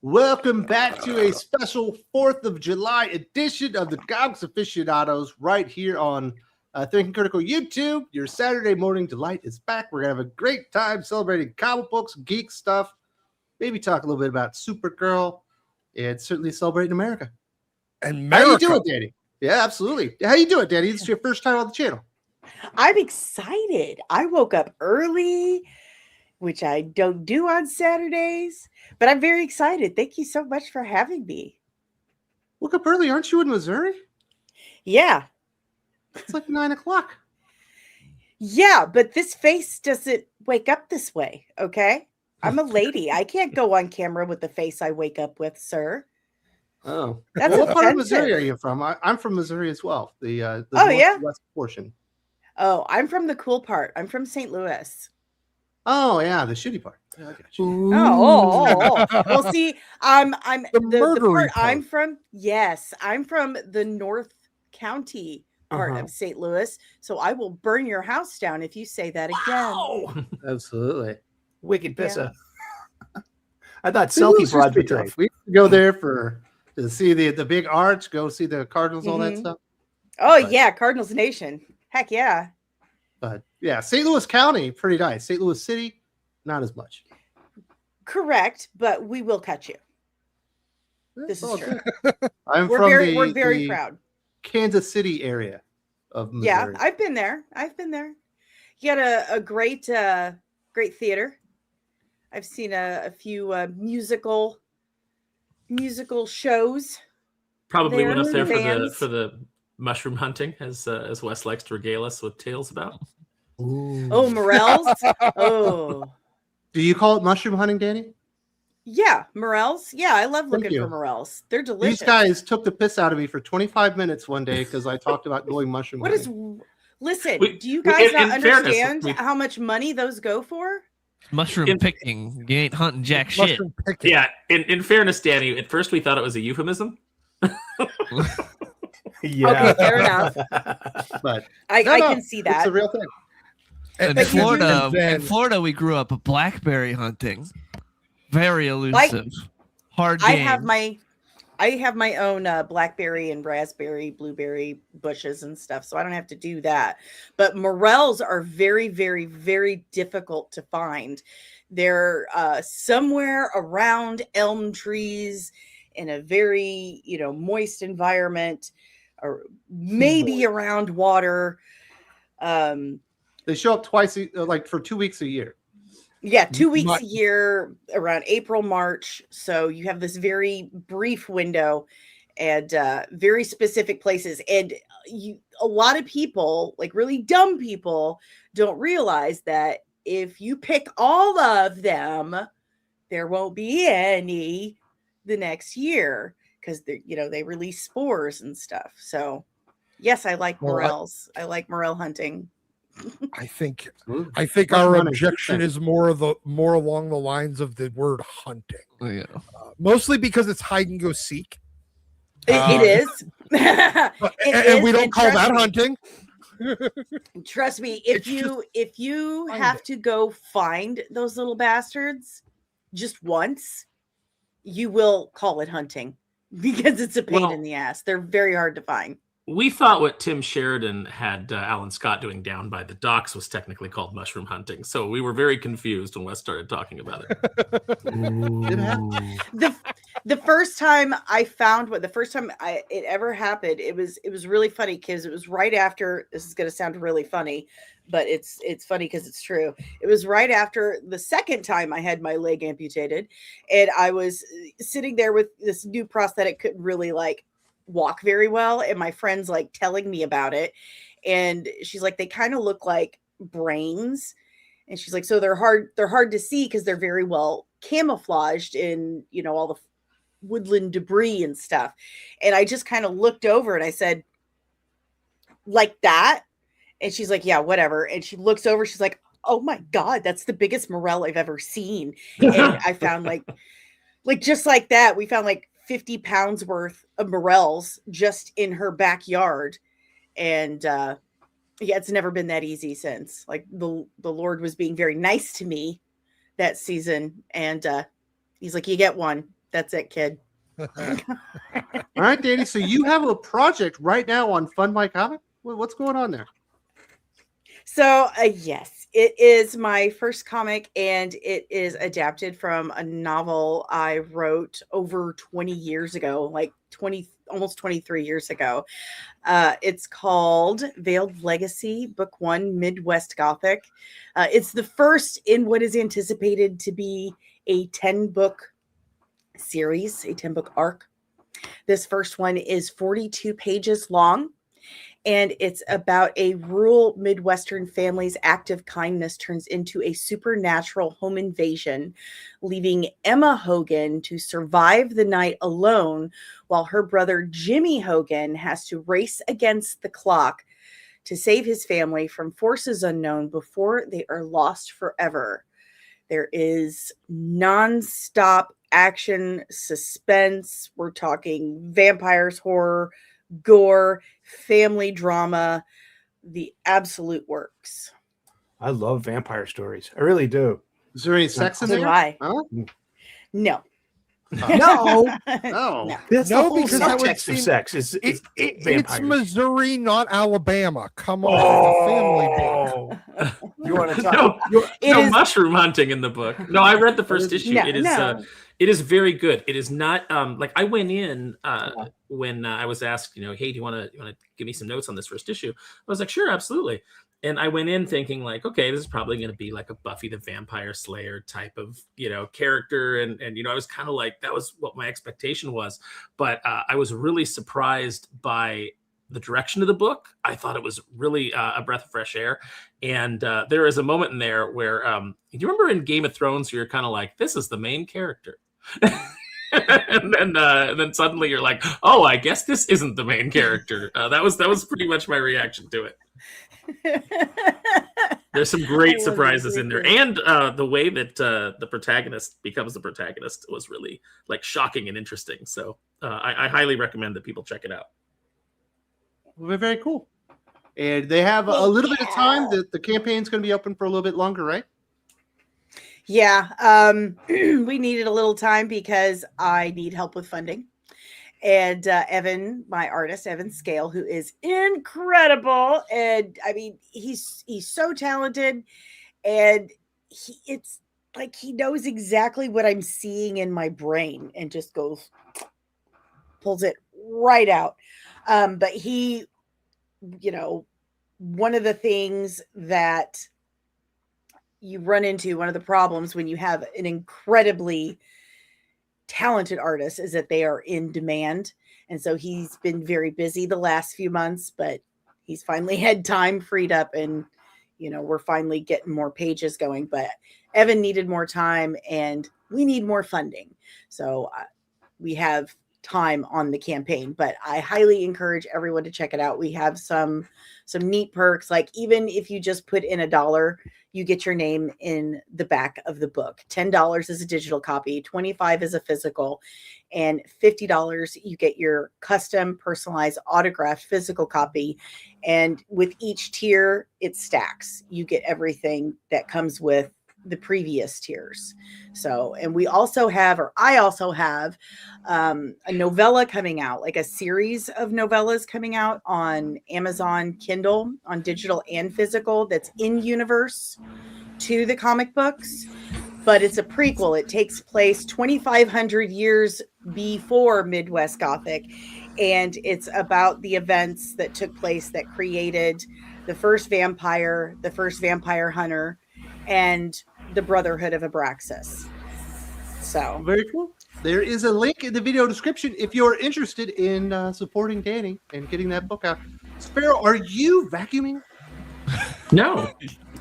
Welcome back to a special 4th of July edition of the Comics Aficionados right here on Thinking Critical YouTube. Your Saturday morning delight is back. We're going to have a great time celebrating comic books, geek stuff, maybe talk a little bit about Supergirl, and certainly celebrating America. America. How you doing, Danny? Yeah, absolutely. How you doing, Danny? This is your first time on the channel. I'm excited. I woke up early, which I don't do on Saturdays, but I'm very excited. Thank you so much for having me. Woke up early. Aren't you in Missouri? Yeah. It's like 9 o'clock. Yeah, but this face doesn't wake up this way, okay? I'm a lady. I can't go on camera with the face I wake up with, sir. Oh. That's what part of offensive. Missouri are you from? I'm from Missouri as well. The yeah? northwest portion. Oh, I'm from the cool part. I'm from St. Louis. Oh, yeah, the shitty part. Yeah, I got you. Oh. Well, see, I'm the part part. I'm from. Yes, I'm from the North County part of St. Louis. So I will burn your house down if you say that again. Wow. Absolutely. Wicked Yeah. pissa. I thought St. Louis selfie broads were used to be tough. great. We used to go there to see the big arch, go see the Cardinals, all that Mhm. stuff. Oh, But- yeah, Cardinals Nation. Heck yeah. But yeah, St. Louis County, pretty nice. St. Louis City, not as much. Correct, but we will cut you. This That's is all true. good. I'm We're from very very the proud. Kansas City area of Missouri. Yeah, I've been there. You got a great great theater. I've seen a few musical shows. Probably went up there Bands. for the mushroom hunting, as Wes likes to regale us with tales about. Oh, Morels. Oh, Do you call it mushroom hunting, Danny? yeah, Morels. Yeah, I love Thank looking you. for Morels. They're delicious. These guys took the piss out of me for 25 minutes one day because I talked about going mushroom What is? hunting. Listen, We- do you guys not in fairness, understand we- how much money those go for? Mushroom picking. You ain't hunting jack shit. Mushroom picking. Yeah, in fairness, Danny, at first we thought it was a euphemism. Okay, fair enough. But I no, can see it's that. a real thing. And In Florida, then- we grew up blackberry hunting. Very elusive. Hard I game. have my own blackberry and raspberry, blueberry bushes and stuff, so I don't have to do that. But morels are very, very, very difficult to find. They're somewhere around elm trees in a very, moist environment, or maybe around water. They show up twice, like for 2 weeks a year. Yeah, 2 weeks But- a year, around April, March. So you have this very brief window and very specific places. And a lot of people, like really dumb people, don't realize that if you pick all of them, there won't be any the next year because they release spores and stuff. So yes, I like Well, morels. I like morel hunting. I think Ooh. our Mushroom hunting, objection good is more along the lines of the word hunting, Oh, yeah. mostly because it's hide and go seek. It is. And we don't call that hunting. Trust me, if It's you find have it. to go find those little bastards just once, you will call it hunting because it's a pain Well- in the ass. They're very hard to find. We thought what Tim Sheridan had Alan Scott doing down by the docks was technically called mushroom hunting. So we were very confused when Wes started talking about it. It happened. The first time it ever happened, it was really funny because it was right after. This is going to sound really funny, but it's funny because it's true. It was right after the second time I had my leg amputated, and I was sitting there with this new prosthetic, couldn't really walk very well, and my friend's telling me about it, and she's like, they kind of look like brains, and she's like, so they're hard to see because they're very well camouflaged in all the woodland debris and stuff. And I just kind of looked over and I said, like that? And she's like, yeah, whatever. And she looks over, she's like, oh my god, that's the biggest morel I've ever seen. And I found like just like that, we found 50 pounds worth of morels just in her backyard. And yeah, it's never been that easy since. The Lord was being very nice to me that season, and he's like, you get one. That's it, kid. All right, Danny. So you have a project right now on Fund My Comic. What's going on there? So, yes, it is my first comic, and it is adapted from a novel I wrote over 20 years ago, like almost 23 years ago. It's called Veiled Legacy, Book 1, Midwest Gothic. It's the first in what is anticipated to be a 10-book series, a 10-book arc. This first one is 42 pages long. And it's about a rural Midwestern family's act of kindness turns into a supernatural home invasion, leaving Emma Hogan to survive the night alone while her brother Jimmy Hogan has to race against the clock to save his family from forces unknown before they are lost forever. There is nonstop action, suspense. We're talking vampires, horror, gore, family drama, the absolute works. I love vampire stories. I really do. Is there any sex in So there? do I. Huh? No. No. No. That's No, the whole because that would subtext of seem- sex. It's It's vampires. Missouri, not Alabama. Come on, it's a family book. Oh. You want to talk? No, It no is- mushroom hunting in the book. No, I read the first issue. No, It is no. it is very good. It is not like I went in when I was asked, hey, do you want to give me some notes on this first issue? I was like, sure, absolutely. And I went in thinking like, okay, this is probably going to be like a Buffy the Vampire Slayer type of, character. And I was kind of like, that was what my expectation was. But I was really surprised by the direction of the book. I thought it was really a breath of fresh air. And there is a moment in there where, do you remember in Game of Thrones, you're kind of like, this is the main character. and then suddenly you're like, oh, I guess this isn't the main character. That was pretty much my reaction to it. There's some great surprises in there, and the way that the protagonist becomes the protagonist was really like shocking and interesting. So I highly recommend that people check it out. Well, very cool. And they have a little bit of time. The campaign's going to be open for a little bit longer, right? Yeah. We needed a little time because I need help with funding. And Evan, my artist, Evan Scale, who is incredible. And I mean, he's so talented. And it's like he knows exactly what I'm seeing in my brain and just pulls it right out. But he, one of the things that you run into, one of the problems when you have an incredibly talented artist is that they are in demand. And so he's been very busy the last few months, but he's finally had time freed up and, we're finally getting more pages going, but Evan needed more time and we need more funding. So we have time on the campaign, but I highly encourage everyone to check it out. We have some neat perks. Like even if you just put in $1, you get your name in the back of the book. $10 is a digital copy, $25 is a physical, and $50 you get your custom personalized autographed physical copy. And with each tier, it stacks. You get everything that comes with the previous tiers. So, and I also have a novella coming out, like a series of novellas coming out on Amazon Kindle on digital and physical that's in universe to the comic books, but it's a prequel. It takes place 2,500 years before Midwest Gothic, and it's about the events that took place that created the first vampire hunter, and the Brotherhood of Abraxas. So Very cool. There is a link in the video description if you're interested in supporting Danny and getting that book out. Sparrow, are you vacuuming? No,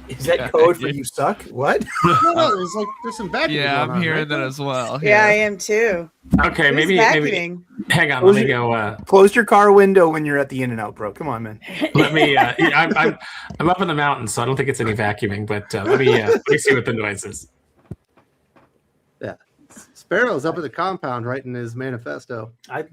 Is that code for you suck? What? No, it's like there's some vacuuming. Yeah, going I'm on, hearing right? that as well. yeah, I am too. okay, Who's maybe vacuuming? hang on. Close Let me your- go. Close your car window when you're at the In-N-Out, bro. Come on, man. Let me. I'm up in the mountains, so I don't think it's any vacuuming. But let me see what the noise is. Sparrow's up at the compound writing his manifesto. I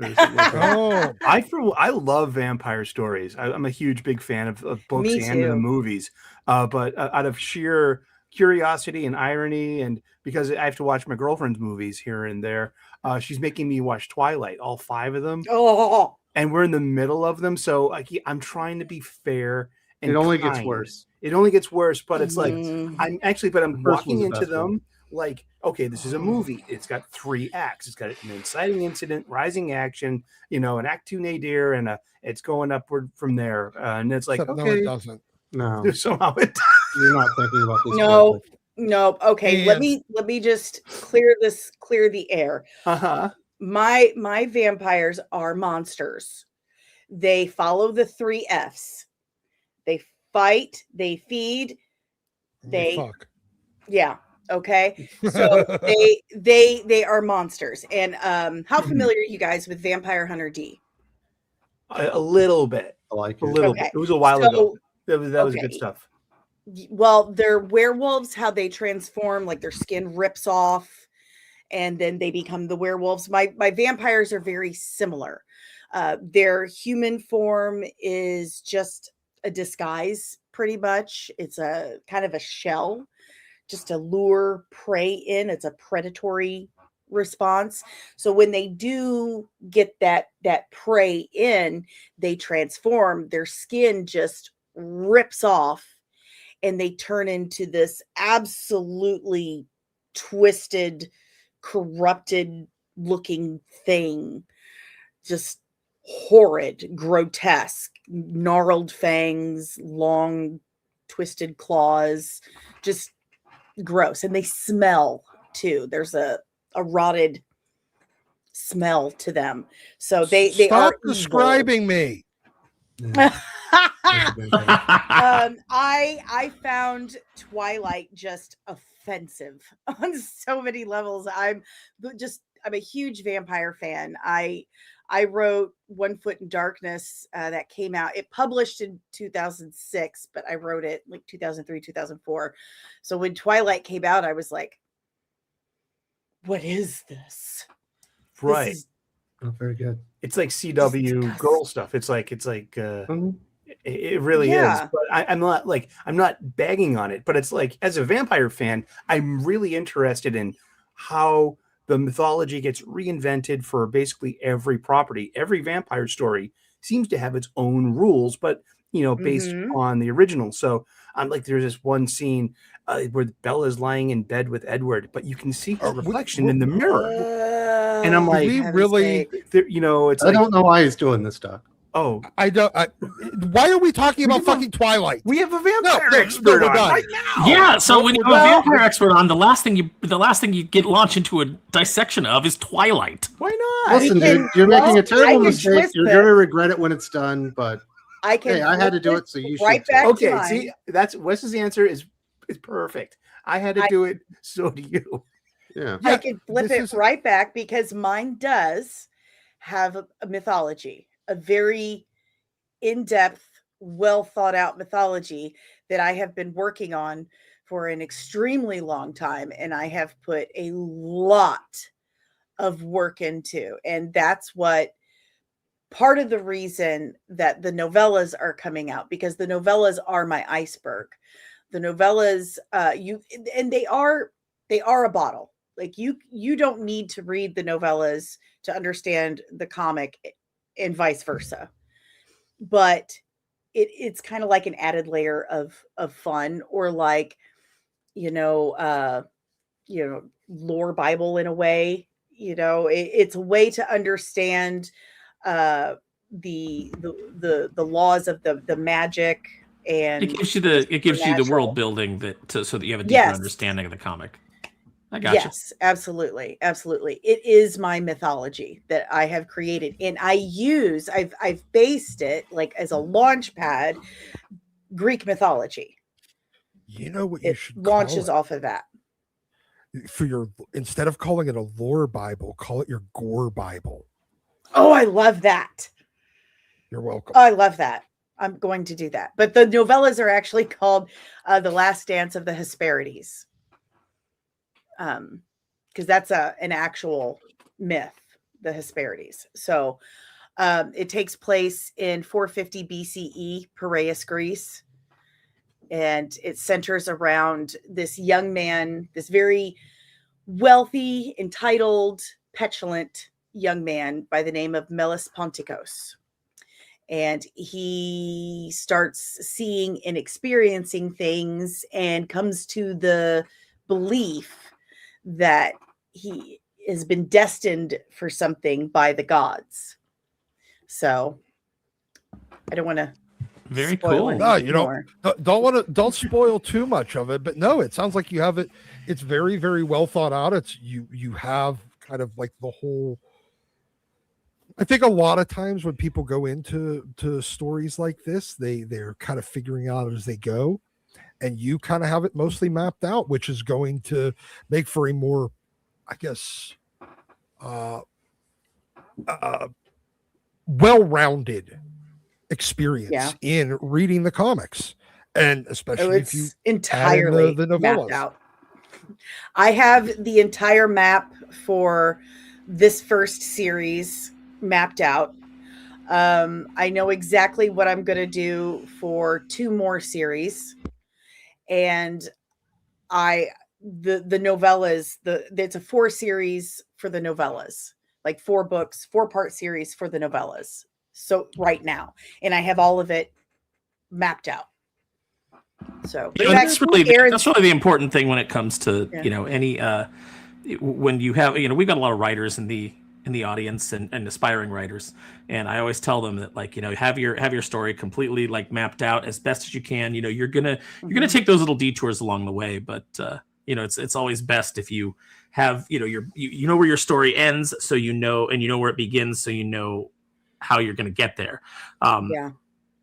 Oh, I love vampire stories. I'm a big fan of books Me and too. the movies. But out of sheer curiosity and irony, and because I have to watch my girlfriend's movies here and there, she's making me watch Twilight, all 5 of them. Oh, And we're in the middle of them, so I'm trying to be fair. And It only gets kind. worse. It only gets worse, but it's like Mhm. I'm The first walking one's the into best one. them like, okay, this is a movie. It's got 3 acts. It's got an inciting incident, rising action, an act 2 nadir, and it's going upward from there. And it's like, Except, no, okay, it doesn't. No, somehow it. you're not thinking about this. No. correctly. No. Okay. Let And- me just clear the air. Uh-huh. My vampires are monsters. They follow the 3 F's. They fight, they feed, they fuck. yeah. Okay. So they are monsters. And how familiar are you guys with Vampire Hunter D? A little bit. I like A it. little Okay. bit. It was a while ago. That was good okay. stuff. Well, they're werewolves, how they transform, like their skin rips off and then they become the werewolves. My vampires are very similar. Their human form is just a disguise, pretty much. It's a kind of a shell, just to lure prey in. It's a predatory response. So when they do get that prey in, they transform. Their skin just rips off, and they turn into this absolutely twisted, corrupted looking thing. Just horrid, grotesque, gnarled fangs, long twisted claws, just gross. And they smell too. There's a rotted smell to them. So they Stop are describing me. I found Twilight just offensive on so many levels. I'm a huge vampire fan. I wrote One Foot in Darkness that came out. It published in 2006, but I wrote it like 2003, 2004. So when Twilight came out, I was like, what is this? Right. This is Oh, very good. It's like CW girl stuff. It's like Mhm. it really Yeah. is. But I'm not bagging on it. But it's like, as a vampire fan, I'm really interested in how the mythology gets reinvented for basically every property. Every vampire story seems to have its own rules, but based Mhm. on the original. So I'm like, there's this one scene where Bella's lying in bed with Edward, but you can see her reflection in the mirror. And I'm like, we really- it's I like, don't know why he's doing this, Doc. oh, I don't. Why are we talking about fucking Twilight? we have a vampire no, expert we're on done. right now. Yeah, so when you have a Well- vampire expert on, the last thing you get launched into a dissection of is Twilight. Why not? Listen, can- dude, you're well, making a I terrible can mistake. twist You're it. going to regret it when it's done, but I can hey, I had to do flip it, so you right should. back too. to Okay, mine. see, that's Wes's answer is perfect. I had to do it, so do you. Yeah. I can flip this it is- right back because mine does have a mythology, a very in-depth, well thought out mythology that I have been working on for an extremely long time, and I have put a lot of work into. And that's what part of the reason that the novellas are coming out, because the novellas are my iceberg. The novellas, they are a bottle. Like you don't need to read the novellas to understand the comic, and vice versa. But it's kind of like an added layer of fun, or like, lore Bible in a way. It's a way to understand the laws of the magic, and It gives you the supernatural. world building so that you have a deeper Yes. understanding of the comic. I got you. Yes, absolutely. Absolutely. It is my mythology that I have created. And I've based it like as a launch pad, Greek mythology. You know what you It should launches call off of that. it? For your, instead of calling it a lore Bible, call it your gore Bible. Oh, I love that. You're welcome. Oh, I love that. I'm going to do that. But the novellas are actually called The Last Dance of the Hesperides. Because that's an actual myth, the Hesperides. So it takes place in 450 BCE, Piraeus, Greece. and it centers around this young man, this very wealthy, entitled, petulant young man by the name of Melis Ponticos. And he starts seeing and experiencing things and comes to the belief that he has been destined for something by the gods. So I don't want to Very spoil cool. No, anything you more. don't spoil too much of it, but no, it sounds like you have it. It's very, very well thought out. It's you have kind of like the whole. I think a lot of times when people go into stories like this, they're kind of figuring out as they go, and you kind of have it mostly mapped out, which is going to make for a more, I guess, well-rounded experience in reading the comics, and especially if you entirely the mapped novellas out. I have the entire map for this first series mapped out. I know exactly what I'm going to do for 2 more series, and the novellas, it's a 4 series for the novellas, like 4 books, 4-part series for the novellas. So right now, and I have all of it mapped out. So that's really the important thing when it comes to any when you have we've got a lot of writers in the audience and aspiring writers, and I always tell them that have your story completely mapped out as best as you can. You're gonna take those little detours along the way, but it's always best if you have you know where your story ends, so and you know where it begins, so you know how you're going to get there. And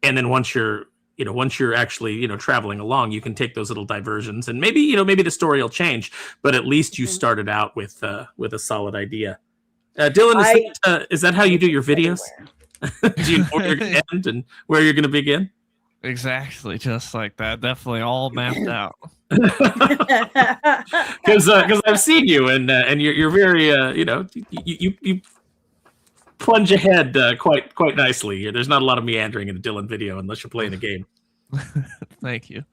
then once you're actually traveling along, you can take those little diversions, and maybe the story will change, but at least you started out with a solid idea. Dylan, is that how you do your videos? Do you know where you're going to end and where you're going to begin? Exactly, just like that. Definitely all mapped out. Because I've seen you, and you're very you plunge ahead quite nicely. There's not a lot of meandering in a Dylan video unless you're playing a game. Thank you.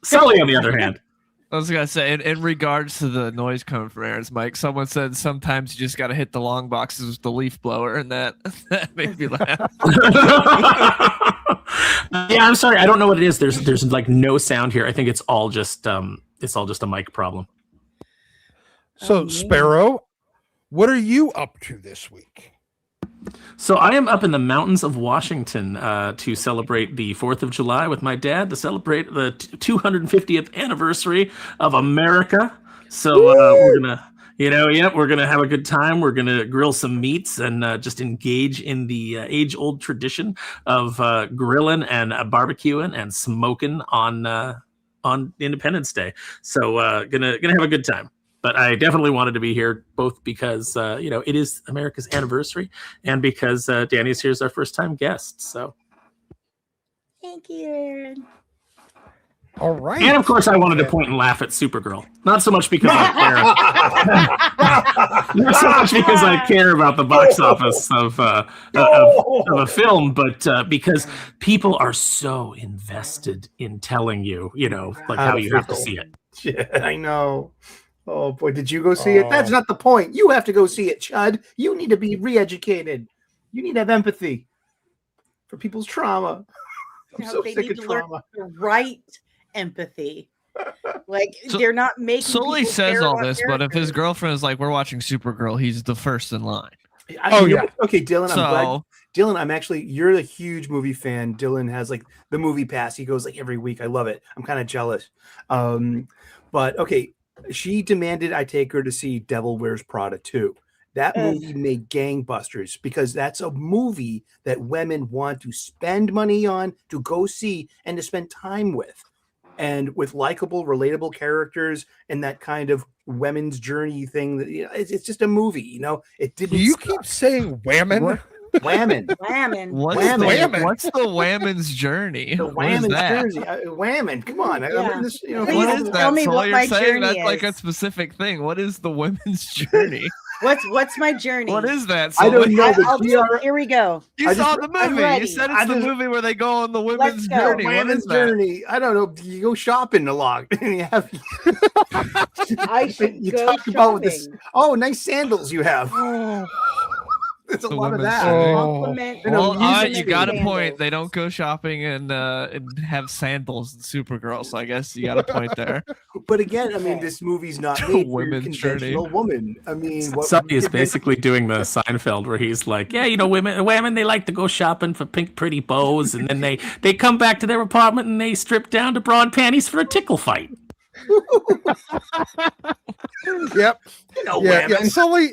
Sully, on the other hand. I was gonna say, in regards to the noise coming from Aaron's mic, someone said sometimes you just got to hit the long boxes with the leaf blower, and that made me laugh. Yeah, I'm sorry, I don't know what it is. There's no sound here. I think it's all just a mic problem. So, Sparrow, what are you up to this week? So I am up in the mountains of Washington to celebrate the 4th of July with my dad, to celebrate the 250th anniversary of America. So we're gonna, we're gonna have a good time. We're gonna grill some meats and just engage in the age-old tradition of grilling and barbecuing and smoking on Independence Day. So gonna have a good time. But I definitely wanted to be here, both because it is America's anniversary, and because Danny's here as our first time guest. So, thank you, Aaron. All right, and of course, I wanted to point and laugh at Supergirl. Not so much because I care, not so much because I care about the box office of a film, but because people are so invested in telling you, how you have to see it. Yeah, I know. Oh boy, did you go see it? That's not the point. You have to go see it, Chud. You need to be re-educated. You need to have empathy for people's trauma. I'm so sick of trauma. Learn the right empathy. They're not making. Sully says all this, but if his girlfriend is like, "We're watching Supergirl," he's the first in line. Okay, Dylan. I'm glad. Dylan, you're a huge movie fan. Dylan has the movie pass. He goes every week. I love it. I'm kind of jealous. But okay. She demanded I take her to see Devil Wears Prada 2. That movie made gangbusters because that's a movie that women want to spend money on, to go see, and to spend time with. And with likable, relatable characters and that kind of women's journey thing, that it's just a movie, It didn't. You keep saying women. Whammon. What's the Whammon's journey? The Whammon's journey. Whammon. Come on. What is that? Tell me So what you're my saying journey that's is. like a specific thing. What is the women's journey? What's my journey? What is that? I don't Sully? know. I'll The do GR it. Here we go. You I saw just- the I'm movie. You ready. said it's I the just- movie where they go on the women's Let's go. journey. What women's is that? journey. I don't know. You go shopping a lot. I should You go talk shopping. about this. Oh, nice sandals you have. Oh, There's a The lot of women's that. journey. Compliment. You know, Well, music you got a sandals. point. They don't go shopping and have sandals and Supergirl, so I guess you got a point there. But again, I mean, this movie's not made for your Women's journey. conventional woman. I mean, what Sully is conven- basically doing the Seinfeld where he's like, yeah, women they like to go shopping for pink pretty bows, and then they come back to their apartment and they strip down to bra and panties for a tickle fight. yep. You know, Yeah, women.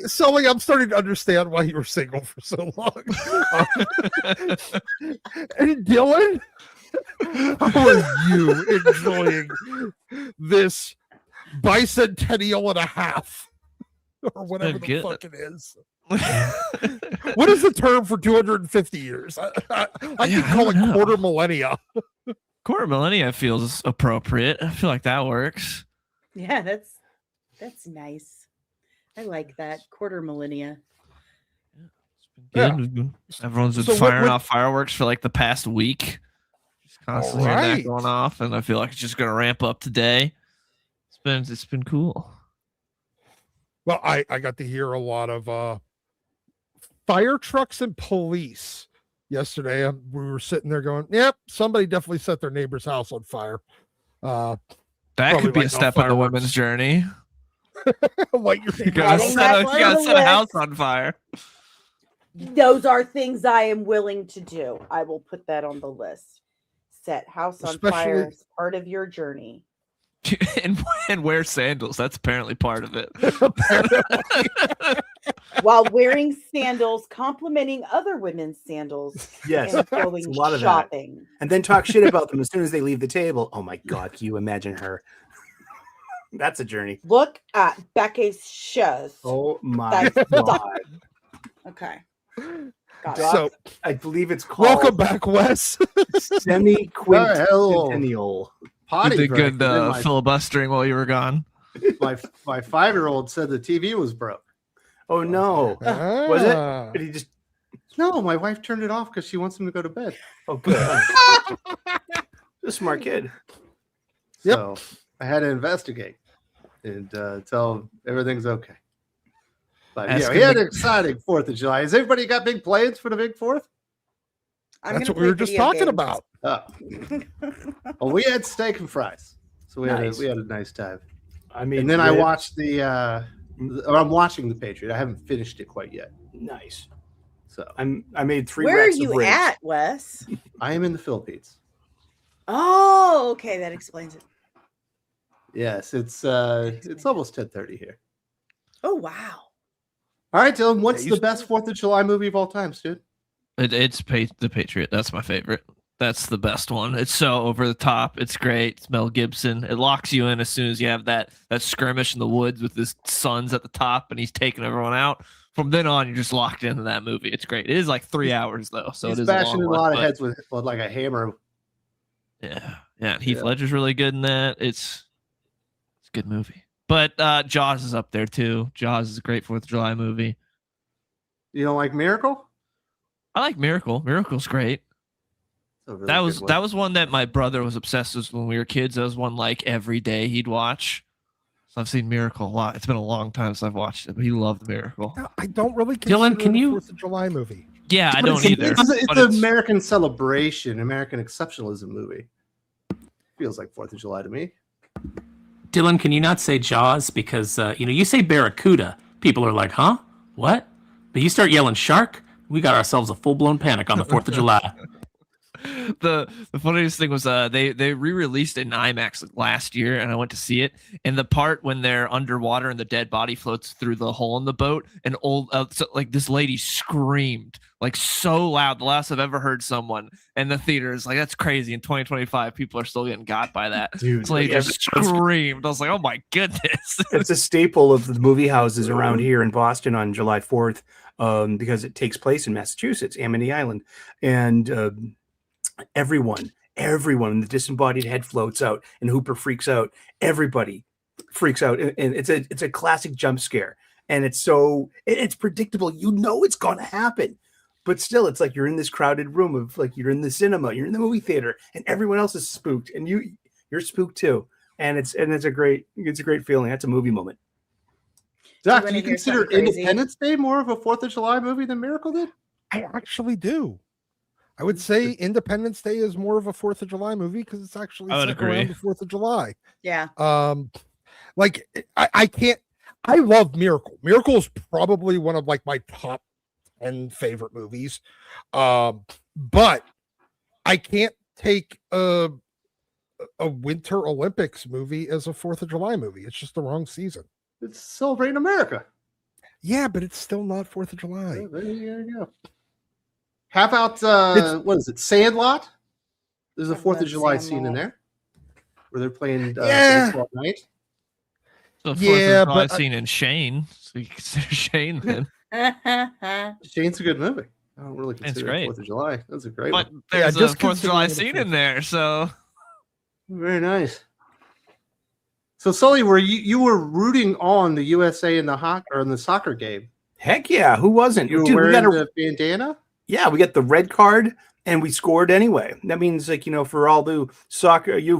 Sully, I'm starting to understand why you were single for so long. And Dylan, how are you enjoying this bicentennial and a half, or whatever the good. fuck it is? What is the term for 250 years? I can call it quarter millennia. Quarter millennia feels appropriate. I feel like that works. Yeah, that's nice. I like that. Quarter millennia. Yeah. Good. Everyone's been So what firing would- off fireworks for like the past week. Just constantly hearing Alright. that going off, and I feel like it's just gonna ramp up today. It's been cool. Well, I got to hear a lot of fire trucks and police yesterday. We were sitting there going, "Yep, somebody definitely set their neighbor's house on fire." That Probably could be a lighting off step on the fireworks. women's journey. Like you're You gotta Adding set that a, one you gotta to set the a house list. on fire. Those are things I am willing to do. I will put that on the list. Set house on fire Especially- as part of your journey. and wear sandals. That's apparently part of it. While wearing sandals, complimenting other women's sandals, Yes, and a going lot of that. shopping. And then talk shit about them as soon as they leave the table. Oh my God, can you imagine her? That's a journey. Look at Becca's shows. Oh my That's- God. Okay. Got it. So, I believe it's called welcome back, Wes. semi-quintennial. You Potty did break, good and then filibustering while you were gone. my 5-year-old said the TV was broke. Oh no. Was it? Ah. Did he just No, my wife turned it off because she wants him to go to bed. oh good. A smart kid. Yep. So I had to investigate and tell everything's okay. But Ask yeah, him we had to- an exciting 4th of July. Has everybody got big plans for the big 4th? I'm That's gonna what we were play just video talking games. about. Oh. Well, we had steak and fries. So we Nice. had a nice time. I mean And then I rib- watched I'm watching The Patriot. I haven't finished it quite yet. nice. So I made 3 Where are racks of you ribs. at, Wes? I am in the Philippines. Oh, okay, that explains it. Yes, it's almost 10:30 here. Oh wow. All right, Dylan, what's Yeah, the you- best 4th of July movie of all time, dude? It's The Patriot. That's my favorite. That's the best one. It's so over the top. It's great. It's Mel Gibson. It locks you in as soon as you have that skirmish in the woods with his sons at the top and he's taking everyone out. From then on, you're just locked into that movie. It's great. It is like 3 hours though, so He's it is bashing a in long a lot one, of but- heads with like a hammer. Yeah, yeah. Heath Yeah. Ledger's really good in that. It's a good movie. But Jaws is up there too. Jaws is a great 4th of July movie. You don't like Miracle? I like Miracle. Miracle's great. It's a really That good was one. that was one that my brother was obsessed with when we were kids. That was one like every day he'd watch. So I've seen Miracle a lot. It's been a long time since I've watched it, but he loved Miracle. No, I don't really Dylan, consider can it a you- 4th of July movie. Yeah, I But don't it's, either. It's but an American celebration, American exceptionalism movie. Feels like 4th of July to me. Dylan, can you not say Jaws because you say Barracuda, people are like, huh, what? But you start yelling shark, we got ourselves a full blown panic on the 4th of July. the funniest thing was they re-released it in IMAX last year, and I went to see it. And the part when they're underwater and the dead body floats through the hole in the boat, and this lady screamed like so loud, the last I've ever heard someone. And the theater is like, that's crazy. In 2025, people are still getting got by that. Dude, This lady just screamed. I was like, oh my goodness. it's a staple of the movie houses around here in Boston on July 4th because it takes place in Massachusetts, Amity Island. And everyone, the disembodied head floats out and Hooper freaks out. Everybody freaks out. And it's a classic jump scare. and it's predictable. You know it's gonna happen, but still, it's like you're in this crowded room of like you're in the cinema, you're in the movie theater, and everyone else is spooked, and you're spooked too. And it's a great feeling. That's a movie moment. Zach, You do wanna you hear consider something crazy? Independence Day more of a 4th of July movie than Miracle did? I actually do. I would say Independence Day is more of a 4th of July movie because it's actually I would set agree. around the 4th of July. Yeah. Like I can't. I love Miracle. Miracle is probably one of like my top 10 favorite movies. But I can't take a Winter Olympics movie as a 4th of July movie. It's just the wrong season. It's celebrating America. Yeah, but it's still not 4th of July. Oh, there you go. How about what is it? Sandlot? There's a 4th of July scene in there where they're playing baseball at night. The 4th Yeah, of July but scene in Shane. So you consider Shane then. Shane's a good movie. I don't really It's consider great. it 4th of July. That's a great But one. there's just a 4th of July considering scene the in there, so Very nice. So, Sully, were you were rooting on the USA in the soccer game? Heck yeah, who wasn't? You were Dude, wearing the bandana? yeah, we got the red card and we scored anyway. That means, like, for all the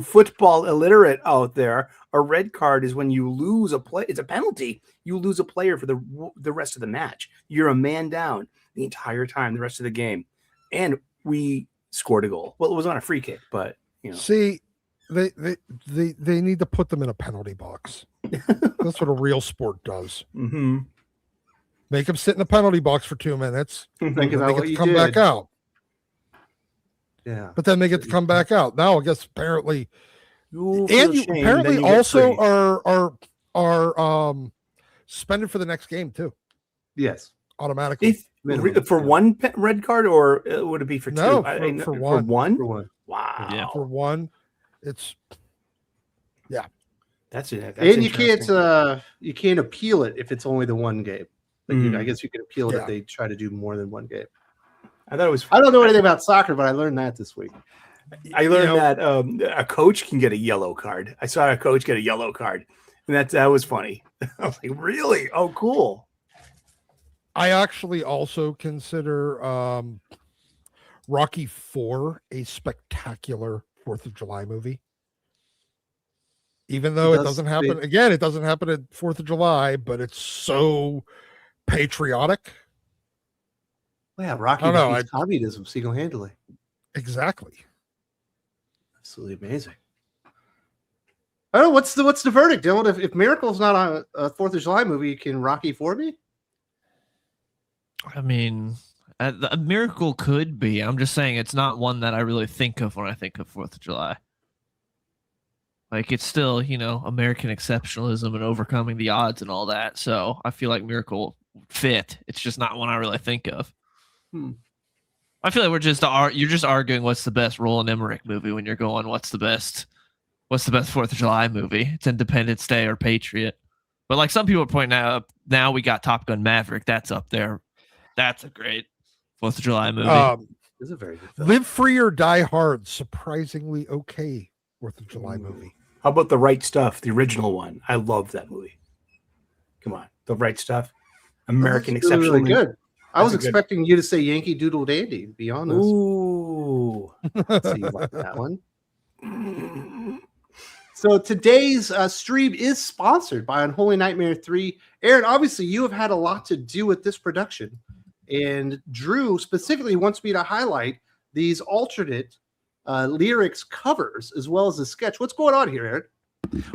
football illiterate out there, a red card is when you lose a play. It's a penalty. You lose a player for the rest of the match. You're a man down the entire time, the rest of the game. And we scored a goal. Well, it was on a free kick, but See, they need to put them in a penalty box. That's what a real sport does. Mm-hmm. Make them sit in the penalty box for 2 minutes. Think Then about they what get to you come did. back out. Yeah. But then they get to come back out. Now, I guess apparently, You and you apparently also are suspended for the next game too, Yes. automatically. Minimum, For yeah. one red card, or would it be for two? No, For for one. one? For one. Wow. Yeah. For one, it's That's it. And you can't appeal it if it's only the one game. Like I guess you can appeal it Yeah. if they try to do more than one game. I thought it was. I don't know anything about soccer, but I learned that this week. I learned that a coach can get a yellow card. I saw a coach get a yellow card, and that was funny. I was like, really? Oh, cool. I actually also consider Rocky IV a spectacular 4th of July movie. Even though it doesn't happen again, it doesn't happen at 4th of July, but it's so patriotic. Well, yeah, Rocky I don't know, defeats communism single-handedly. Exactly. Absolutely amazing. I don't know what's the verdict, Dylan. If Miracle's not a 4th of July movie, can Rocky IV be? I mean, a miracle could be. I'm just saying it's not one that I really think of when I think of 4th of July. Like, it's still, American exceptionalism and overcoming the odds and all that. So I feel like Miracle fit. It's just not one I really think of. I feel like you're just arguing what's the best Roland Emmerich movie when you're going, what's the best 4th of July movie? It's Independence Day or Patriot. But like some people are pointing out, now we got Top Gun Maverick. That's up there. That's a great 4th of July movie. It's a very good film. Live Free or Die Hard, surprisingly okay 4th of July movie. How about The Right Stuff, the original one? I love that movie. Come on, The Right Stuff, American That's really Exceptional. Good. I was That's a good- expecting you to say Yankee Doodle Dandy. To be honest, Ooh. let's see you like that one. So today's stream is sponsored by Unholy Nightmare 3. Aaron, obviously you have had a lot to do with this production, and Drew specifically wants me to highlight these alternate lyrics covers as well as the sketch. What's going on here, Aaron?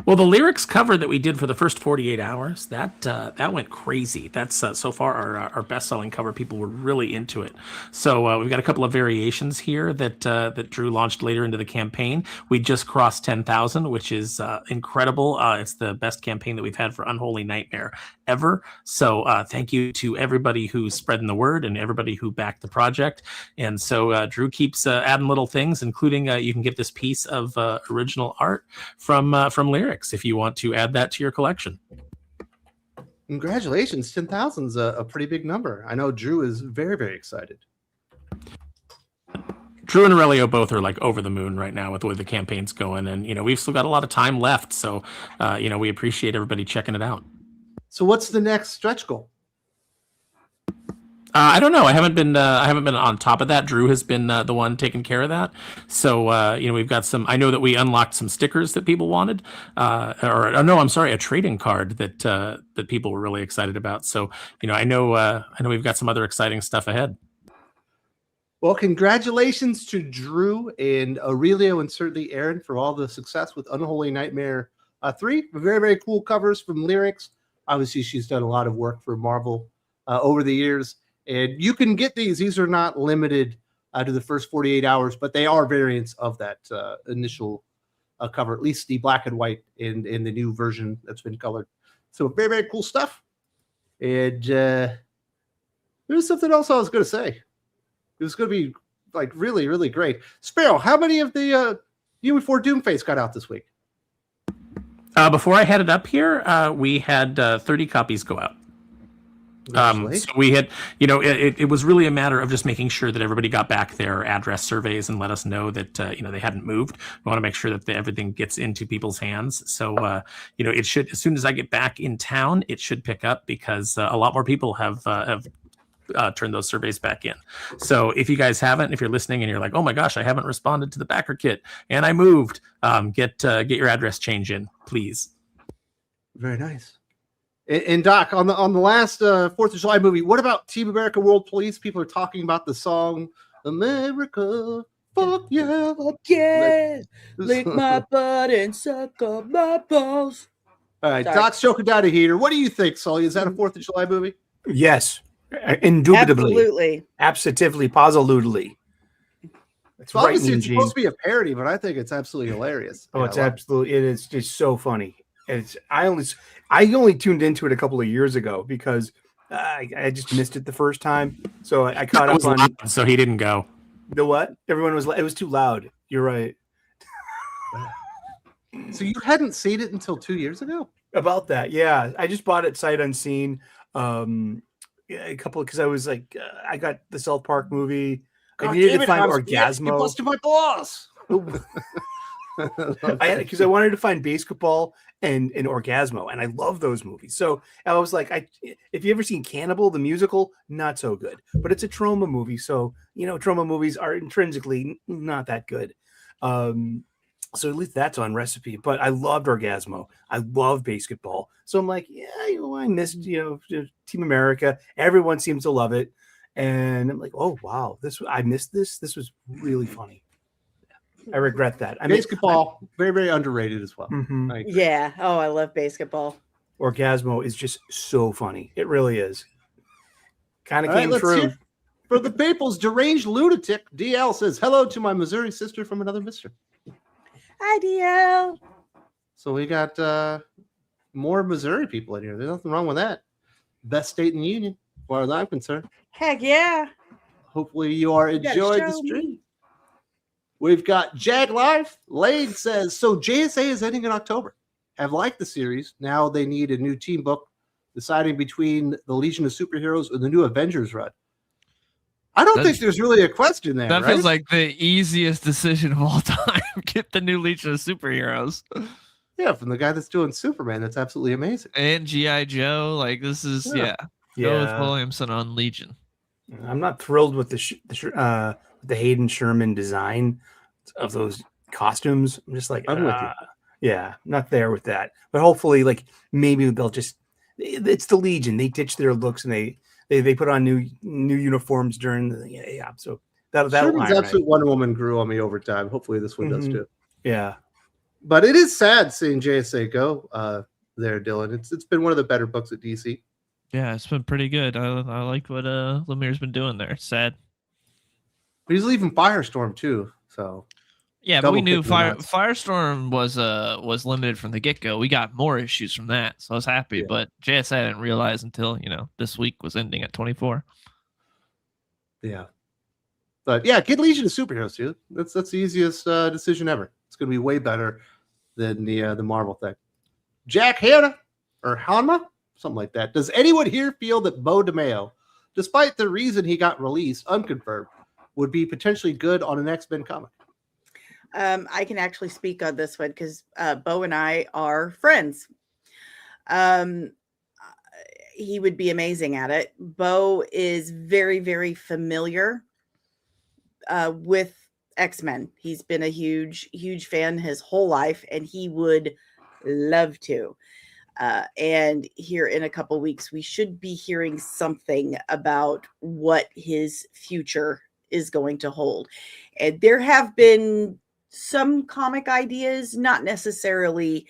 Well, the lyrics cover that we did for the first 48 hours, that went crazy. That's so far our best-selling cover. People were really into it. So we've got a couple of variations here that Drew launched later into the campaign. We just crossed 10,000, which is incredible. It's the best campaign that we've had for Unholy Nightmare ever. So thank you to everybody who's spreading the word and everybody who backed the project. And so Drew keeps adding little things, including you can get this piece of original art from lyrics if you want to add that to your collection. Congratulations, 10,000 is a pretty big number. I know Drew is very, very excited. Drew and Aurelio both are like over the moon right now with the way the campaign's going, and we've still got a lot of time left, so we appreciate everybody checking it out. So what's the next stretch goal? I don't know. I haven't been on top of that. Drew has been the one taking care of that. So we've got some. I know that we unlocked some stickers that people wanted, a trading card that people were really excited about. So I know we've got some other exciting stuff ahead. Well, congratulations to Drew and Aurelio and certainly Aaron for all the success with Unholy Nightmare 3. Very, very cool covers from Lyrics. Obviously, she's done a lot of work for Marvel over the years. And you can get these. These are not limited to the first 48 hours, but they are variants of that initial cover, at least the black and white in the new version that's been colored. So very, very cool stuff. And there's something else I was going to say. It was going to be like really, really great. Sparrow, how many of the Before Doomface got out this week? Before I headed up here, we had 30 copies go out. So we had, it was really a matter of just making sure that everybody got back their address surveys and let us know that, they hadn't moved. We want to make sure that everything gets into people's hands. So, it should, as soon as I get back in town, it should pick up because a lot more people have turned those surveys back in. So if you guys haven't, if you're listening and you're like, oh my gosh, I haven't responded to the backer kit and I moved, get your address change in, please. Very nice. And Doc, on the last 4th of July movie, what about Team America World Police? People are talking about the song America, fuck yeah, Yeah, lick my butt and suck up my balls. All right, Doc's choking down a heater. What do you think, Sully? Is that a 4th of July movie? Yes, indubitably, absolutely, positively. It's so obviously it's supposed to be a parody, but I think it's absolutely hilarious. Oh, it is just so funny. I only tuned into it a couple of years ago because I just missed it the first time. So I caught up on. Loud, so he didn't go. The what? Everyone was. It was too loud. You're right. So you hadn't seen it until 2 years ago? About that, yeah. I just bought it sight unseen. A couple because I was like, I got the South Park movie. I needed to find Orgasmo. You busted my balls. Because I wanted to find Basketball and Orgasmo, and I love those movies. So I was like, if you ever seen Cannibal the musical, not so good, but it's a trauma movie, so trauma movies are intrinsically not that good. So at least that's on recipe. But I loved Orgasmo. I love Basketball. So I'm like, yeah, I missed Team America. Everyone seems to love it, and I'm like, oh wow, I missed this. This was really funny. I regret that. Basketball, very, very underrated as well. Mm-hmm. Yeah. Oh, I love Basketball. Orgasmo is just so funny. It really is. Kind of came true. For the people's deranged lunatic, DL says, hello to my Missouri sister from another mister. Hi, DL. So we got more Missouri people in here. There's nothing wrong with that. Best state in the union, as far as I'm concerned. Heck yeah. Hopefully you are enjoying the stream. We've got Jag Live. Lade says, so JSA is ending in October. Have liked the series. Now they need a new team book, deciding between the Legion of Superheroes or the new Avengers run. I don't think there's really a question there. That feels like the easiest decision of all time. Get the new Legion of Superheroes. Yeah, from the guy that's doing Superman. That's absolutely amazing. And G.I. Joe. Like, this is, Go with Williamson on Legion. I'm not thrilled with the Hayden Sherman design of those costumes. I'm just like, I'm with you. Yeah, not there with that. But hopefully, like, maybe they'll it's the Legion. They ditch their looks and they put on new uniforms during the So that'll Sherman's absolute Wonder Woman grew on me over time. Hopefully this one does too. Yeah. But it is sad seeing JSA go there, Dylan. It's been one of the better books at DC. Yeah, it's been pretty good. I like what Lemire's been doing there. Sad. But he's leaving Firestorm too. So yeah, but we knew Firestorm was limited from the get-go. We got more issues from that, so I was happy. Yeah. But JSA I didn't realize until this week was ending at 24. Yeah, but yeah, get Legion of Superheroes, dude. That's the easiest decision ever. It's going to be way better than the Marvel thing. Jack Hanna or Hanma, something like that. Does anyone here feel that Bo DeMeo, despite the reason he got released, unconfirmed, would be potentially good on an X-Men comic? I can actually speak on this one because Bo and I are friends. he would be amazing at it. Bo is very, very familiar with X-Men. He's been a huge, huge fan his whole life, and he would love to. And here in a couple weeks, we should be hearing something about what his future is going to hold. And there have been some comic ideas, not necessarily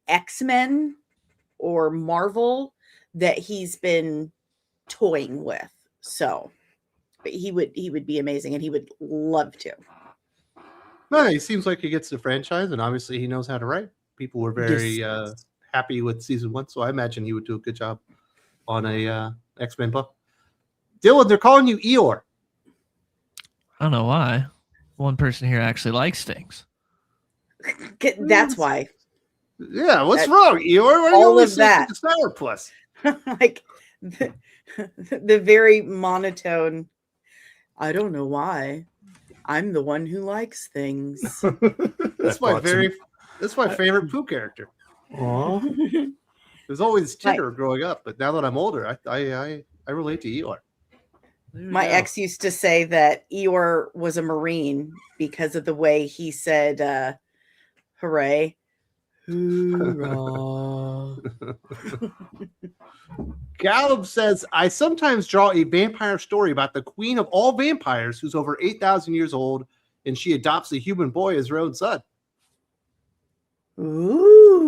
X-Men or Marvel, that he's been toying with. So, but he would be amazing, and he would love to. No, he seems like he gets the franchise, and obviously he knows how to write. People were very happy with season 1, so I imagine he would do a good job on a X-Men book. Dylan, they're calling you Eeyore. I don't know why. One person here actually likes things. That's why. Yeah, what's wrong, Eeyore? Why are you All always of that. the Sour Plus? Like the very monotone. I don't know why. I'm the one who likes things. That's my favorite Pooh character. Aw. There's always Titter growing up, but now that I'm older, I relate to Eeyore. My ex used to say that Eeyore was a Marine because of the way he said hooray. Hoorah. Gallup says, I sometimes draw a vampire story about the queen of all vampires who's over 8,000 years old, and she adopts a human boy as her own son.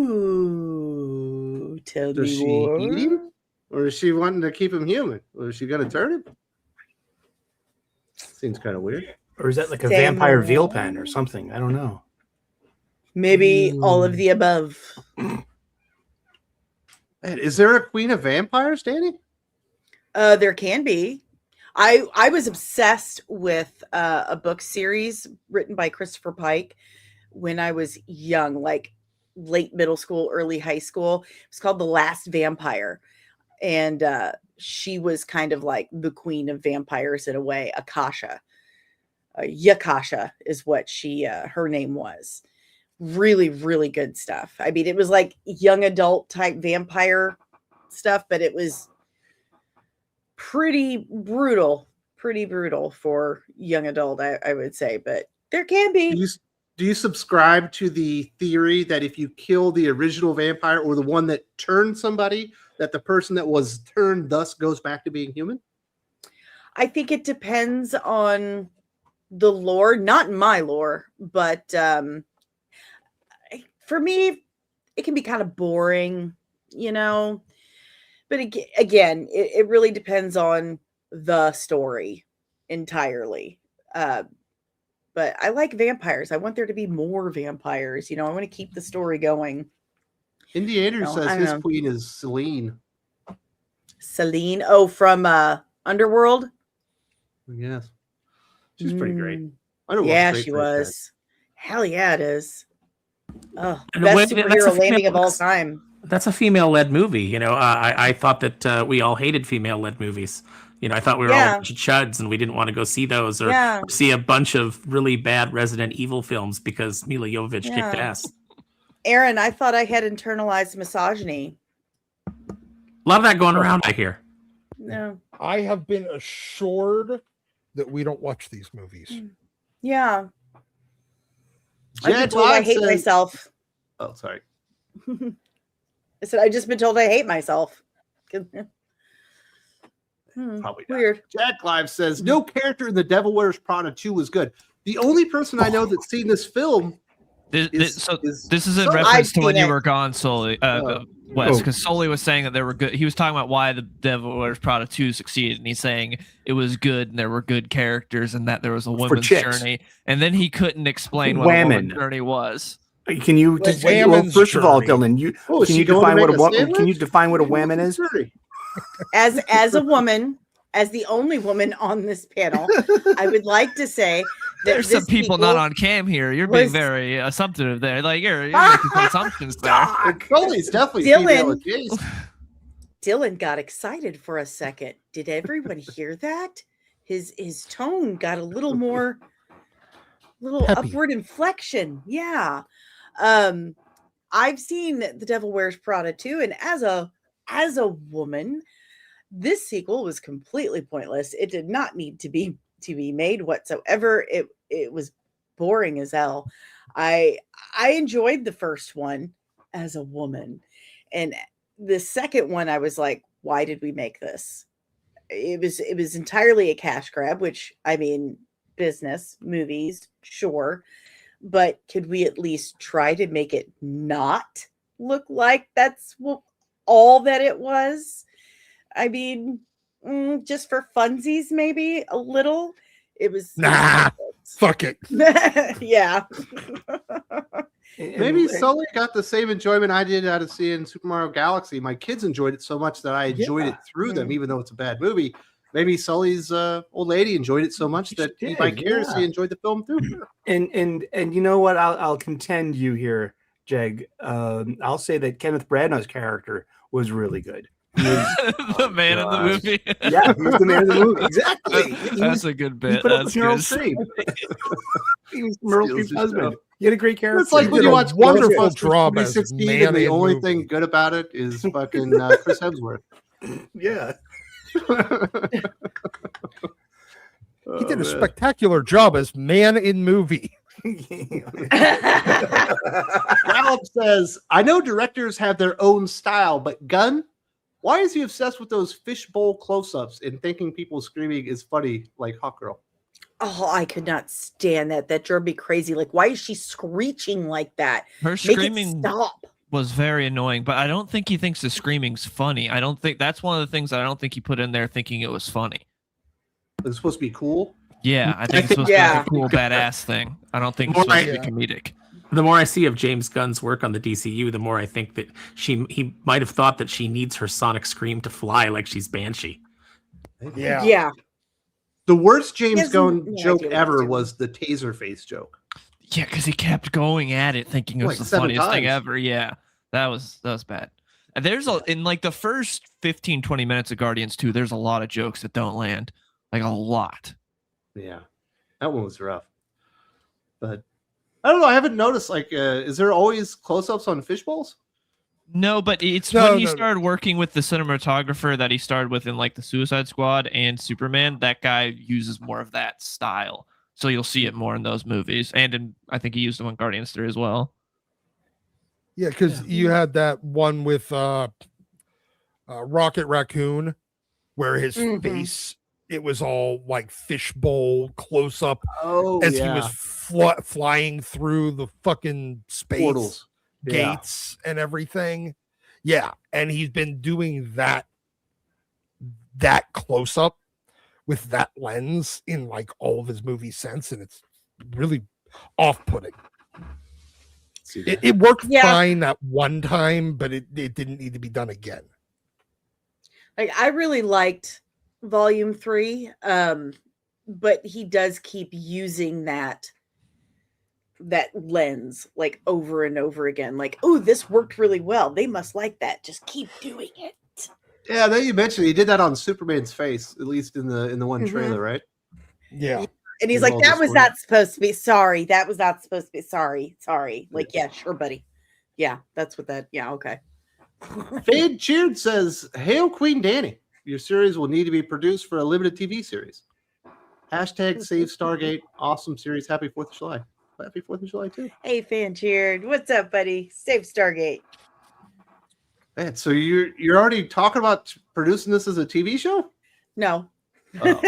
Ooh, tell Does me she more. eat him? Or is she wanting to keep him human? Or is she going to turn him? Seems kind of weird. Or is that like a Say vampire more. veal pen or something? I don't know. Maybe all of the above. Man, is there a queen of vampires, Danny? There can be. I was obsessed with a book series written by Christopher Pike when I was young, like late middle school, early high school. It was called The Last Vampire. And she was kind of like the queen of vampires in a way, Akasha. Yakasha is what her name was. Really, really good stuff. I mean, it was like young adult type vampire stuff, but it was pretty brutal for young adult, I would say, but there can be. Do you subscribe to the theory that if you kill the original vampire or the one that turned somebody, that the person that was turned thus goes back to being human? I think it depends on the lore, not my lore, but for me, it can be kind of boring, but again, it really depends on the story entirely. But I like vampires. I want there to be more vampires. I want to keep the story going. Indiana says his queen is Selene. Selene? Oh, from Underworld? Yes. She's pretty great. Yeah, she was. Hell yeah, it is. Oh, And best that's superhero a landing of all female- time. That's a female-led movie. I thought that we all hated female-led movies. I thought we were all a bunch of chuds and we didn't want to go see those or see a bunch of really bad Resident Evil films because Mila Jovovich kicked ass. Aaron, I thought I had internalized misogyny. A lot of that going around, I hear. No. I have been assured that we don't watch these movies. Yeah. I've been Jed told I Live hate says- myself. Oh, sorry. I said I just been told I hate myself. Probably not. Weird. Jack Live says no character in The Devil Wears Prada 2 was good. The only person I know that's seen this film This is in So reference to when seen you it. were gone, Sully, Wes, because Sully was saying that they were good. He was talking about why The Devil Wears Prada 2 succeeded, and he's saying it was good and there were good characters and that there was a woman's chicks. journey. And then he couldn't explain what a woman's journey was. Can you Like first of all, journey. Dylan, is can she you going to define make what a a can you sandwich? define what a whammon is? As a woman, as the only woman on this panel, I would like to say that There's some people not on cam here. You're being very assumptive there. Like you're making some assumptions there. Crowley's definitely Dylan. female adjacent. Dylan got excited for a second. Did everyone hear that? His tone got a little more, Peppy. upward inflection. Yeah. I've seen The Devil Wears Prada too, and as a woman, This sequel was completely pointless. It did not need to be made whatsoever. It was boring as hell. I enjoyed the first one as a woman, and the second one I was like, why did we make this? It was entirely a cash grab, which, I mean, business, movies, sure, but could we at least try to make it not look like that's all that it was? I mean, just for funsies, maybe a little. It was fuck it. Yeah. Maybe Sully got the same enjoyment I did out of seeing Super Mario Galaxy. My kids enjoyed it so much that I enjoyed it through them, even though it's a bad movie. Maybe Sully's old lady enjoyed it so much that he vicariously enjoyed the film through her. And you know what? I'll contend you here, Jeg. I'll say that Kenneth Branagh's character was really good. The man in the movie. Yeah, he was the man in the movie. Exactly. That's a good bit. That's Good. Meryl Streep. He was Meryl Streep's husband. He had a great character. It's like when you watch wonderful Ghostbusters job as 2016 man and the in only movie. thing good about it is fucking Chris Hemsworth. Yeah. He did a spectacular job as man in movie. Gallup says, I know directors have their own style, but Gunn, why is he obsessed with those fishbowl close-ups and thinking people screaming is funny like Hot Girl? Oh, I could not stand that. That drove me crazy. Like, why is she screeching like that? Her Make screaming it stop. was very annoying, but I don't think he thinks the screaming's funny. I don't think that's one of the things I don't think he put in there thinking it was funny. It's supposed to be cool. Yeah, I think it's supposed to be like a cool badass thing. I don't think it's supposed to be comedic. The more I see of James Gunn's work on the DCU, the more I think that he might have thought that she needs her sonic scream to fly like she's Banshee. Yeah. Yeah. The worst James Gunn no joke idea what he's ever doing. was the taser face joke. Yeah, because he kept going at it, thinking it was Like the 7 funniest thing times. ever. Yeah, that was bad. And there's in like the first 15-20 minutes of Guardians 2, there's a lot of jokes that don't land, like a lot. Yeah, that one was rough. But I don't know. I haven't noticed. Like, is there always close-ups on fishbowls? No, but it's No, when he no. started working with the cinematographer that he started with in like the Suicide Squad and Superman. That guy uses more of that style, so you'll see it more in those movies. And I think he used them on Guardians 3 as well. Yeah, because you had that one with Rocket Raccoon where his face, it was all like fishbowl close up as he was flying through the fucking space Portals. gates and everything. Yeah, and he's been doing that close up with that lens in like all of his movies since, and it's really off-putting. It worked fine that one time, but it didn't need to be done again. Like, I really liked Volume 3, but he does keep using that lens like over and over again. Like, oh, this worked really well. They must like that. Just keep doing it. Yeah, then you mentioned he did that on Superman's face, at least in the one trailer, right? Yeah. And he's like, that was not supposed to be. Sorry, that was not supposed to be. Sorry. Like, yeah, sure, buddy. Yeah, that's what that. Yeah, okay. Fade Cheered says, "Hail Queen Danny! Your series will need to be produced for a limited TV series. Hashtag Save Stargate. Awesome series. Happy 4th of July. Happy 4th of July too. Hey, Fan Cheered. What's up, buddy? Save Stargate. Man, so you're already talking about producing this as a TV show? No. Oh.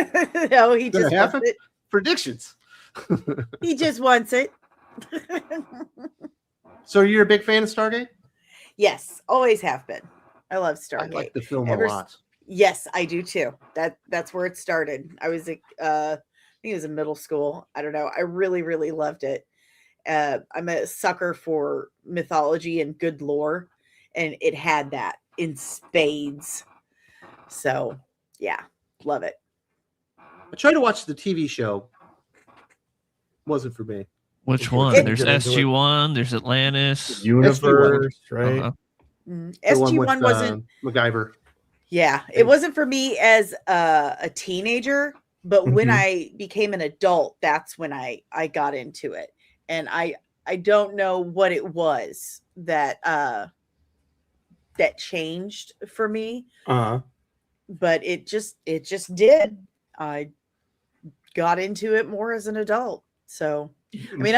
No, he Gonna just happen? wants it. Predictions. He just wants it. So you're a big fan of Stargate? Yes, always have been. I love Stargate. I like the film Ever a lot. Yes, I do too. That's where it started. I was I think it was in middle school. I don't know. I really, really loved it. I'm a sucker for mythology and good lore, and it had that in spades. So yeah, love it. I tried to watch the TV show. Wasn't for me. Which one? There's SG-1, there's Atlantis. Universe, right? Uh-huh. The one SG-1 with, wasn't. MacGyver. Yeah, it wasn't for me as a teenager, but when I became an adult, that's when I got into it. And I don't know what it was that that changed for me. Uh-huh. but it just did. I got into it more as an adult. So, I mean,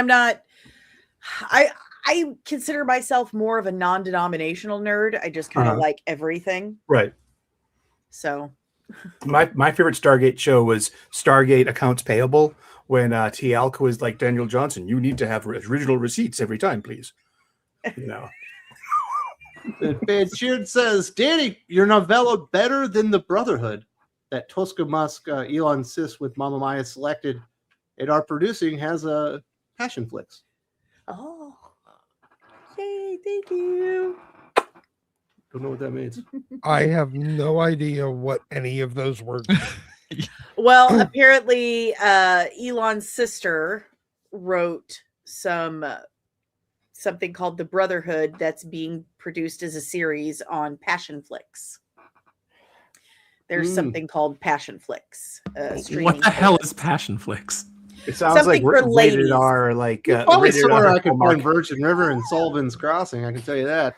I consider myself more of a non-denominational nerd. I just kind of like everything. Right. So my favorite Stargate show was Stargate Accounts Payable, when T. Alka was like, Daniel Johnson, you need to have original receipts every time, please. No. Fan Sheard says, Danny, your novella better than The Brotherhood that Tosca Musk, Elon Sis with Mamma Mia selected and are producing has a Passion Flicks. oh, yay, thank you. Don't know what that means. I have no idea what any of those words mean. Well, apparently Elon's sister wrote something called The Brotherhood that's being produced as a series on Passion Flicks. There's something called Passion Flicks. What the hell is Passion Flicks? It sounds Something like for rated ladies. R, like Probably rated somewhere R I could Hallmark. find Virgin River and Sullivan's Crossing. I can tell you that.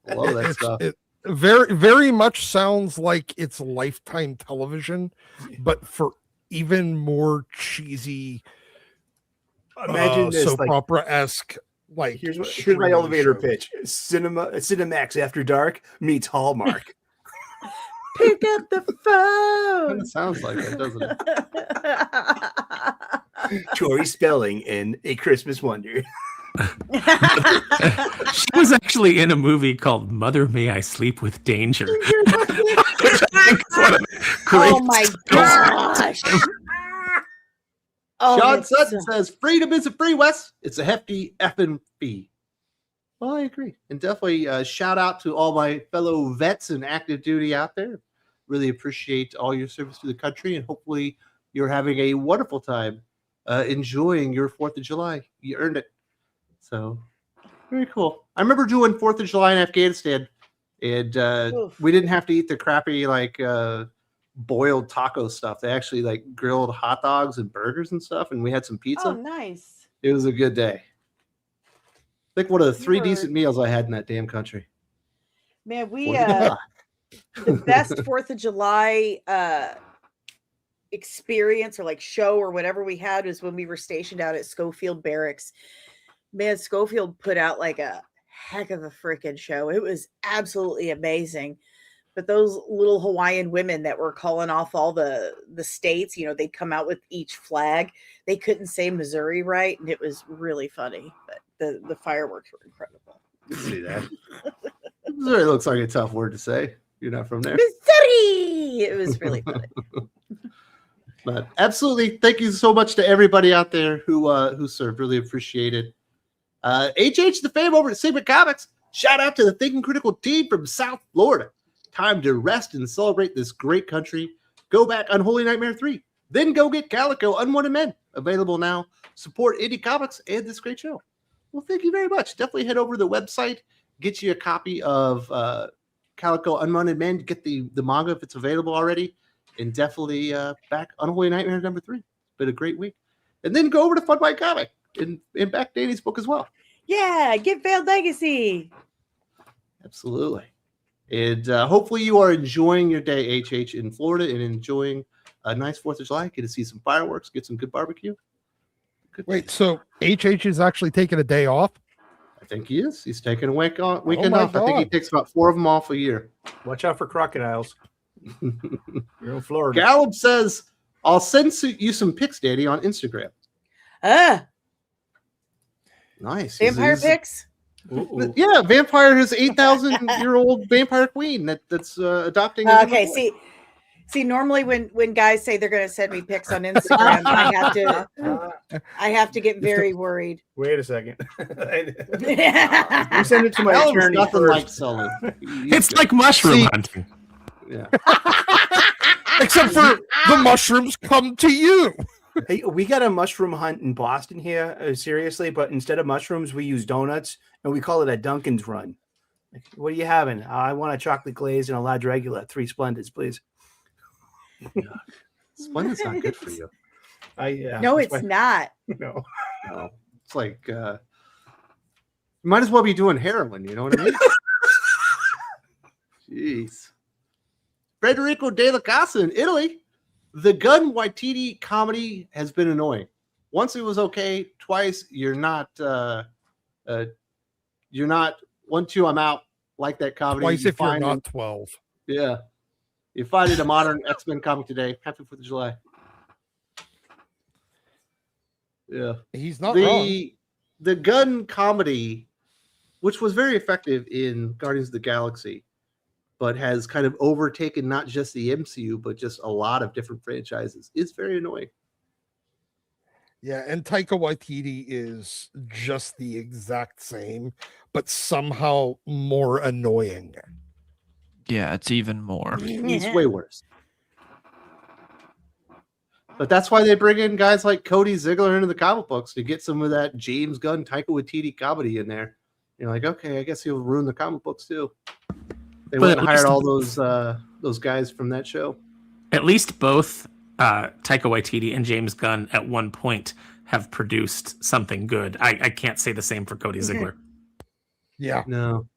Love that stuff. It very, very much sounds like it's Lifetime television, but for even more cheesy, Imagine this, soap like, opera-esque. Like, here's my streaming elevator shows. pitch: Cinemax After Dark meets Hallmark. Pick up the Kind phone. of sounds like it, doesn't it? Tori Spelling in A Christmas Wonder. She was actually in a movie called Mother May I Sleep with Danger. Which I think is one of the Oh greatest my films. gosh. Oh, Sean that's Sutton so- says, freedom isn't free, Wes. It's a hefty effing fee. Well, I agree. And definitely shout out to all my fellow vets and active duty out there. Really appreciate all your service to the country, and hopefully you're having a wonderful time enjoying your 4th of July. You earned it. So, very cool. I remember doing 4th of July in Afghanistan, and Oof. we didn't have to eat the crappy, like, boiled taco stuff. They actually, like, grilled hot dogs and burgers and stuff, and we had some pizza. Oh, nice. It was a good day. I think one of the 3 You're- decent meals I had in that damn country. Man, we Yeah. the best 4th of July experience or like show or whatever we had was when we were stationed out at Schofield Barracks. Man, Schofield put out like a heck of a freaking show. It was absolutely amazing. But those little Hawaiian women that were calling off all the states, you know, they'd come out with each flag. They couldn't say Missouri right, and it was really funny. But the fireworks were incredible. You see that? Missouri looks like a tough word to say. You're not from there. Missouri! It was really funny. But absolutely, thank you so much to everybody out there who served. Really appreciate it. HH the fam over at Sigma Comics. Shout out to the Thinking Critical team from South Florida. Time to rest and celebrate this great country. Go back Unholy Nightmare 3. Then go get Calico Unwanted Men. Available now. Support indie comics and this great show. Well, thank you very much. Definitely head over to the website. Get you a copy of Calico Unwanted Men. Get the manga if it's available already. And definitely back Unholy Nightmare number 3. It's been a great week. And then go over to Fun White Comic and back Danny's book as well. Yeah, get Veiled Legacy. Absolutely. And hopefully you are enjoying your day, HH, in Florida and enjoying a nice 4th of July. Get to see some fireworks, get some good barbecue. Good Wait, so HH is actually taking a day off? I think he is. He's taking a weekend my off. I think he God. takes about 4 of them off a year. Watch out for crocodiles. You're in Florida. Gallup says, I'll send you some pics, Danny, on Instagram. Nice. Vampire pics? Ooh. Yeah, vampire, his 8,000-year-old vampire queen that's adopting. a Okay, boy. see, normally when guys say they're going to send me pics on Instagram, I have to get very worried. Wait a second. You Yeah. send it to my Gallup's attorney nothing first. like Sully. It's like mushroom See- hunting. Yeah. Except for the mushrooms come to you. Hey, we got a mushroom hunt in Boston here, seriously, but instead of mushrooms, we use donuts, and we call it a Dunkin's run. Like, what are you having? I want a chocolate glaze and a large regular, 3 Splendids, please. Splendid's not good for you. No, it's not. No. No. It's like you might as well be doing heroin, you know what I mean? Jeez. Federico Della Casa in Italy. The Gunn Waititi comedy has been annoying. Once it was okay, twice you're not. You're not 1, 2. I'm out. Like that comedy. Twice if you're not 12. Yeah, you find it a modern X-Men comic today. Happy 4th of July. Yeah, he's not wrong. The Gunn comedy, which was very effective in Guardians of the Galaxy, but has kind of overtaken not just the MCU, but just a lot of different franchises. It's very annoying. Yeah, and Taika Waititi is just the exact same, but somehow more annoying. Yeah, it's even more. It's way worse. But that's why they bring in guys like Cody Ziegler into the comic books to get some of that James Gunn, Taika Waititi comedy in there. You're like, okay, I guess he'll ruin the comic books too. They went and hired all those guys from that show. At least both Taika Waititi and James Gunn at one point have produced something good. I can't say the same for Cody Ziegler. Yeah. No.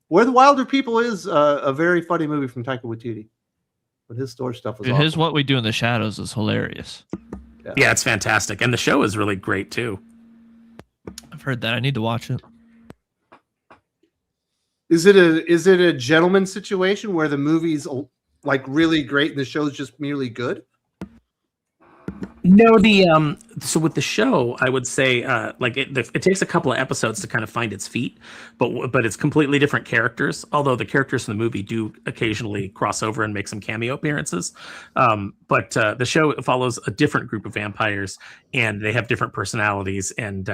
Where the Wilder People is a very funny movie from Taika Waititi. But his store stuff was awesome. His What We Do in the Shadows is hilarious. Yeah, it's fantastic. And the show is really great too. I've heard that. I need to watch it. Is it a gentleman situation where the movie's like really great and the show's just merely good? No, so with the show, I would say it takes a couple of episodes to kind of find its feet, but it's completely different characters. Although the characters in the movie do occasionally cross over and make some cameo appearances, but the show follows a different group of vampires, and they have different personalities. And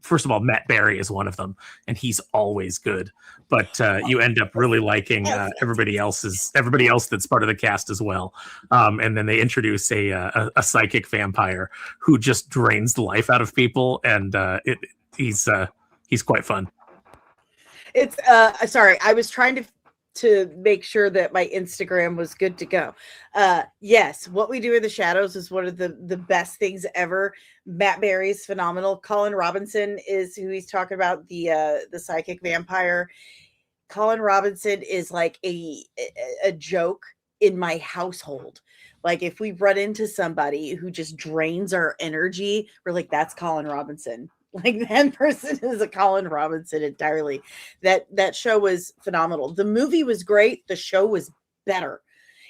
first of all, Matt Berry is one of them, and he's always good. But you end up really liking everybody else that's part of the cast as well. And then they introduce a psychic vampire who just drains the life out of people, and he's quite fun. It's sorry, I was trying to make sure that my Instagram was good to go. Yes, What We Do in the Shadows is one of the best things ever. Matt Berry's phenomenal. Colin Robinson is who he's talking about, the psychic vampire. Colin Robinson is like a joke in my household. Like if we run into somebody who just drains our energy, we're like, that's Colin Robinson. Like that person is a Colin Robinson entirely. That show was phenomenal. The movie was great. The show was better.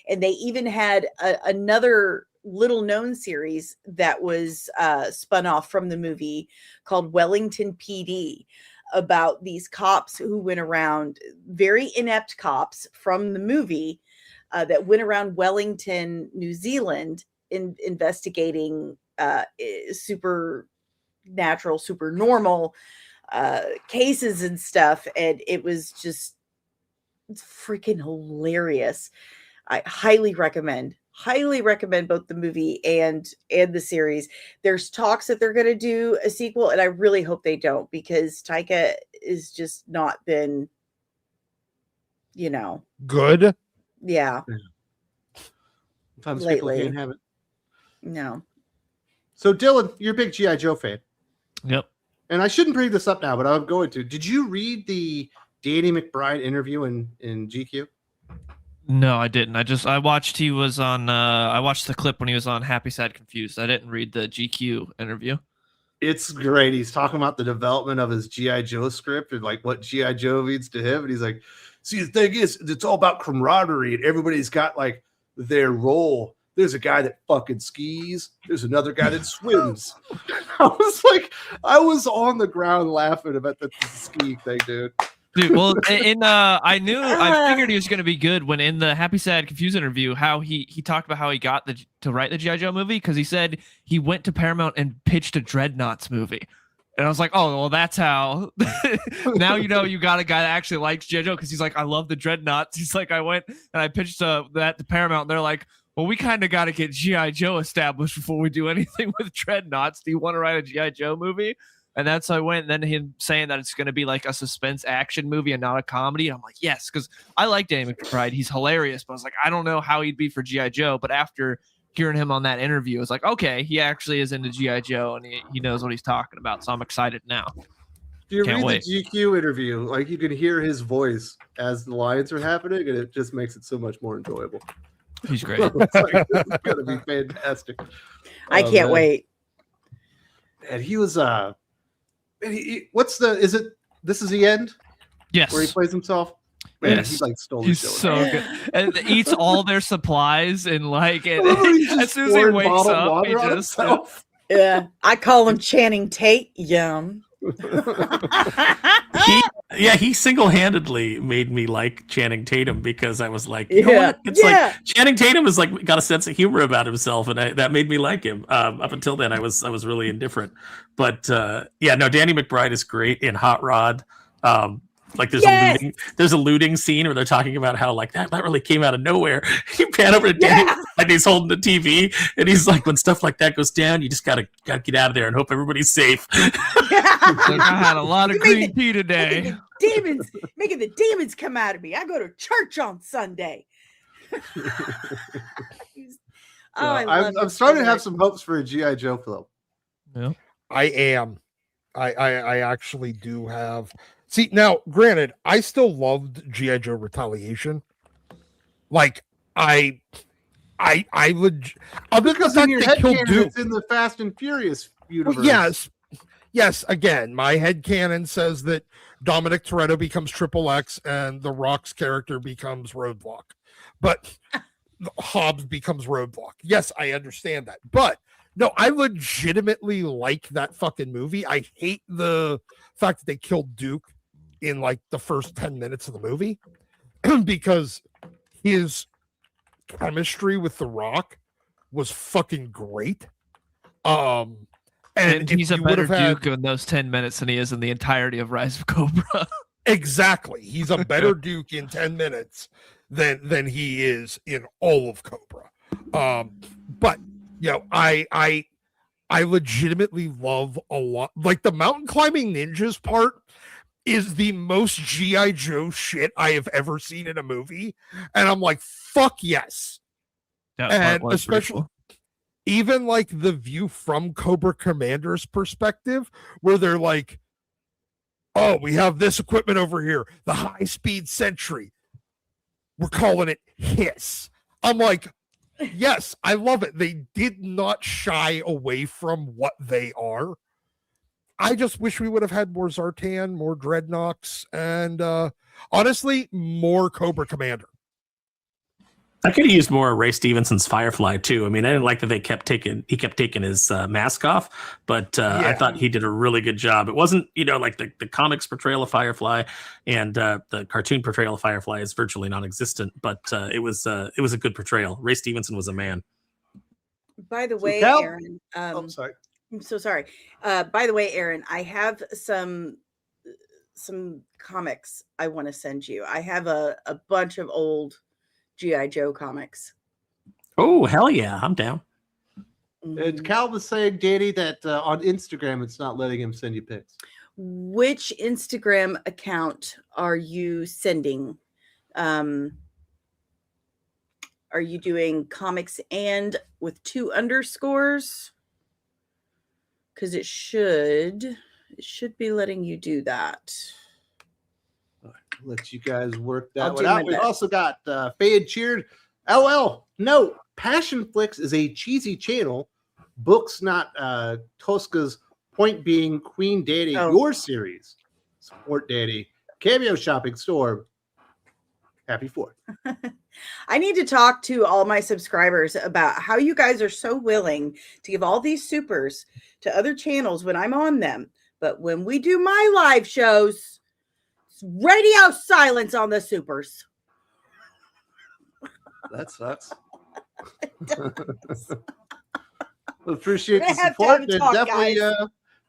And they even had another little known series that was spun off from the movie called Wellington PD, about these cops who went around, very inept cops from the movie, that went around Wellington, New Zealand, investigating supernatural, super normal cases and stuff. And it was just freaking hilarious. I highly recommend both the movie and the series. There's talks that they're going to do a sequel, and I really hope they don't, because Taika is just not been, good. Yeah. Sometimes Lately. people can't have it. No. So Dylan, you're a big G.I. Joe fan. Yep. And I shouldn't bring this up now, but I'm going to. Did you read the Danny McBride interview in GQ? No, I didn't. I watched he was on I watched the clip when he was on Happy Sad Confused. I didn't read the GQ interview. It's great. He's talking about the development of his G.I. Joe script and like what G.I. Joe means to him. And he's like, see, the thing is, it's all about camaraderie and everybody's got like their role. There's a guy that fucking skis. There's another guy that swims. I was on the ground laughing about the ski thing, dude. Dude, well, I figured he was going to be good when in the Happy Sad Confused interview, how he talked about how he got to write the G.I. Joe movie, because he said he went to Paramount and pitched a Dreadnoughts movie. And I was like, oh, well, that's how. Now you got a guy that actually likes G.I. Joe, because he's like, I love the Dreadnoughts. He's like, I went and I pitched that to Paramount, and they're like, well, we kind of got to get G.I. Joe established before we do anything with Dreadnoughts. Do you want to write a G.I. Joe movie? And that's how I went. And then him saying that it's going to be like a suspense action movie and not a comedy. And I'm like, yes, because I like Danny McBride. He's hilarious. But I was like, I don't know how he'd be for G.I. Joe. But after hearing him on that interview, it's like, okay, he actually is into G.I. Joe and he knows what he's talking about. So I'm excited now. you Can't read wait. the GQ interview, like you can hear his voice as the lines are happening, and it just makes it so much more enjoyable. He's great. It's like, this is gonna be fantastic. I Oh, can't man. wait. And he was what's the is it this is the end Yes. where he plays himself? Man, Yes. he like stole the He's show. so good. And eats all their supplies and like I love when he as just soon as he poured wakes bottled up, he water on just himself. Yeah, I call him Channing Tate. Yum. He single-handedly made me like Channing Tatum because I was like, you know Yeah. what? It's Yeah. like Channing Tatum is like got a sense of humor about himself, and that made me like him. Up until then, I was really indifferent. But yeah, no, Danny McBride is great in Hot Rod. Like there's a looting scene where they're talking about how like that really came out of nowhere. You pan over to Danny and he's holding the TV and he's like, when stuff like that goes down, you just gotta get out of there and hope everybody's safe. like, I had a lot of green tea today. Making the demons come out of me. I go to church on Sunday. I'm starting to have some hopes for a G.I. Joe film. Yeah. I am. I actually do have. See, now, granted, I still loved G.I. Joe Retaliation. Like, I would. Other than Because the in your fact head they killed canon, Duke. it's in the Fast and Furious universe. Well, yes. Again, my headcanon says that Dominic Toretto becomes Triple X and the Rock's character becomes Roadblock, but Hobbs becomes Roadblock. Yes, I understand that, but no, I legitimately like that fucking movie. I hate the fact that they killed Duke in like the first 10 minutes of the movie because his chemistry with the Rock was fucking great. And he's a better Duke in those 10 minutes than he is in the entirety of Rise of Cobra. Exactly. He's a better Duke in 10 minutes than he is in all of Cobra. But you know, I legitimately love a lot, like the mountain climbing ninjas part is the most G.I. Joe shit I have ever seen in a movie. And I'm like, fuck yes. And especially cool. Even like the view from Cobra Commander's perspective, where they're like, oh, we have this equipment over here, the high-speed Sentry. We're calling it Hiss. I'm like, yes, I love it. They did not shy away from what they are. I just wish we would have had more Zartan, more Dreadnoks, and honestly, more Cobra Commander. I could have used more of Ray Stevenson's Firefly too. I mean, I didn't like that he kept taking his mask off, but I thought he did a really good job. It wasn't, like the comics portrayal of Firefly and the cartoon portrayal of Firefly is virtually non-existent, but it was a good portrayal. Ray Stevenson was a man. By the way, Aaron, sorry. I'm so sorry. By the way, Aaron, I have some comics I want to send you. I have a bunch of old G.I. Joe comics. Oh, hell yeah. I'm down. And Cal was saying, Danny, that on Instagram, it's not letting him send you pics. Which Instagram account are you sending? Are you doing comics and with 2 underscores? Because it should be letting you do that. Let you guys work that one out. We've also got Fade Cheered. LL. No, Passion Flicks is a cheesy channel. Books, not Tosca's. Point being, Queen Daddy, your series. Support Daddy. Cameo Shopping Store. Happy 4th. I need to talk to all my subscribers about how you guys are so willing to give all these supers to other channels when I'm on them. But when we do my live shows, radio silence on the supers. That sucks. Appreciate the support and definitely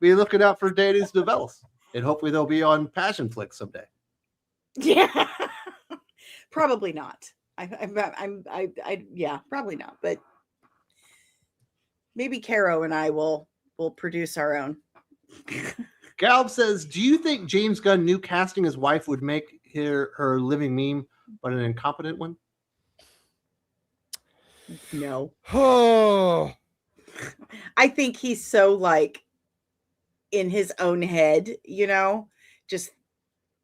be looking out for Danny's novels. And hopefully they'll be on Passion Flicks someday. Yeah. Probably not. Yeah, probably not. But maybe Caro and I will produce our own. Galb says, do you think James Gunn knew casting his wife would make her living meme, but an incompetent one? No. Oh. I think he's so like in his own head, just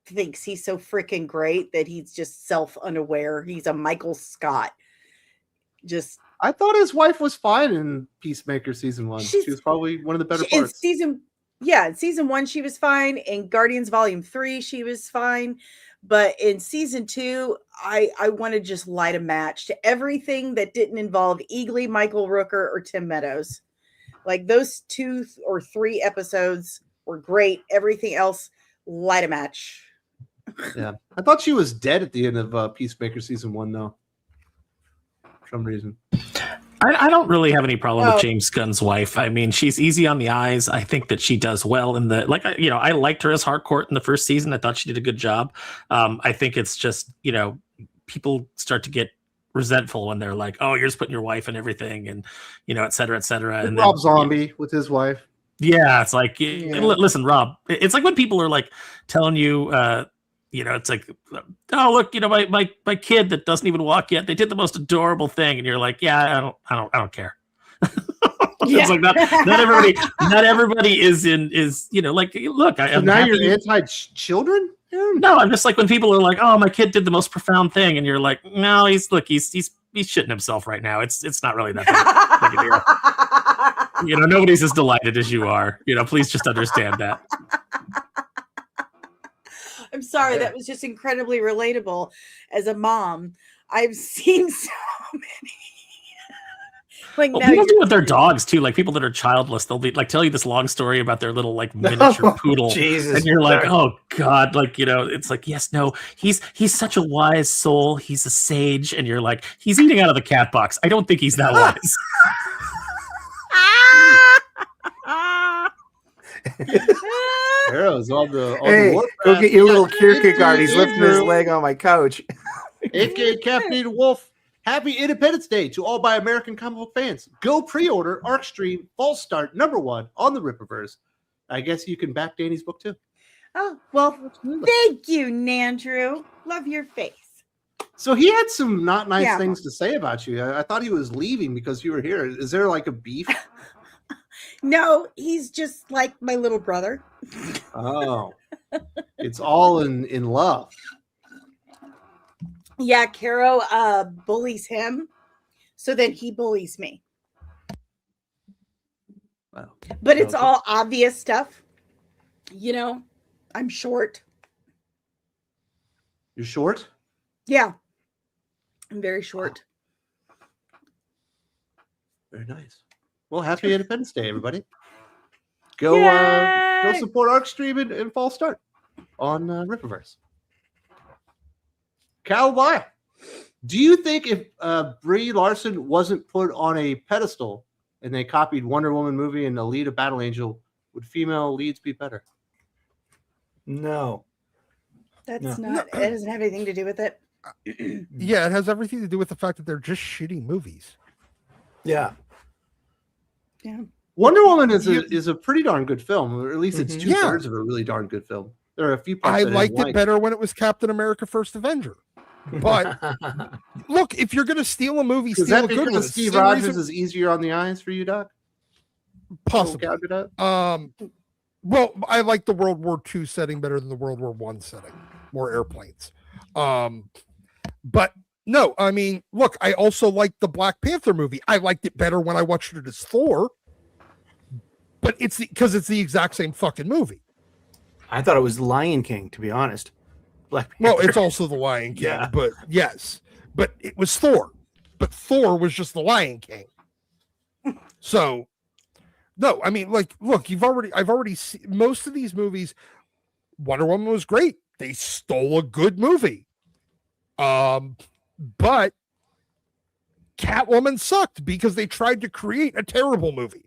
thinks he's so freaking great that he's just self-unaware. He's a Michael Scott. Just I thought his wife was fine in Peacemaker season 1. She's- She was probably one of the better in parts. season 1 she was fine. In Guardians Volume 3 she was fine. But in season 2, I want to just light a match to everything that didn't involve Eagly, Michael Rooker, or Tim Meadows. Like those 2 or 3 episodes were great. Everything else, light a match. Yeah, I thought she was dead at the end of Peacemaker season 1, though. For some reason. I don't really have any problem with James Gunn's wife. I mean, she's easy on the eyes. I think that she does well in the I liked her as Harcourt in the first season. I thought she did a good job. I think it's just people start to get resentful when they're like, "Oh, you're just putting your wife in everything," and et cetera, et cetera. And Rob Zombie with his wife. Yeah, it's like, listen, Rob. It's like when people are like telling you. It's like, oh look, my kid that doesn't even walk yet, they did the most adorable thing, and you're like, yeah, I don't care. It's like not everybody is like, look, so now you're anti-children? No, I'm just like when people are like, oh, my kid did the most profound thing, and you're like, no, he's shitting himself right now. It's not really that big a deal. Nobody's as delighted as you are. Please just understand that. I'm sorry, that was just incredibly relatable. As a mom, I've seen so many. People do with their dogs too. Like people that are childless, they'll be like tell you this long story about their little like miniature poodle, Jesus, and you're like, oh god, it's like yes, no, he's such a wise soul. He's a sage, and you're like, he's eating out of the cat box. I don't think he's that wise. Arrows on the go get your little Kierkegaard. He's lifting his leg on my couch. AKA Caffeinated Wolf. Happy Independence Day to all Buy American comic book fans. Go pre-order Arcstream Fall Start #1 on the Rippaverse. I guess you can back Danny's book too. Oh, well, thank you, Nandrew. Love your face. So he had some not nice things to say about you. I thought he was leaving because you were here. Is there like a beef? No, he's just like my little brother. Oh, it's all in love. Yeah, Caro bullies him, so then he bullies me. Wow. But it's all obvious stuff. I'm short. You're short? Yeah. I'm very short. Very nice. Well, happy Independence Day, everybody. Go support Arcstream and Fall Start on Rippaverse. Cal Wyatt, do you think if Brie Larson wasn't put on a pedestal and they copied Wonder Woman movie and Alita Battle Angel, would female leads be better? No. That's not. It doesn't have anything to do with it. Yeah, it has everything to do with the fact that they're just shitty movies. Yeah. Yeah. Wonder Woman is a pretty darn good film, or at least it's 2/3 of a really darn good film. There are a few parts I liked it better when it was Captain America: First Avenger. But look, if you're going to steal a movie, is steal that a good one. Steve Rogers is easier on the eyes for you, Doc? Possibly. Well, I like the World War II setting better than the World War I setting. More airplanes. But no, I mean, look, I also liked the Black Panther movie. I liked it better when I watched it as Thor. But it's because it's the exact same fucking movie. I thought it was Lion King, to be honest. Well, it's also the Lion King, but yes. But it was Thor. But Thor was just the Lion King. So, no, I mean, like, look, I've already seen most of these movies. Wonder Woman was great. They stole a good movie. But Catwoman sucked because they tried to create a terrible movie.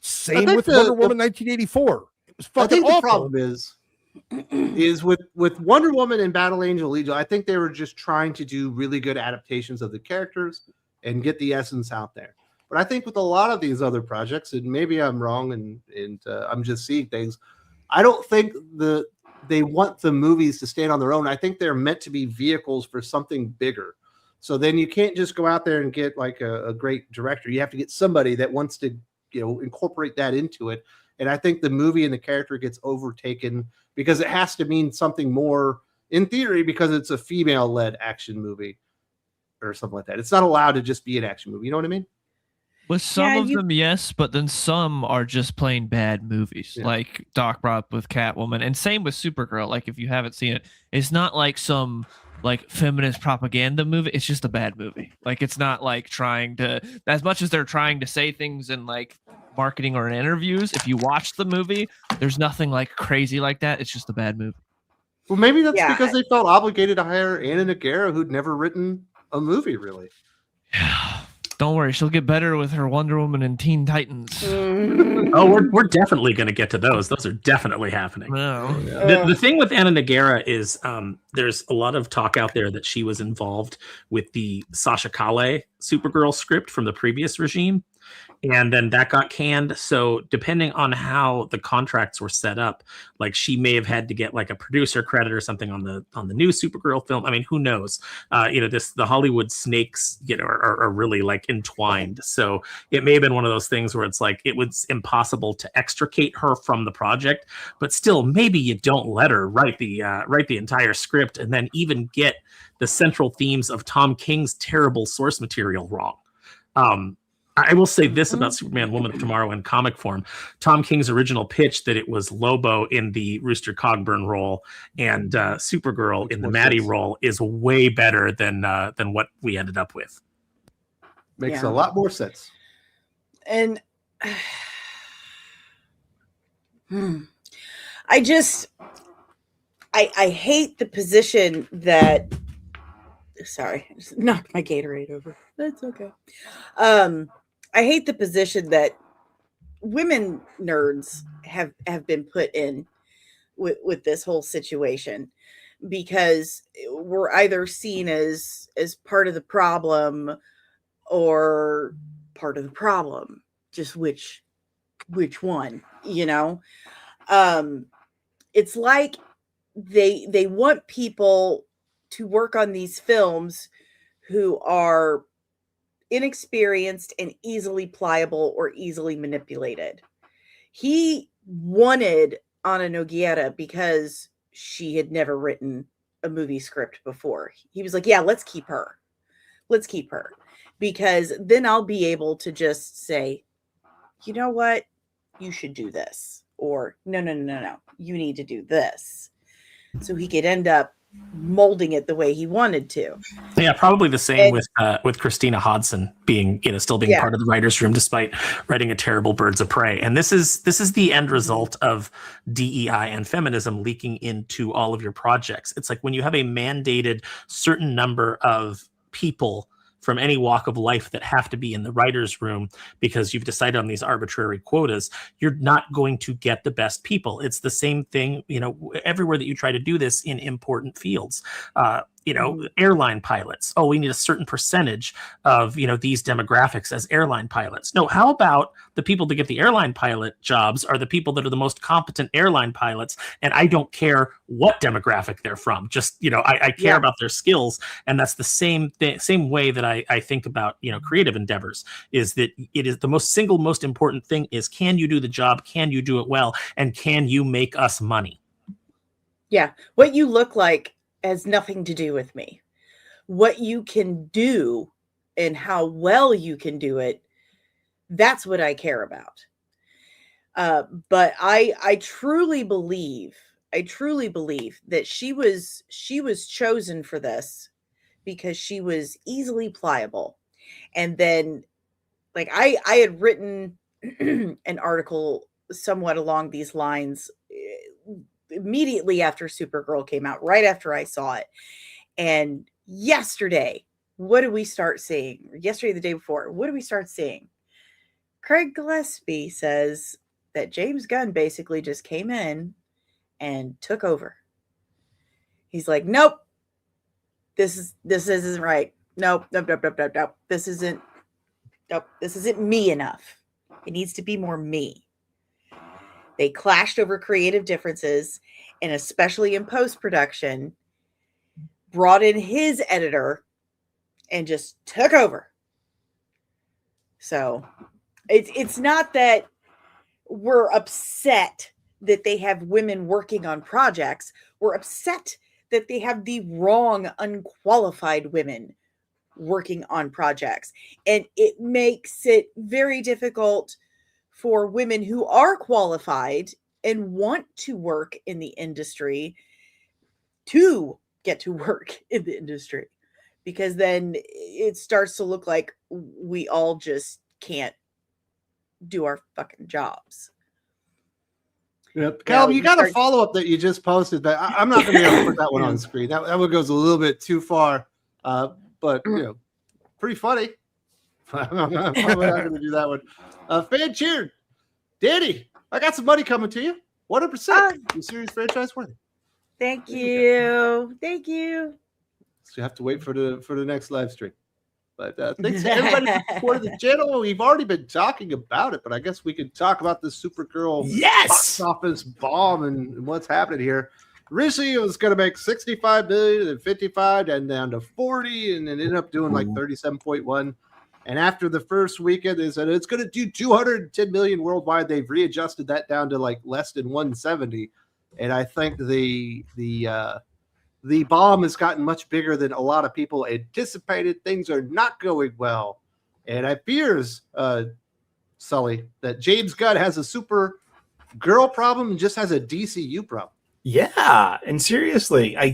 Same with Wonder Woman 1984. It was fucking awful. The problem is with Wonder Woman and Battle Angel Legion, I think they were just trying to do really good adaptations of the characters and get the essence out there. But I think with a lot of these other projects, and maybe I'm wrong and I'm just seeing things, I don't think they want the movies to stand on their own. I think they're meant to be vehicles for something bigger. So then you can't just go out there and get like a great director. You have to get somebody that wants to incorporate that into it. And I think the movie and the character gets overtaken because it has to mean something more in theory, because it's a female-led action movie or something like that. It's not allowed to just be an action movie. You know what I mean? With some Yeah, of them, yes, but then some are just plain bad movies, like Doc brought up with Catwoman, and same with Supergirl. Like, if you haven't seen it, it's not like some like feminist propaganda movie. It's just a bad movie. Like, it's not like trying to, as much as they're trying to say things in like marketing or in interviews. If you watch the movie, there's nothing like crazy like that. It's just a bad movie. Well, maybe that's because they felt obligated to hire Anna Nagara, who'd never written a movie, really. Don't worry, she'll get better with her Wonder Woman and Teen Titans. Oh, we're definitely going to get to those. Those are definitely happening. No. The thing with Anna Nagara is there's a lot of talk out there that she was involved with the Sasha Calle Supergirl script from the previous regime. And then that got canned. So depending on how the contracts were set up, like she may have had to get like a producer credit or something on the new Supergirl film. I mean, who knows? The Hollywood snakes, are really like entwined. So it may have been one of those things where it's like it was impossible to extricate her from the project. But still, maybe you don't let her write the entire script and then even get the central themes of Tom King's terrible source material wrong. I will say this about Superman Woman of Tomorrow in comic form. Tom King's original pitch that it was Lobo in the Rooster Cogburn role and Supergirl in the Maddie role is way better than what we ended up with. Makes a lot more sense. And I hate the position that, sorry, I just knocked my Gatorade over. That's okay. I hate the position that women nerds have been put in with this whole situation, because we're either seen as part of the problem or part of the problem. Just which one, it's like they want people to work on these films who are inexperienced and easily pliable or easily manipulated. He wanted Ana Nogueira because she had never written a movie script before. He was like, yeah, let's keep her. Because then I'll be able to just say, you know what? You should do this. Or no. You need to do this. So he could end up molding it the way he wanted to. Yeah, probably the same with Christina Hodson being, still being part of the writer's room despite writing a terrible Birds of Prey. And this is the end result of DEI and feminism leaking into all of your projects. It's like when you have a mandated certain number of people from any walk of life that have to be in the writer's room because you've decided on these arbitrary quotas, you're not going to get the best people. It's the same thing, everywhere that you try to do this in important fields. Airline pilots. Oh, we need a certain percentage of, these demographics as airline pilots. No, how about the people that get the airline pilot jobs are the people that are the most competent airline pilots, and I don't care what demographic they're from. Just, I care about their skills, and that's the same way that I think about, creative endeavors, is that it is the most important thing is, can you do the job? Can you do it well? And can you make us money? Yeah. What you look like has nothing to do with me. What you can do and how well you can do it, that's what I care about. But I truly believe that she was chosen for this because she was easily pliable. And then, like, I had written an article somewhat along these lines immediately after Supergirl came out, right after I saw it. And yesterday, what did we start seeing? Yesterday, the day before, what did we start seeing? Craig Gillespie says that James Gunn basically just came in and took over. He's like, nope, this isn't right. Nope. This isn't me enough. It needs to be more me. They clashed over creative differences, and especially in post-production, brought in his editor and just took over. So It's not that we're upset that they have women working on projects. We're upset that they have the wrong, unqualified women working on projects. And it makes it very difficult for women who are qualified and want to work in the industry to get to work in the industry, because then it starts to look like we all just can't do our fucking jobs. Yep. Calvin, you got a follow up that you just posted, but I'm not going to be able to put that one on screen. That one goes a little bit too far, but pretty funny. I'm probably not going to do that one. Fan cheered, Danny. I got some money coming to you. 100%. Your series franchise worthy. Thank you. Thank you. So you have to wait for the next live stream. But thanks to everybody who supported the channel. We've already been talking about it, but I guess we could talk about the Supergirl box office bomb and what's happening here. Originally, it was going to make 65 million, and 55, and down to 40, and it ended up doing like 37.1. And after the first weekend, they said it's going to do 210 million worldwide. They've readjusted that down to like less than 170. And I think the bomb has gotten much bigger than a lot of people anticipated. Things are not going well. And I fears, Sully, that James Gunn has a Supergirl problem and just has a DCU problem. Yeah. And seriously, I'm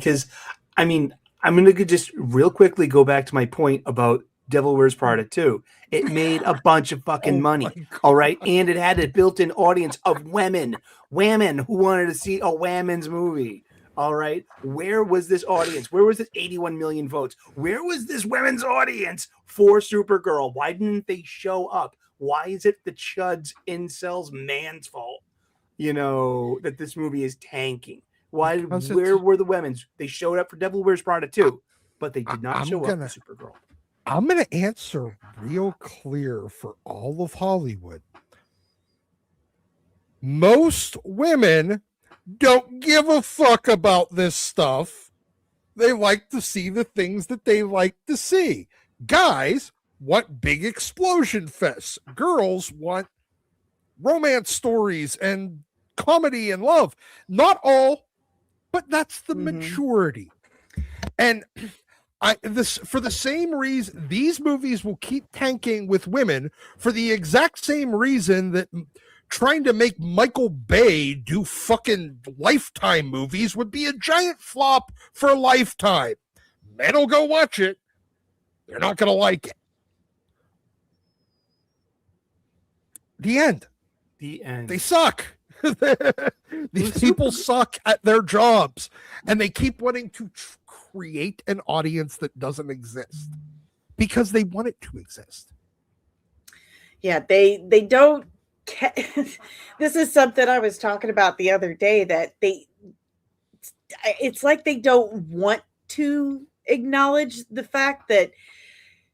going to just real quickly go back to my point about Devil Wears Prada 2. It made a bunch of fucking money. All right. And it had a built-in audience of women who wanted to see a women's movie. All right. Where was this audience? Where was this 81 million votes? Where was this women's audience for Supergirl? Why didn't they show up? Why is it the chuds, incels, man's fault, that this movie is tanking? Where were the women's? They showed up for Devil Wears Prada 2, but they did not show up for Supergirl. I'm going to answer real clear for all of Hollywood. Most women don't give a fuck about this stuff. They like to see the things that they like to see. Guys want big explosion fests. Girls want romance stories and comedy and love. Not all, but that's the majority. And for the same reason, these movies will keep tanking with women for the exact same reason that trying to make Michael Bay do fucking Lifetime movies would be a giant flop for Lifetime. Men will go watch it. They're not going to like it. The end. They suck. These people suck at their jobs, and they keep wanting to create an audience that doesn't exist because they want it to exist. Yeah, they don't. This is something I was talking about the other day, that it's like they don't want to acknowledge the fact that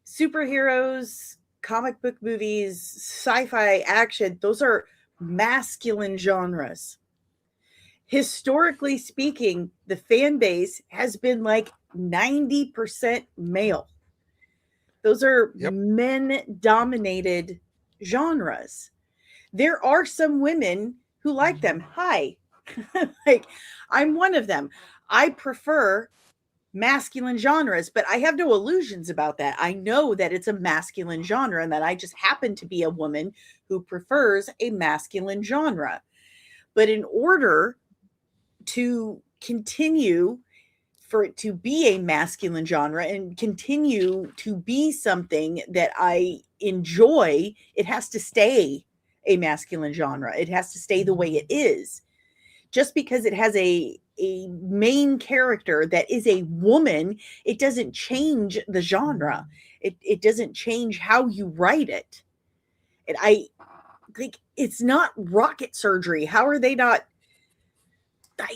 superheroes, comic book movies, sci-fi, action, those are masculine genres. Historically speaking, the fan base has been like 90% male. Those are men-dominated genres. There are some women who like them. Hi. Like, I'm one of them. I prefer masculine genres, but I have no illusions about that. I know that it's a masculine genre and that I just happen to be a woman who prefers a masculine genre. But in order to continue for it to be a masculine genre and continue to be something that I enjoy, it has to stay a masculine genre. It has to stay the way it is. Just because it has a main character that is a woman, it doesn't change the genre. It doesn't change how you write it. And I think it's not rocket surgery. How are they not?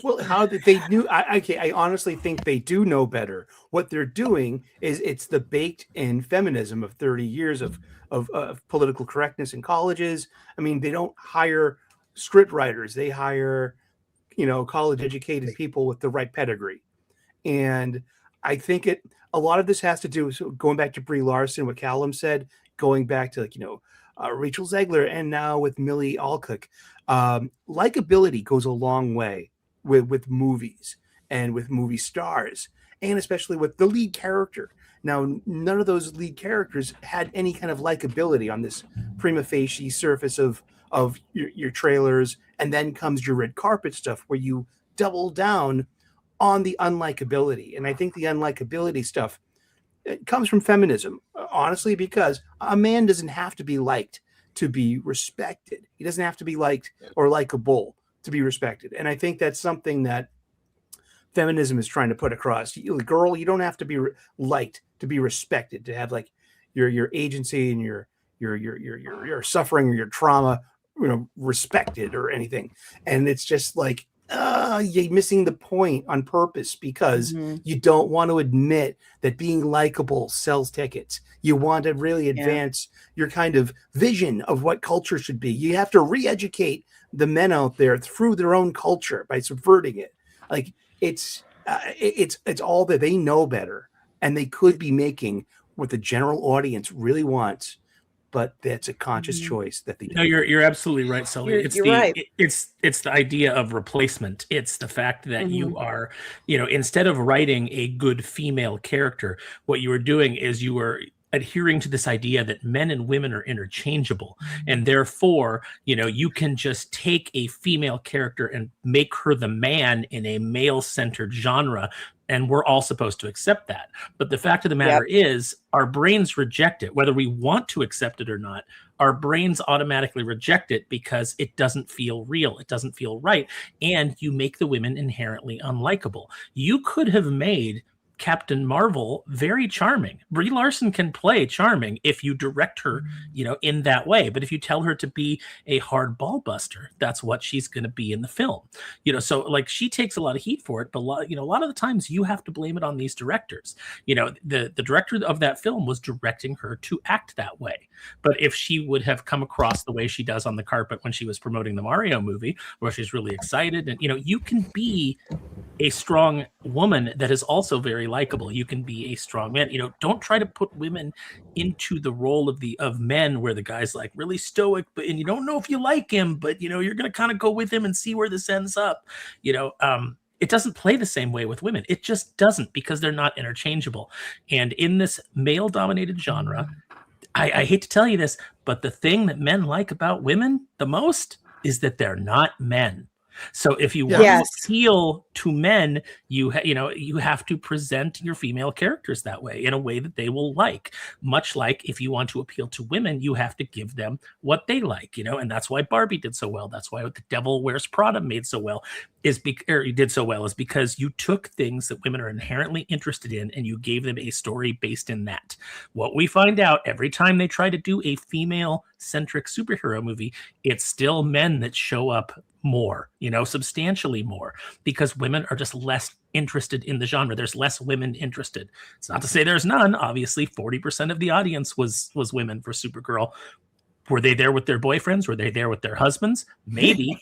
Well, how did they knew? I honestly think they do know better. What they're doing is it's the baked-in feminism of 30 years of political correctness in colleges. I mean, they don't hire script writers; they hire, college-educated people with the right pedigree. And I think a lot of this has to do with, going back to Brie Larson, what Callum said, going back to Rachel Zegler, and now with Millie Alcock. Likability goes a long way with movies and with movie stars, and especially with the lead character. Now, none of those lead characters had any kind of likability on this prima facie surface of your trailers, and then comes your red carpet stuff where you double down on the unlikability. And I think the unlikability stuff, it comes from feminism, honestly, because a man doesn't have to be liked to be respected. He doesn't have to be liked or likable to be respected. And I think that's something that feminism is trying to put across. Girl, you don't have to be liked to be respected, to have like your agency and your suffering or your trauma, respected or anything. And it's just like, you're missing the point on purpose, because you don't want to admit that being likable sells tickets. You want to really advance your kind of vision of what culture should be. You have to re-educate the men out there through their own culture by subverting it. Like it's all that they know better, and they could be making what the general audience really wants. But that's a conscious choice that they do. No, you're absolutely right, Sully. You're right. It's the idea of replacement. It's the fact that you are, instead of writing a good female character, what you were doing is you were adhering to this idea that men and women are interchangeable, and therefore, you can just take a female character and make her the man in a male-centered genre, and we're all supposed to accept that. But the fact of the matter is, our brains reject it. Whether we want to accept it or not, our brains automatically reject it because it doesn't feel real. It doesn't feel right. And you make the women inherently unlikable. You could have made Captain Marvel very charming. Brie Larson can play charming if you direct her, in that way. But if you tell her to be a hard ball buster, that's what she's going to be in the film. So like she takes a lot of heat for it, but a lot of the times you have to blame it on these directors. The director of that film was directing her to act that way. But if she would have come across the way she does on the carpet when she was promoting the Mario movie, where she's really excited, and you can be a strong woman that is also very likable. You can be a strong man. Don't try to put women into the role of men where the guy's like really stoic, and you don't know if you like him, but you're going to kind of go with him and see where this ends up. It doesn't play the same way with women. It just doesn't, because they're not interchangeable. And in this male-dominated genre, I hate to tell you this, but the thing that men like about women the most is that they're not men. So if you want to appeal to men, you have to present your female characters that way, in a way that they will like. Much like if you want to appeal to women, you have to give them what they like, and that's why Barbie did so well. That's why The Devil Wears Prada made so well, is because you took things that women are inherently interested in and you gave them a story based in that. What we find out every time they try to do a female-centric superhero movie, it's still men that show up more, substantially more, because women are just less interested in the genre. There's less women interested. It's not to say there's none. Obviously, 40% of the audience was women for Supergirl. Were they there with their boyfriends? Were they there with their husbands? Maybe,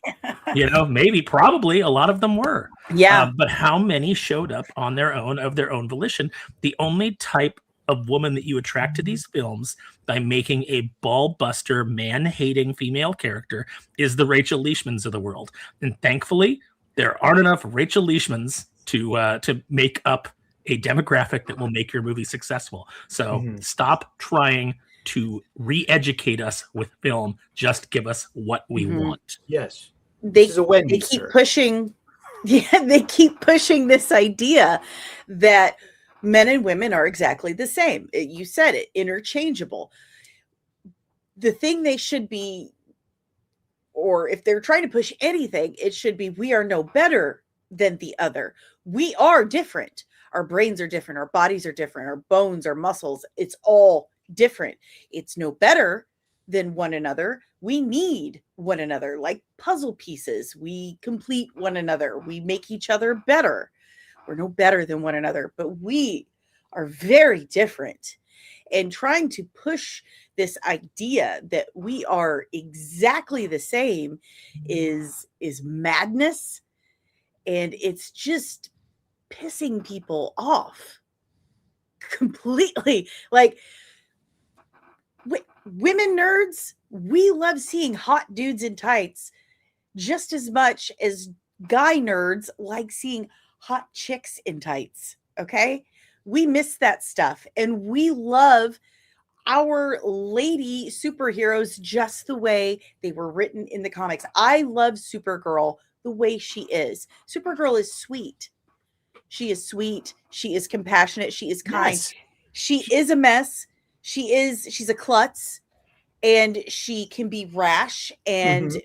maybe, probably a lot of them were. Yeah. But how many showed up on their own, of their own volition? The only type of woman that you attract to these films by making a ball buster, man-hating female character is the Rachel Leishmans of the world. And thankfully, there aren't enough Rachel Leishmans to make up a demographic that will make your movie successful. So stop trying to re-educate us with film. Just give us what we want. Yes. They keep pushing. Yeah, they keep pushing this idea that men and women are exactly the same. You said it, interchangeable. The thing they should be, or if they're trying to push anything, it should be, we are no better than the other. We are different. Our brains are different. Our bodies are different. Our bones, our muscles, it's all different. It's no better than one another. We need one another like puzzle pieces. We complete one another. We make each other better. We're no better than one another, but we are very different. And trying to push this idea that we are exactly the same is madness. And it's just pissing people off completely. Like, women nerds we love seeing hot dudes in tights just as much as guy nerds like seeing hot chicks in tights. Okay. We miss that stuff, and we love our lady superheroes just the way they were written in the comics. I love Supergirl the way she is. Supergirl is sweet. She is sweet. She is compassionate. She is kind. Yes. She is a mess. She's a klutz, and she can be rash and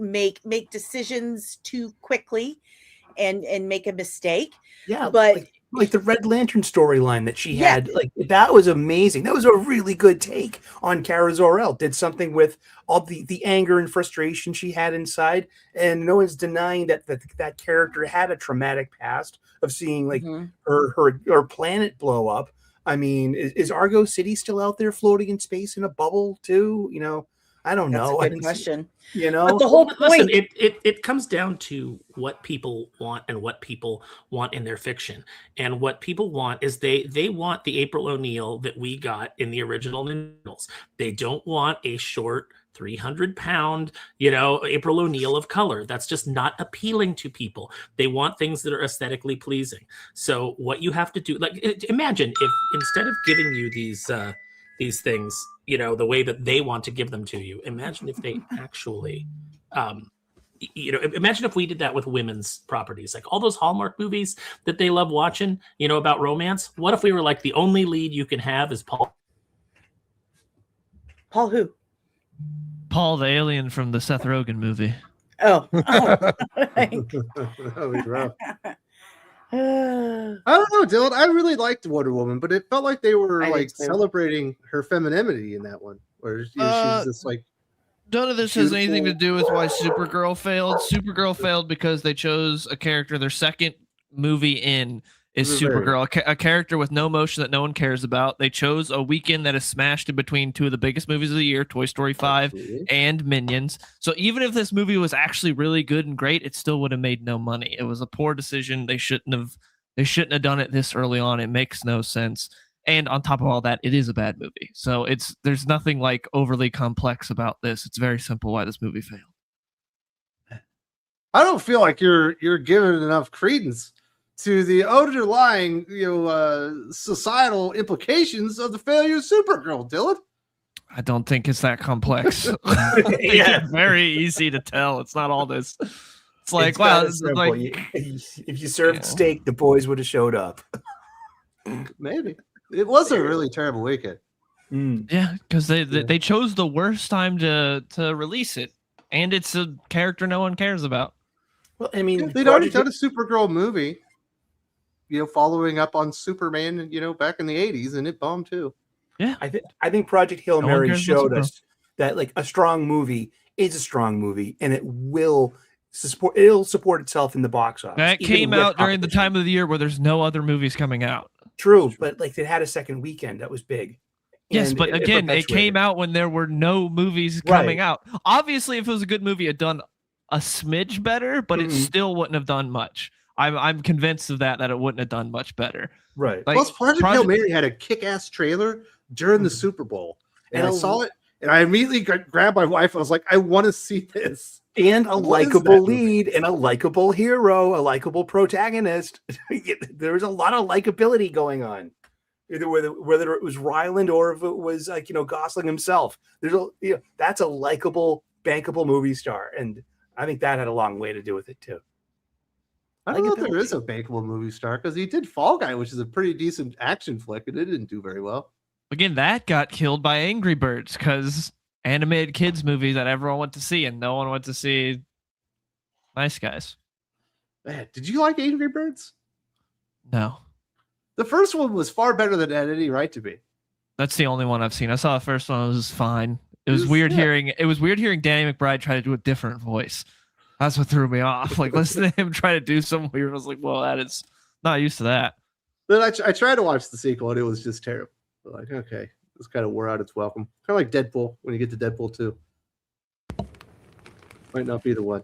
make decisions too quickly and make a mistake. Yeah, but like the Red Lantern storyline that she had, like that was amazing. That was a really good take on Kara Zor-El. Did something with all the anger and frustration she had inside, and no one's denying that character had a traumatic past of seeing like her planet blow up. I mean, is Argo City still out there floating in space in a bubble too? I don't know. That's a good question. But the whole point. Listen, it comes down to what people want and what people want in their fiction. And what people want is they want the April O'Neil that we got in the original Ninjas. They don't want a short 300-pound, April O'Neil of color. That's just not appealing to people. They want things that are aesthetically pleasing. So what you have to do, like, imagine if instead of giving you these things, the way that they want to give them to you, imagine if they actually, imagine if we did that with women's properties, like all those Hallmark movies that they love watching, about romance. What if we were like, the only lead you can have is Paul who? Paul the alien from the Seth Rogen movie. Oh. That would be rough. I don't know, Dylan. I really liked Wonder Woman, but it felt like they were celebrating her femininity in that one, where she was just like. None of this has anything to do with why Supergirl failed. Supergirl failed because they chose a character. Their second movie in is Supergirl, a character with no emotion that no one cares about. They chose a weekend that is smashed in between two of the biggest movies of the year, Toy Story 5 and Minions. So even if this movie was actually really good and great, it still would have made no money. It was a poor decision. They shouldn't have done it this early on. It makes no sense. And on top of all that, it is a bad movie. So there's nothing like overly complex about this. It's very simple why this movie failed. I don't feel like you're giving enough credence to the underlying, societal implications of the failure of Supergirl, Dylan. I don't think it's that complex. It's very easy to tell. It's not all this. It's like, it's like if you served steak, the boys would have showed up. Maybe it was a really terrible weekend. Yeah, because they chose the worst time to release it, and it's a character no one cares about. Well, I mean, they'd already done a Supergirl movie. Following up on Superman, back in the 80s, and it bombed too. Yeah. I think Project Hail Mary showed us that like a strong movie is a strong movie, and it'll support itself in the box office. That came out during the time of the year where there's no other movies coming out. True, but like it had a second weekend that was big. Yes, but again, it came out when there were no movies coming out. Obviously, if it was a good movie, it'd done a smidge better, but it still wouldn't have done much. I'm convinced of that it wouldn't have done much better. Right. Like, plus, Project Hail Mary had a kick-ass trailer during the Super Bowl, and I saw it, and I immediately grabbed my wife. I was like, I want to see this. And a likable lead, and a likable hero, a likable protagonist. There was a lot of likability going on, either whether it was Ryland or if it was like Gosling himself. That's a likable, bankable movie star, and I think that had a long way to do with it too. I don't know if there is a bankable movie star, because he did Fall Guy, which is a pretty decent action flick, and it didn't do very well. Again, that got killed by Angry Birds, because animated kids movie that everyone went to see, and no one went to see Nice Guys. Man, did you like Angry Birds? No. The first one was far better than it had any right to be. That's the only one I've seen. I saw the first one; it was fine. It was weird hearing Danny McBride try to do a different voice. That's what threw me off. Like, listen to him try to do some weird. I was like, well, that is not used to that. Then I tried to watch the sequel, and it was just terrible. Like, okay, this kind of wore out its welcome. Kind of like Deadpool when you get to Deadpool 2. Might not be the one.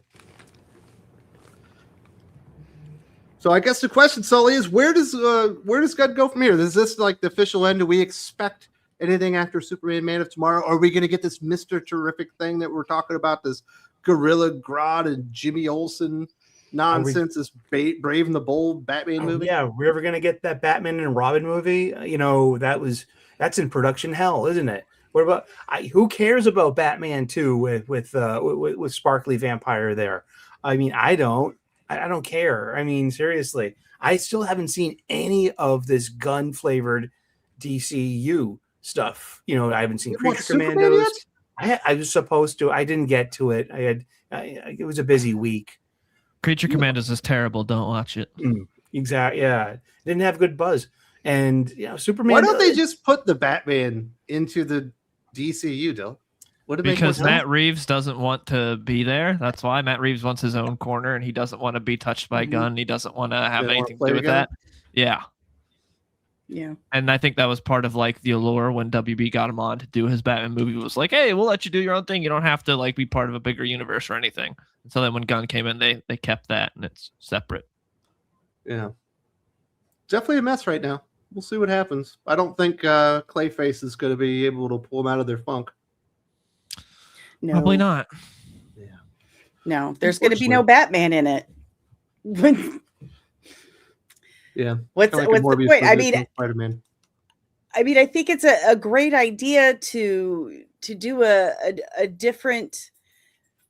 So I guess the question, Sully, is where does Gunn go from here? Is this like the official end? Do we expect anything after Superman Man of Tomorrow? Are we going to get this Mr. Terrific thing that we're talking about, this Gorilla Grodd and Jimmy Olsen nonsense, this Brave and the Bold Batman movie? Yeah, we're ever going to get that Batman and Robin movie? That's in production hell, isn't it? What about who cares about Batman 2 with sparkly vampire there? I mean, I don't care. I mean, seriously, I still haven't seen any of this Gunn flavored DCU stuff. I haven't seen Creature Commandos. I was supposed to. I didn't get to it. It was a busy week. Creature Commandos is terrible. Don't watch it. Exactly. Yeah, didn't have good buzz. And Superman. Why don't they just put the Batman into the DCU, Dill? Because Matt Reeves doesn't want to be there. That's why Matt Reeves wants his own corner, and he doesn't want to be touched by Gunn. He doesn't want to have anything to do with that. Yeah. Yeah. And I think that was part of like the allure when WB got him on to do his Batman movie, was like, hey, we'll let you do your own thing. You don't have to like be part of a bigger universe or anything. And so then when Gunn came in, they kept that, and it's separate. Yeah. Definitely a mess right now. We'll see what happens. I don't think Clayface is going to be able to pull them out of their funk. No. Probably not. Yeah. No, there's going to be no Batman in it. Yeah. What's the point? I mean, Spider-Man. I think it's a great idea to do a different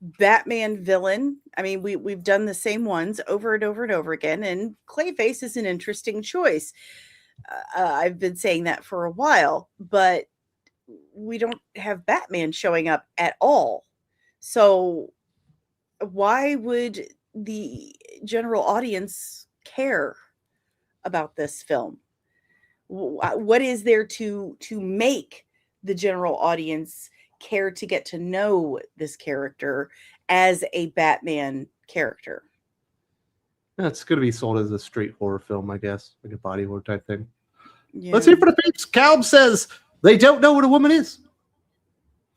Batman villain. I mean, we've done the same ones over and over and over again, and Clayface is an interesting choice. I've been saying that for a while, but we don't have Batman showing up at all. So why would the general audience care about this film? What is there to make the general audience care to get to know this character as a Batman character? It's going to be sold as a straight horror film, I guess, like a body horror type thing. Yeah. Let's hear for the peeps. Calb says they don't know what a woman is.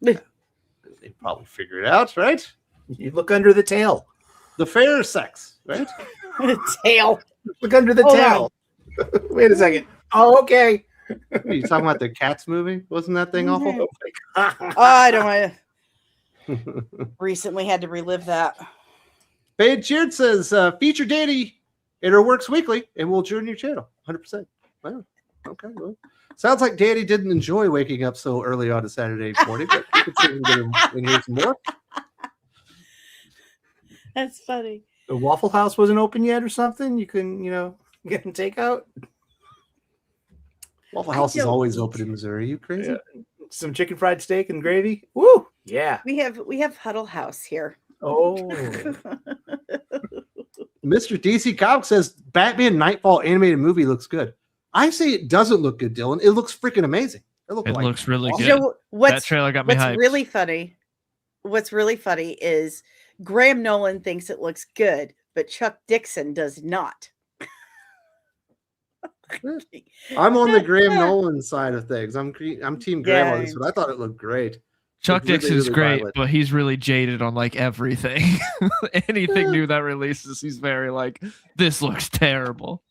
They probably figure it out, right? You look under the tail. The fair sex, right? Tail. Look under the tail. Wait a second. Oh, okay. Are you talking about the Cats movie? Wasn't that thing awful? Oh my God. I don't want to. Recently had to relive that. Fade Cheered says, feature Danny in her works weekly and we'll join your channel. 100%. Wow. Okay. Well, sounds like Danny didn't enjoy waking up so early on a Saturday morning, but you can see him get in here some more. That's funny. The Waffle House wasn't open yet or something? You couldn't, get them takeout? Waffle House is always open in Missouri. Are you crazy? Yeah. Some chicken fried steak and gravy? Woo! Yeah. We have Huddle House here. Oh. Mr. DC Comic says Batman Nightfall animated movie looks good. I say it doesn't look good, Dylan. It looks freaking amazing. It looks really awesome. good. That trailer got me hyped. What's really funny is Graham Nolan thinks it looks good, but Chuck Dixon does not. I'm on the Graham Nolan side of things. I'm Team Graham on this, but I thought it looked great. Chuck Dixon's really great, violent. but he's really jaded on like everything. Anything new that releases, he's very like, this looks terrible.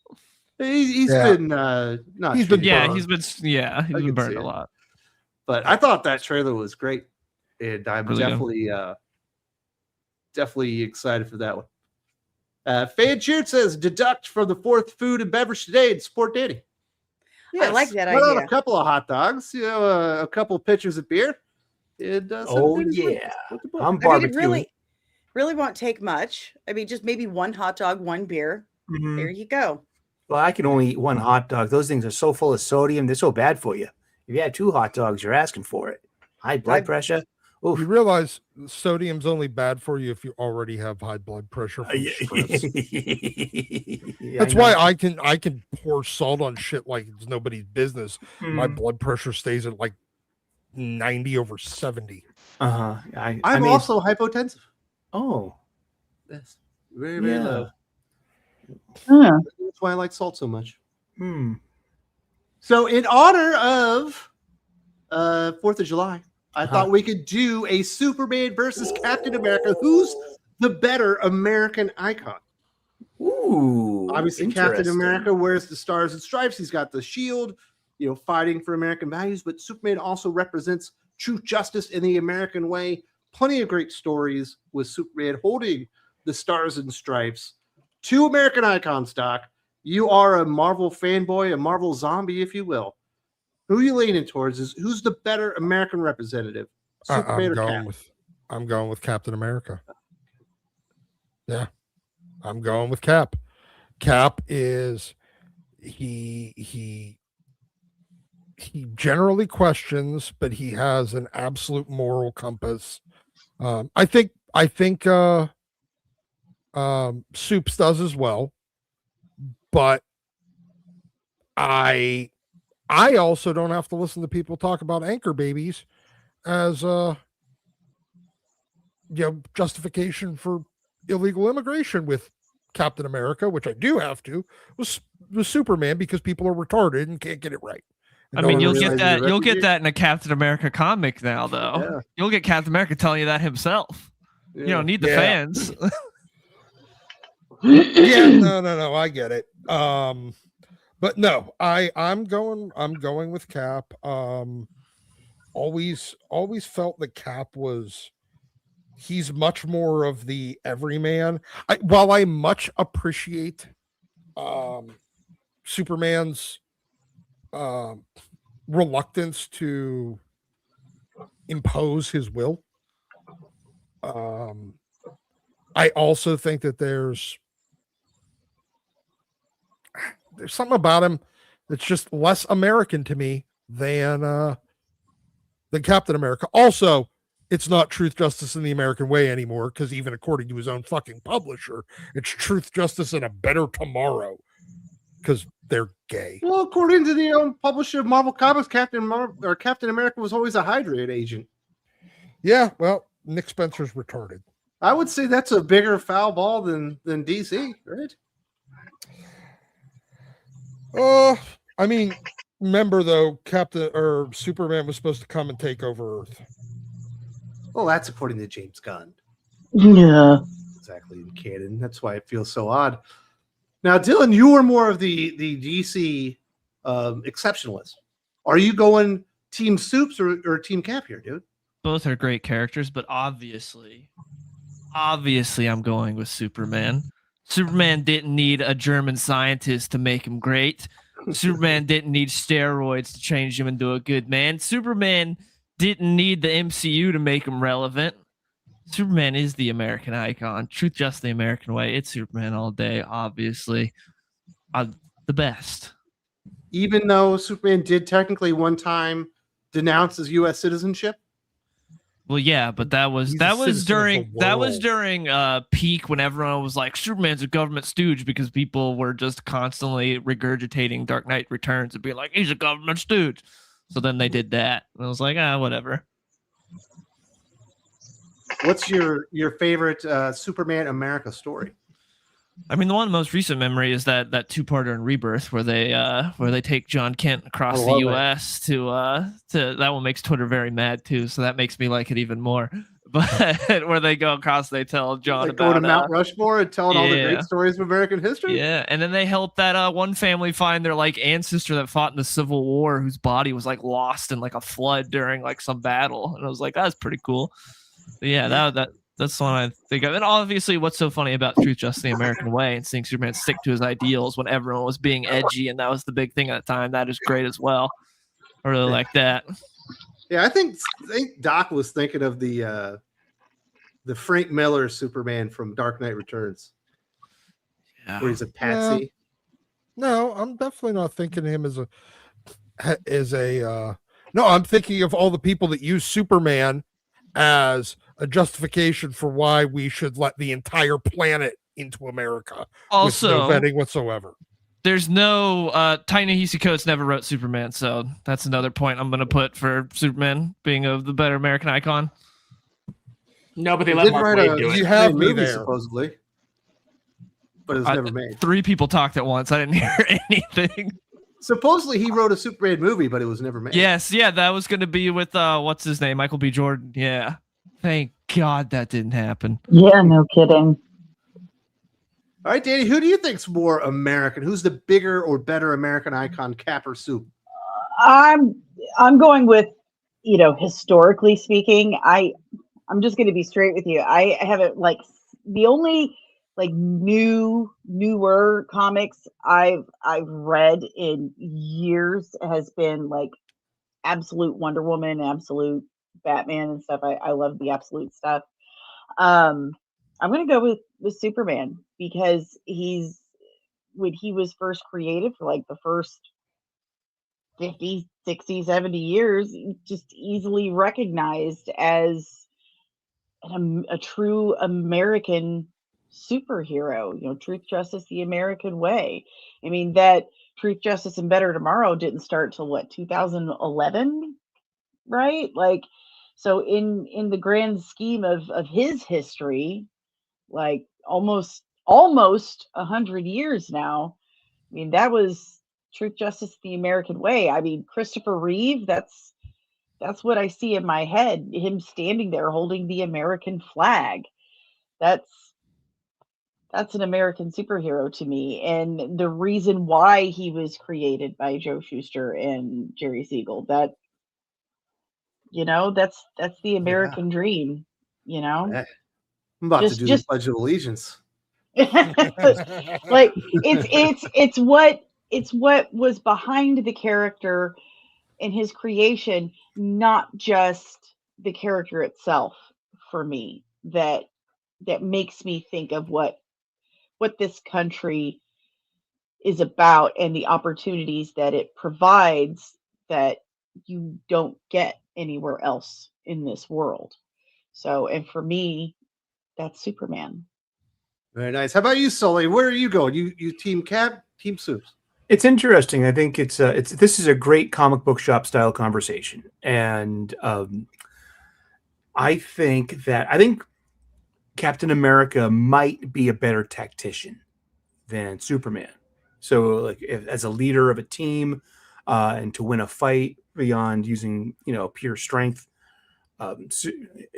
He's been not. He's been burned a lot. But I thought that trailer was great, and I'm really definitely excited for that one. Fan Cheered says deduct from the fourth food and beverage today and support Danny. Yes. I like that Put idea. on a couple of hot dogs, a couple of pitchers of beer. And, yeah, I'm barbecuing. I mean, it really won't take much. I mean, just maybe one hot dog, one beer. Mm-hmm. There you go. Well, I can only eat one hot dog. Those things are so full of sodium. They're so bad for you. If you had two hot dogs, you're asking for it. High blood pressure. Oof. You realize sodium's only bad for you if you already have high blood pressure from stress. That's why I can pour salt on shit like it's nobody's business. My blood pressure stays at like 90/70. I'm also hypotensive. Oh, yes, very very low. Huh. That's why I like salt so much. So, in honor of 4th of July, I thought we could do a Superman versus Captain America. Who's the better American icon? Ooh, obviously Captain America wears the stars and stripes. He's got the shield. fighting for American values, but Superman also represents true justice in the American way. Plenty of great stories with Superman holding the stars and stripes to American icon stock. You are a Marvel fanboy, a Marvel zombie, if you will. Who are you leaning towards? Who's the better American representative? Superman or Cap? I'm going with Captain America. Yeah, I'm going with Cap. Cap is he generally questions, but he has an absolute moral compass. I think Soups does as well, but I also don't have to listen to people talk about anchor babies as justification for illegal immigration with Captain America, which I do have to, was Superman, because people are retarded and can't get it right. I mean, you'll get that in a Captain America comic now, though. Yeah. You'll get Captain America telling you that himself. Yeah. You don't need the fans. No, I get it. But no, I'm going with Cap. Always felt that Cap he's much more of the everyman. While I much appreciate Superman's reluctance to impose his will, I also think that there's something about him that's just less American to me than Captain America. Also, it's not Truth, Justice, in the American Way anymore, because even according to his own fucking publisher, it's Truth, Justice, and a Better Tomorrow, because they're gay. Well, according to the own publisher of Marvel Comics, Captain America was always a Hydrate agent. Yeah, well, Nick Spencer's retarded. I would say that's a bigger foul ball than DC, right? I mean, remember though, Superman was supposed to come and take over Earth. Well, that's according to James Gunn. Yeah. Exactly, in canon. That's why it feels so odd. Now, Dylan, you were more of the DC exceptionalist. Are you going Team Soups or Team Cap here, dude? Both are great characters, but obviously I'm going with Superman. Superman didn't need a German scientist to make him great. Superman didn't need steroids to change him into a good man. Superman didn't need the MCU to make him relevant. Superman is the American icon. Truth, just the American way. It's Superman all day, obviously. The best. Even though Superman did technically one time denounce his U.S. citizenship? Well, yeah, but that was during peak when everyone was like, Superman's a government stooge, because people were just constantly regurgitating Dark Knight Returns and being like, he's a government stooge. So then they did that, and I was like, whatever. What's your favorite Superman America story? I mean, the one most recent memory is that two-parter in Rebirth where they take John Kent across the U.S. to that one makes Twitter very mad too, so that makes me like it even more. But where they go across, they tell John about going to Mount Rushmore and telling all the great stories of American history. Yeah, and then they help that one family find their like ancestor that fought in the Civil War, whose body was like lost in like a flood during like some battle, and I was like, that's pretty cool. But yeah, that's the one I think of. And obviously, what's so funny about Truth, Just the American Way and seeing Superman stick to his ideals when everyone was being edgy, and that was the big thing at the time. That is great as well. I really like that. Yeah, I think Doc was thinking of the Frank Miller Superman from Dark Knight Returns, where he's a patsy. No, I'm definitely not thinking of him as a. No, I'm thinking of all the people that use Superman as a justification for why we should let the entire planet into America. Also, with no vetting whatsoever. There's no Ta-Nehisi Coates never wrote Superman, so that's another point I'm going to put for Superman being the better American icon. No, but they let Mark Waid do it. You have me movie, there, supposedly, but it was never made. 3 people talked at once. I didn't hear anything. Supposedly he wrote a Superman movie, but it was never made. Yes, yeah, that was going to be with what's his name, Michael B. Jordan. Yeah, thank God that didn't happen. Yeah, no kidding. All right, Danny, who do you think's more American? Who's the bigger or better American icon, Cap or Soup? I'm going with, historically speaking, I'm just going to be straight with you. I haven't like the only like newer comics I've read in years has been like absolute Wonder Woman, absolute Batman and stuff. I love the absolute stuff. I'm going to go with Superman because when he was first created for like the first 50, 60, 70 years, just easily recognized as a true American superhero, truth, justice, the American way. I mean, that Truth, Justice, and Better Tomorrow didn't start till what, 2011, right? Like, so in the grand scheme of his history, like almost 100 years now. I mean, that was Truth, Justice, the American way. I mean, Christopher Reeve, that's what I see in my head, him standing there holding the American flag. That's an American superhero to me. And the reason why he was created by Joe Shuster and Jerry Siegel, that's the American dream, I'm about to do the Pledge of Allegiance. like it's what was behind the character and his creation, not just the character itself, for me, that makes me think of what this country is about and the opportunities that it provides that you don't get anywhere else in this world. So, and for me, that's Superman. Very nice. How about you, Sully? Where are you going? You team Cap, team Soups? It's interesting. I think this is a great comic book shop style conversation, and I think Captain America might be a better tactician than Superman. So, like, as a leader of a team, and to win a fight beyond using pure strength,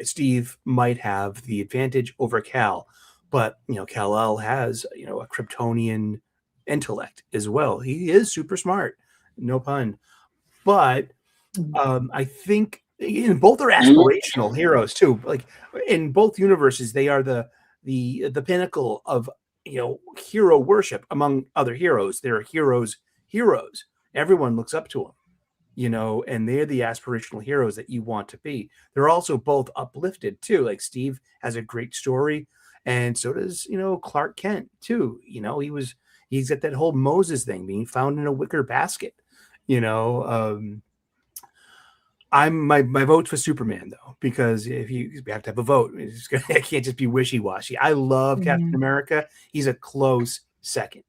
Steve might have the advantage over Cal. But Kal-El has a Kryptonian intellect as well. He is super smart, no pun. But I think both are aspirational heroes too. Like in both universes, they are the pinnacle of hero worship among other heroes. They're heroes. Everyone looks up to them, and they're the aspirational heroes that you want to be. They're also both uplifted too. Like Steve has a great story. And so does, Clark Kent too. He's got that whole Moses thing, being found in a wicker basket. My vote's for Superman though, because if you have to have a vote, I can't just be wishy-washy. I love Captain America. He's a close second,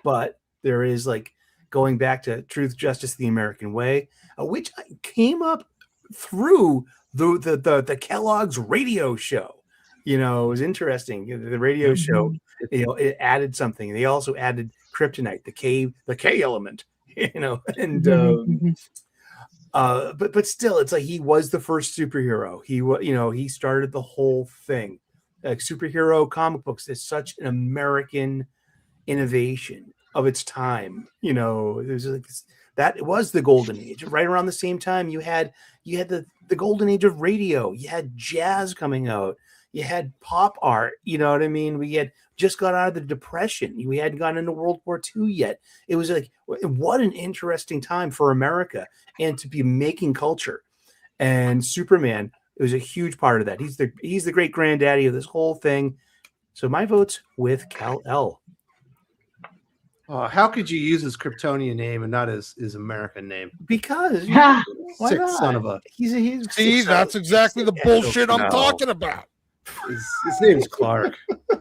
but there is like going back to Truth, Justice, the American Way, which came up through the Kellogg's radio show. It was interesting. The radio show, it added something. They also added kryptonite, the K element, and but still, it's like he was the first superhero. He started the whole thing. Like superhero comic books is such an American innovation of its time. There's like that it was the golden age. Right around the same time, you had the golden age of radio. You had jazz coming out. You had pop art, you know what I mean? We had just got out of the Depression. We hadn't gone into World War II yet. It was like, what an interesting time for America and to be making culture. And Superman, it was a huge part of that. He's the great granddaddy of this whole thing. So my vote's with Kal-El. How could you use his Kryptonian name and not his American name? Because sick son of a. See, that's exactly the bullshit I'm talking about. His name's Clark.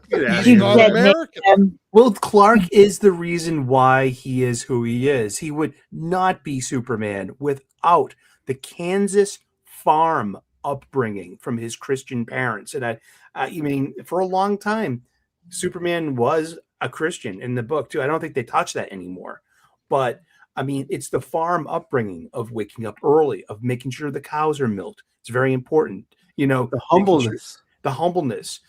He's not American. Well, Clark is the reason why he is who he is. He would not be Superman without the Kansas farm upbringing from his Christian parents. And I mean, for a long time, Superman was a Christian in the book too. I don't think they touch that anymore. But I mean, it's the farm upbringing of waking up early, of making sure the cows are milked. It's very important. The humbleness,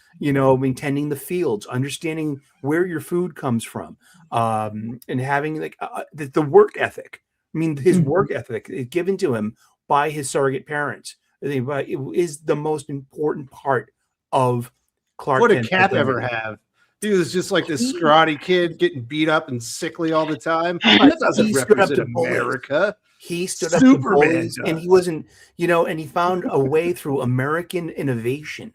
tending the fields, understanding where your food comes from, and having like the work ethic, I mean, his work ethic is given to him by his surrogate parents. It is the most important part of Clark What did Kent's Cap ever identity. have? He was just like this scrawny kid getting beat up and sickly all the time. That doesn't He stood up represent to bullies. America. He stood up to Superman bullies, and does. he wasn't, and he found a way through American innovation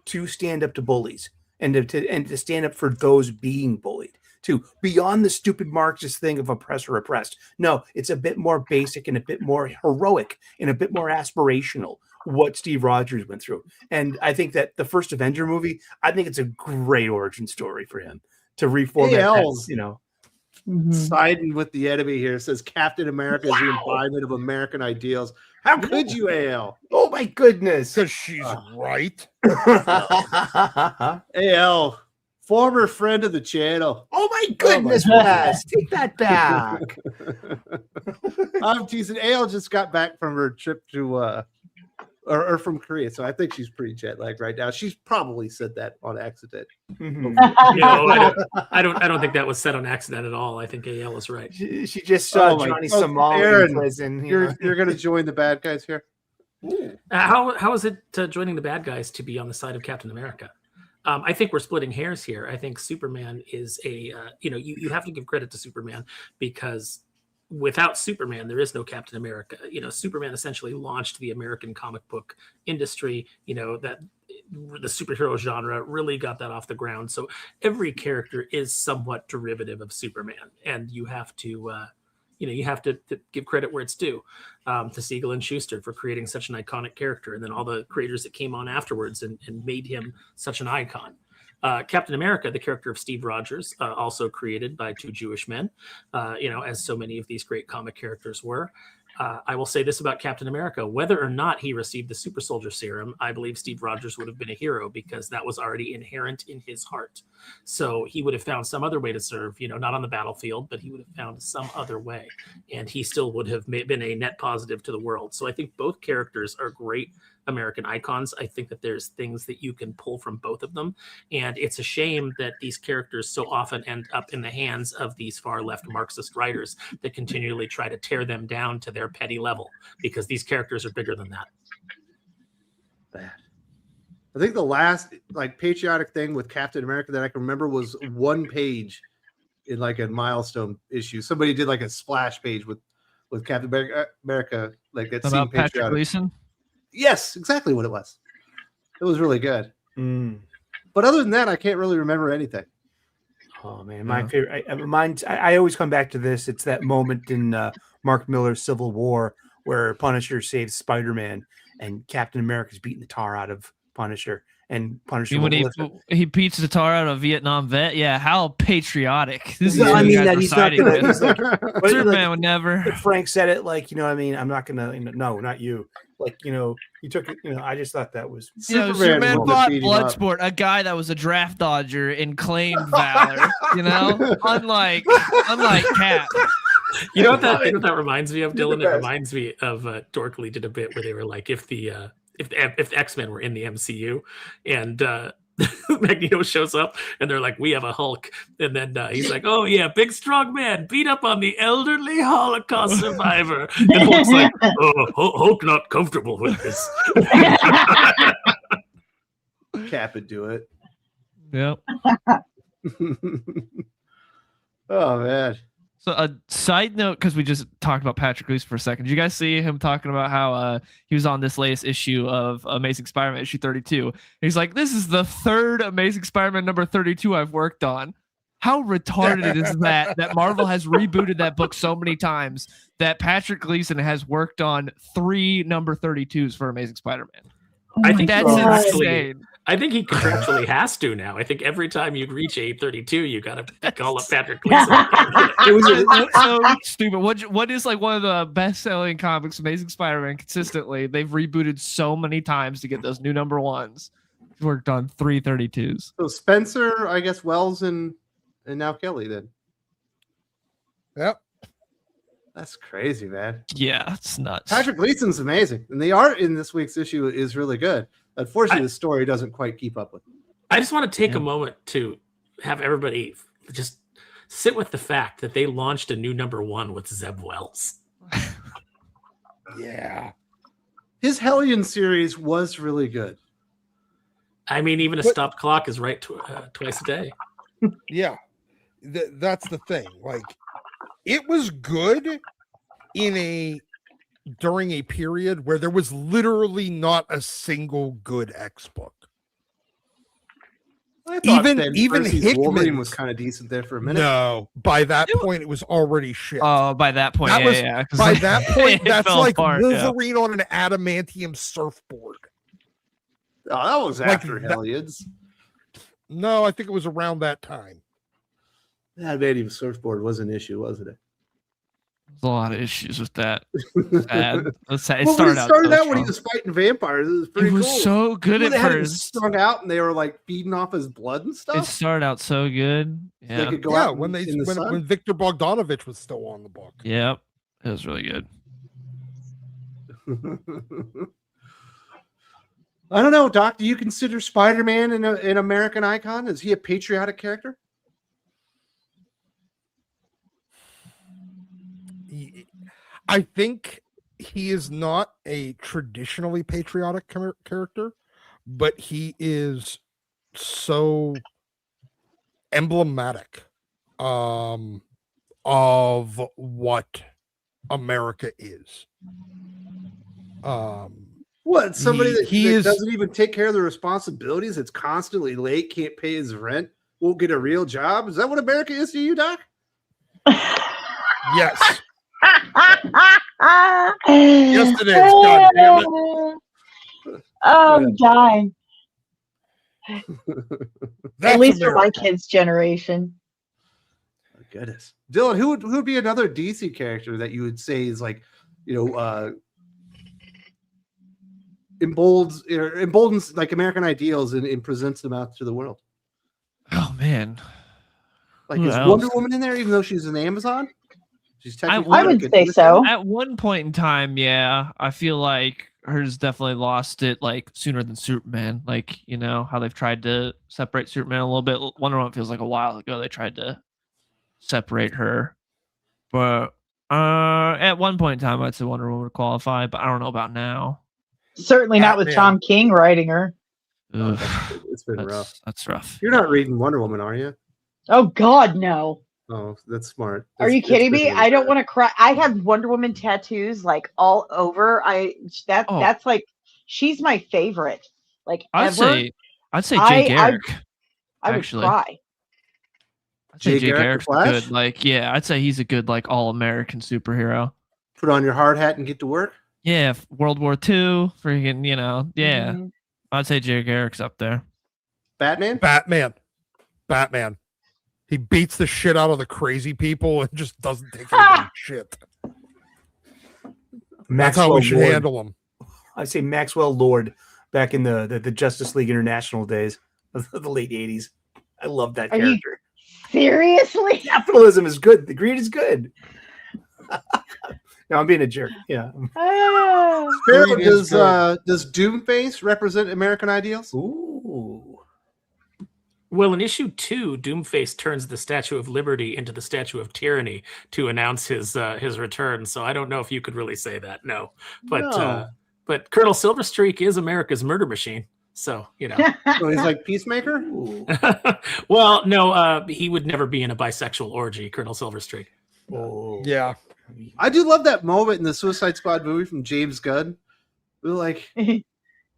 to stand up to bullies and to stand up for those being bullied. To beyond the stupid Marxist thing of oppressor oppressed. No, it's a bit more basic and a bit more heroic and a bit more aspirational what Steve Rogers went through. And I think that the first Avenger movie, I think it's a great origin story for him to reformat AL's that, siding with the enemy here. Says Captain America is the embodiment of American ideals. How could you, AL? Oh my goodness. Because she's right. AL, former friend of the channel. Oh my goodness, Wes. Take that back. I'm teasing. AL just got back from her trip to or from Korea, so I think she's pretty jet lagged right now. She's probably said that on accident. No, I don't think that was said on accident at all. I think AL is right. She just saw Johnny Somali Aaron, in prison. You're going to join the bad guys here. How is it joining the bad guys to be on the side of Captain America? I think we're splitting hairs here. I think Superman is a you have to give credit to Superman because without Superman, there is no Captain America. Superman essentially launched the American comic book industry. That the superhero genre really got that off the ground. So every character is somewhat derivative of Superman, and you have to. You have to give credit where it's due to Siegel and Schuster for creating such an iconic character, and then all the creators that came on afterwards and made him such an icon. Captain America, the character of Steve Rogers, also created by two Jewish men, as so many of these great comic characters were. I will say this about Captain America. Whether or not he received the super soldier serum, I believe Steve Rogers would have been a hero because that was already inherent in his heart. So he would have found some other way to serve, not on the battlefield, but he would have found some other way. And he still would have been a net positive to the world. So I think both characters are great American icons. I think that there's things that you can pull from both of them. And it's a shame that these characters so often end up in the hands of these far left Marxist writers that continually try to tear them down to their petty level because these characters are bigger than that. I think the last patriotic thing with Captain America that I can remember was one page in a milestone issue. Somebody did a splash page with Captain America, that About scene Patrick patriotic. Gleason? Yes, exactly what it was. It was really good. But other than that, I can't really remember anything. Oh man, my favorite. I always come back to this. It's that moment in Mark Miller's Civil War where Punisher saves Spider-Man and Captain America's beating the tar out of Punisher, and Punisher. When he beats the tar out of a Vietnam vet, yeah, how patriotic! This is I who mean you guys that were he's not siding gonna. with. He's like, Superman would never. Frank said it I'm not gonna. No, not you. He took it. I just thought that was. Superman would fought beat him up. Bloodsport, a guy that was a draft dodger and claimed valor. Unlike Cap. You know what that reminds me of, Dylan? It reminds me of Dorkley did a bit where they were like, if the X-Men were in the MCU and Magneto shows up and they're like, we have a Hulk, and then he's like, oh yeah, big strong man beat up on the elderly Holocaust survivor, and Hulk's like, oh, Hulk not comfortable with this. Cap would do it. Yep. Oh man. So a side note, because we just talked about Patrick Gleason for a second. Did you guys see him talking about how he was on this latest issue of Amazing Spider-Man issue 32? He's like, this is the third Amazing Spider-Man number 32 I've worked on. How retarded is that Marvel has rebooted that book so many times that Patrick Gleason has worked on 3 number 32s for Amazing Spider-Man? I think that's insane. I think he contractually has to now. I think every time you reach 832, you got to call up Patrick Gleason. It was so stupid. What is one of the best-selling comics, Amazing Spider-Man, consistently? They've rebooted so many times to get those new number ones. He's worked on 332s. So Spencer, I guess Wells, and now Kelly then. Yep. That's crazy, man. Yeah, it's nuts. Patrick Gleason's amazing, and the art in this week's issue is really good. Unfortunately, the story doesn't quite keep up with it. I just want to take a moment to have everybody just sit with the fact that they launched a new #1 with Zeb Wells. Yeah. His Hellion series was really good. I mean, even a But- stopped clock is right twice a day. Yeah. That's the thing. Like, it was good during a period where there was literally not a single good X book. I thought Even Percy's Wolverine Hickman's- was kind of decent there for a minute. No, by that point it was already shit. Oh, by that point, That was- yeah. 'cause By that point, it that's fell like apart, yeah. Wolverine on an adamantium surfboard. Oh, that was Like after that- Hellions. No, I think it was around that time. That adamantium surfboard was an issue, wasn't it? There's a lot of issues with that. Sad. It Well, when started it started so out when he strong. was fighting vampires, it was It pretty was cool. so good When at they had him first. strung out and they were like feeding off his blood and It stuff. started out so good. They Yeah. could go Yeah, out when in the sun. when Victor Bogdanovich was still on the book. Yep. It was really good. I don't know, Doc. Do you consider Spider-Man an American icon? Is he a patriotic character? I think he is not a traditionally patriotic character, but he is so emblematic of what America is. What, somebody He that is- doesn't even take care of the responsibilities, that's constantly late, can't pay his rent, won't get a real job? Is that what America is to you, Doc? Yes. Yes, it is. God damn it. I'm dying. That's At least for my America. kids' generation. Oh, goodness. Dylan, who would be another DC character that you would say is like, emboldens like American ideals and presents them out to the world? Oh man. Like, Who is else? Wonder Woman in there, even though she's an Amazon? She's technically I would like say an so. At one point in time, yeah, I feel like hers definitely lost it like sooner than Superman. Like, you know, how they've tried to separate Superman a little bit. Wonder Woman feels like a while ago they tried to separate her. But at one point in time I'd say Wonder Woman would qualify, but I don't know about now. Certainly not with Batman. Tom King writing her. Ugh, It's been rough. that's rough. You're not reading Wonder Woman, are you? Oh God, no. Oh, that's smart. Are you kidding me? I don't want to cry. I have Wonder Woman tattoos like all over. Oh. That's like she's my favorite. Like I'd ever. say Jay I Garrick. I would actually. cry. I'd say Jay Jay Garrick, the Garrick's Flash? good. Like, yeah, I'd say he's a good like all-American superhero. Put on your hard hat and get to work. Yeah, World War II, freaking, yeah. Mhm. I'd say Jay Garrick's up there. Batman. Batman. He beats the shit out of the crazy people and just doesn't take any shit. That's how we should Lord. handle him. I say Maxwell Lord back in the Justice League International days of the late 80s. I love that Are you- character. Seriously? Capitalism is good. The greed is good. No, I'm being a jerk. Yeah. Ah. Pharaoh, Green is does Doomface represent American ideals? Ooh. Well, in issue 2, Doomface turns the Statue of Liberty into the Statue of Tyranny to announce his return. So I don't know if you could really say that. No, but No. but Colonel Silverstreak is America's murder machine. So So he's like Peacemaker. Ooh. well, no, he would never be in a bisexual orgy, Colonel Silverstreak. Oh. Yeah. I do love that moment in the Suicide Squad movie from James Gunn. We're like,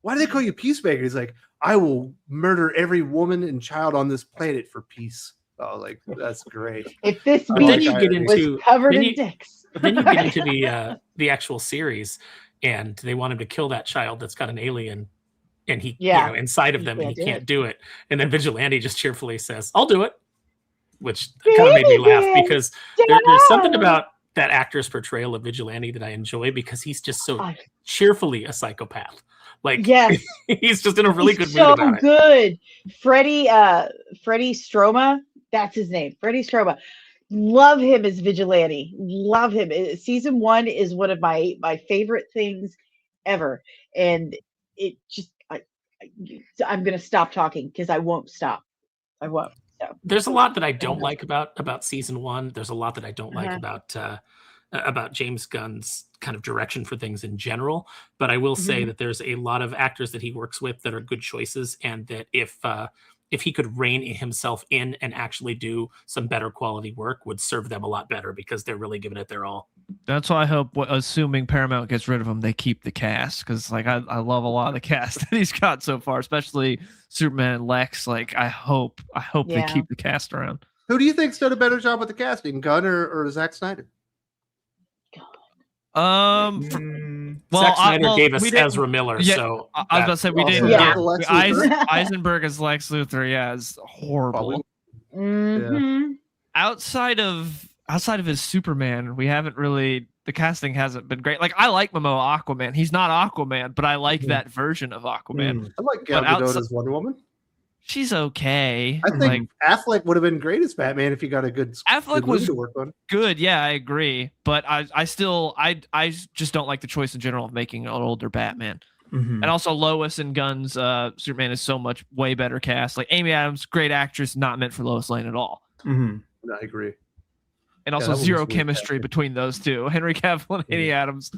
why do they call you Peacemaker? He's like, I will murder every woman and child on this planet for peace. Oh, like that's great. If this But But then beach you get was into covered then in you- dicks. But then you get into the actual series, and they want him to kill that child that's got an alien, and he Yeah. inside of He them, and he can't do can't do it. And then Vigilante just cheerfully says, "I'll do it," which kind of made me laugh because there's something about that actor's portrayal of Vigilante that I enjoy because he's just so I- cheerfully a psychopath. Like Yes. he's just in a really He's good so mood about it. good. Freddie Stroma, that's his name. Freddie Stroma. Love him as Vigilante. Love him. Season 1 is one of my favorite things ever. And it just I'm gonna stop talking because I won't stop. I won't. There's a lot that I don't like about season 1. There's a lot that I don't like about James Gunn's kind of direction for things in general. But I will say that there's a lot of actors that he works with that are good choices, and that if he could rein himself in and actually do some better quality work, would serve them a lot better, because they're really giving it their all. That's why I hope, assuming Paramount gets rid of him, they keep the cast, because like I love a lot of the cast that he's got so far, especially Superman and Lex. Like I hope they keep the cast around. Who do you think's done a better job with the casting, Gunn or Zack Snyder? Well, Zack Snyder gave us Ezra Miller, so I was about to say we didn't. Yeah. Eisenberg as Lex Luthor, is horrible. Outside of his Superman, we haven't really. The casting hasn't been great. Like I like Momoa Aquaman. He's not Aquaman, but I like that version of Aquaman. I like Gal Gadot as Wonder Woman. She's okay. I think Affleck would have been great as Batman if he got a good. Affleck was to work on. Good, yeah, I agree. But I just don't like the choice in general of making an older Batman. And also Lois and Gunn's Superman is so much way better cast. Like Amy Adams, great actress, not meant for Lois Lane at all. I agree. And also zero chemistry between those two. Henry Cavill and Amy Adams,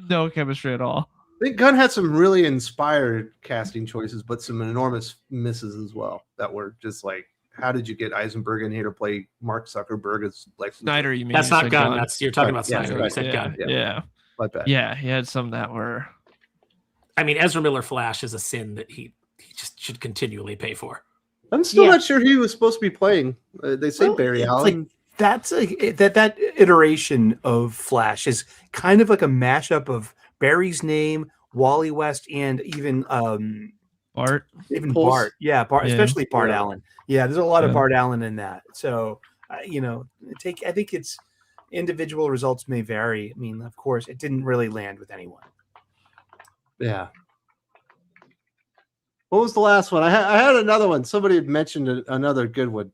no chemistry at all. I think Gunn had some really inspired casting choices, but some enormous misses as well that were just like, how did you get Eisenberg in here to play Mark Zuckerberg as Lex Luthor? Snyder, you mean? That's not Gunn. You're talking about Snyder. You said Gunn. Yeah. My bad. Yeah, he had some that were. I mean, Ezra Miller Flash is a sin that he just should continually pay for. I'm still not sure he was supposed to be playing. They say Barry Allen. That's that iteration of Flash is kind of like a mashup of Barry's name, Wally West, and even Bart. Even Bart. Yeah, Bart, especially Bart Allen. Yeah, there's a lot of Bart Allen in that. So, I think it's individual results may vary. I mean, of course, it didn't really land with anyone. Yeah. What was the last one? I had another one. Somebody had mentioned another good one.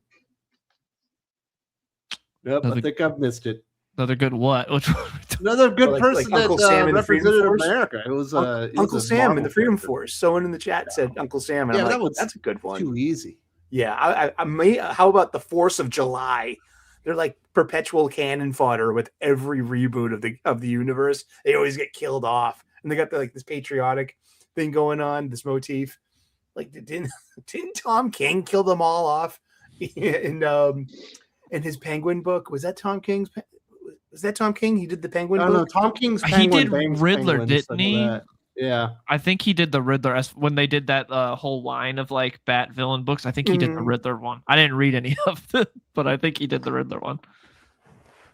Yep, I think I've missed it. Another good what? Which one? Another good person Uncle that Sam in the Freedom represented Force? America. It was Uncle Sam in the Freedom Force. Someone in the chat said Uncle Sam, and I'm like, that's a good one. Too easy. Yeah, I may. How about the Force of July? They're like perpetual cannon fodder with every reboot of the universe. They always get killed off, and they got this patriotic thing going on, this motif. Like, didn't Tom King kill them all off in his Penguin book? Was that Tom King's? Was that Tom King? He did the Penguin book? No, Tom King's Penguin. He did Riddler, didn't he? Yeah. I think he did the Riddler when they did that whole line of like Bat villain books. I think he did the Riddler one. I didn't read any of them, but I think he did the Riddler one.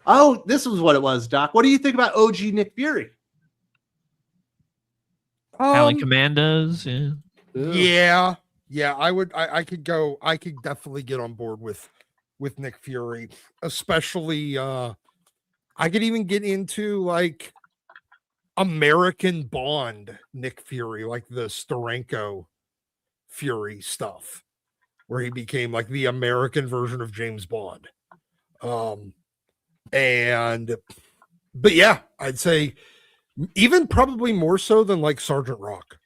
Oh, this was what it was, Doc. What do you think about OG Nick Fury? Howling Commandos, Yeah. I could definitely get on board with Nick Fury, especially I could even get into like American Bond Nick Fury, like the Steranko Fury stuff, where he became like the American version of James Bond. But yeah, I'd say even probably more so than like Sergeant Rock.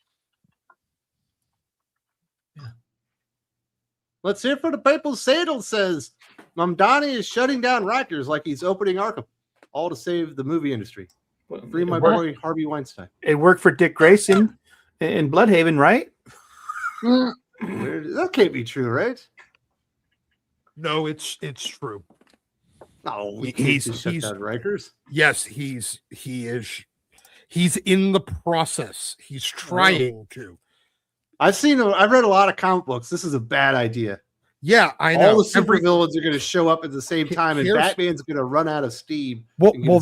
Let's hear from the people. Sandal says Mamdani is shutting down Rikers like he's opening Arkham, all to save the movie industry. Free my boy Harvey Weinstein. It worked for Dick Grayson in Bloodhaven, right? That can't be true, right? No, it's true. No, we can't just shut down Rikers. Yes, he's in the process. He's trying to. I've read a lot of comic books. This is a bad idea. Yeah, I know. All the supervillains are going to show up at the same time, and Batman's going to run out of steam. Well,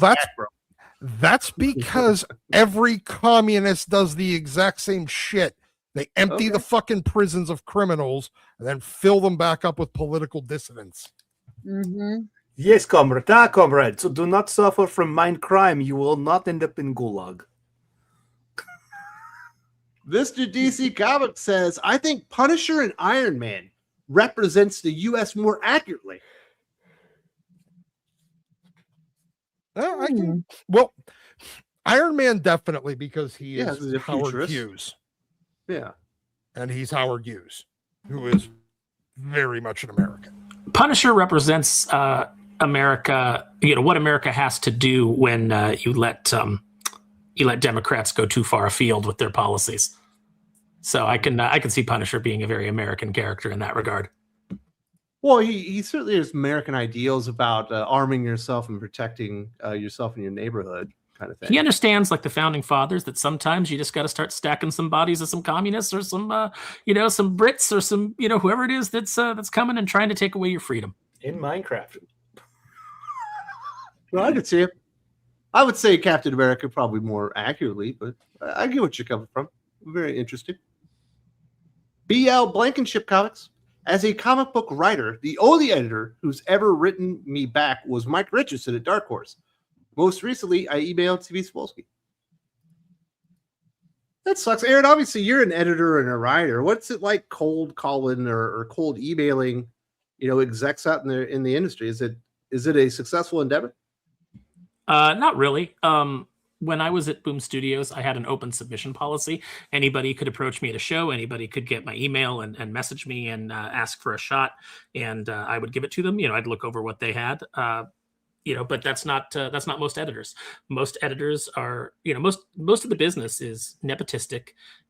that's because every communist does the exact same shit. They empty the fucking prisons of criminals and then fill them back up with political dissidents. Mm-hmm. Yes, comrade. So do not suffer from mind crime. You will not end up in Gulag. Mr. DC Comics says, I think Punisher and Iron Man represents the U.S. more accurately. Well, Iron Man definitely, because he is Howard Hughes. Yeah. And he's Howard Hughes, who is very much an American. Punisher represents America. What America has to do when you let Democrats go too far afield with their policies. So I can see Punisher being a very American character in that regard. Well, he certainly has American ideals about arming yourself and protecting yourself in your neighborhood, kind of thing. He understands, like the founding fathers, that sometimes you just got to start stacking some bodies of some communists or some some Brits or some whoever it is that's coming and trying to take away your freedom. In Minecraft. Well, I could see it. I would say Captain America probably more accurately, but I get what you're coming from. Very interesting. B.L. Blankenship Comics. As a comic book writer, the only editor who's ever written me back was Mike Richardson at Dark Horse. Most recently, I emailed TV Spolsky. That sucks. Aaron, obviously you're an editor and a writer. What's it like cold calling or cold emailing, execs out in the industry? Is it a successful endeavor? Not really. When I was at Boom Studios, I had an open submission policy. Anybody could approach me at a show. Anybody could get my email and message me and ask for a shot, and I would give it to them. I'd look over what they had. But that's not most editors. Most editors are, most of the business is nepotistic,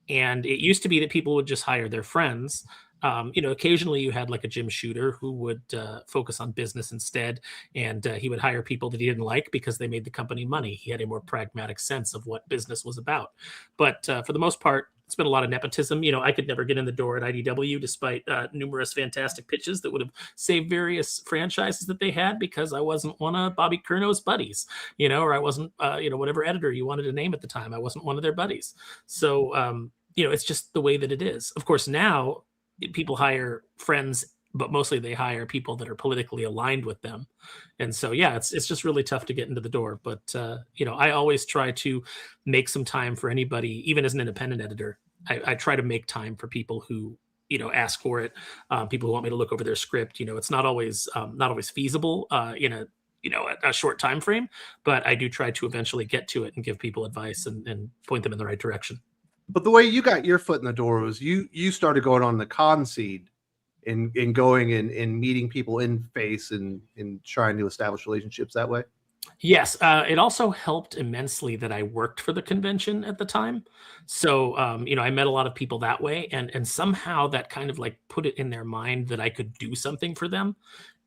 and it used to be that people would just hire their friends. Occasionally you had like a Jim Shooter who would focus on business instead, and he would hire people that he didn't like because they made the company money. He had a more pragmatic sense of what business was about. But for the most part, it's been a lot of nepotism. I could never get in the door at IDW despite numerous fantastic pitches that would have saved various franchises that they had, because I wasn't one of Bobby Curno's buddies, or I wasn't, whatever editor you wanted to name at the time, I wasn't one of their buddies. So, it's just the way that it is. Of course, now people hire friends, but mostly they hire people that are politically aligned with them. And so, yeah, it's just really tough to get into the door. But, I always try to make some time for anybody, even as an independent editor. I try to make time for people who, ask for it. People who want me to look over their script. It's not always feasible in a short time frame, but I do try to eventually get to it and give people advice and point them in the right direction. But the way you got your foot in the door was you started going on the con seed and going and meeting people in face and trying to establish relationships that way. Yes. It also helped immensely that I worked for the convention at the time. So, I met a lot of people that way, and somehow that kind of like put it in their mind that I could do something for them.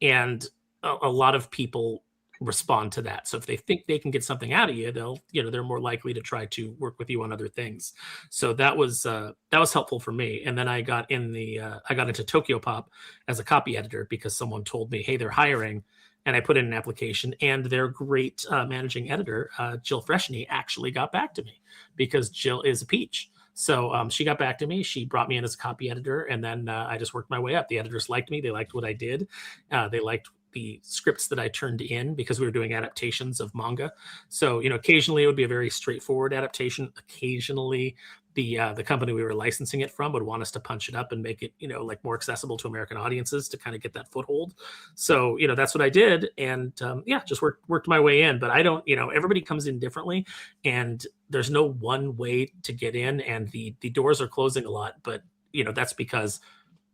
And a lot of people respond to that. So if they think they can get something out of you, they're more likely to try to work with you on other things. So that was helpful for me. And then I got into Tokyo Pop as a copy editor because someone told me, hey, they're hiring, and I put in an application, and their great managing editor, Jill Freshney, actually got back to me because Jill is a peach. So she got back to me. She brought me in as a copy editor, and then I just worked my way up. The editors liked me. They liked what I did. They liked the scripts that I turned in because we were doing adaptations of manga. So, occasionally it would be a very straightforward adaptation. Occasionally the company we were licensing it from would want us to punch it up and make it, like more accessible to American audiences to kind of get that foothold. So, that's what I did. And just worked my way in. But I don't, everybody comes in differently, and there's no one way to get in, and the doors are closing a lot. But, that's because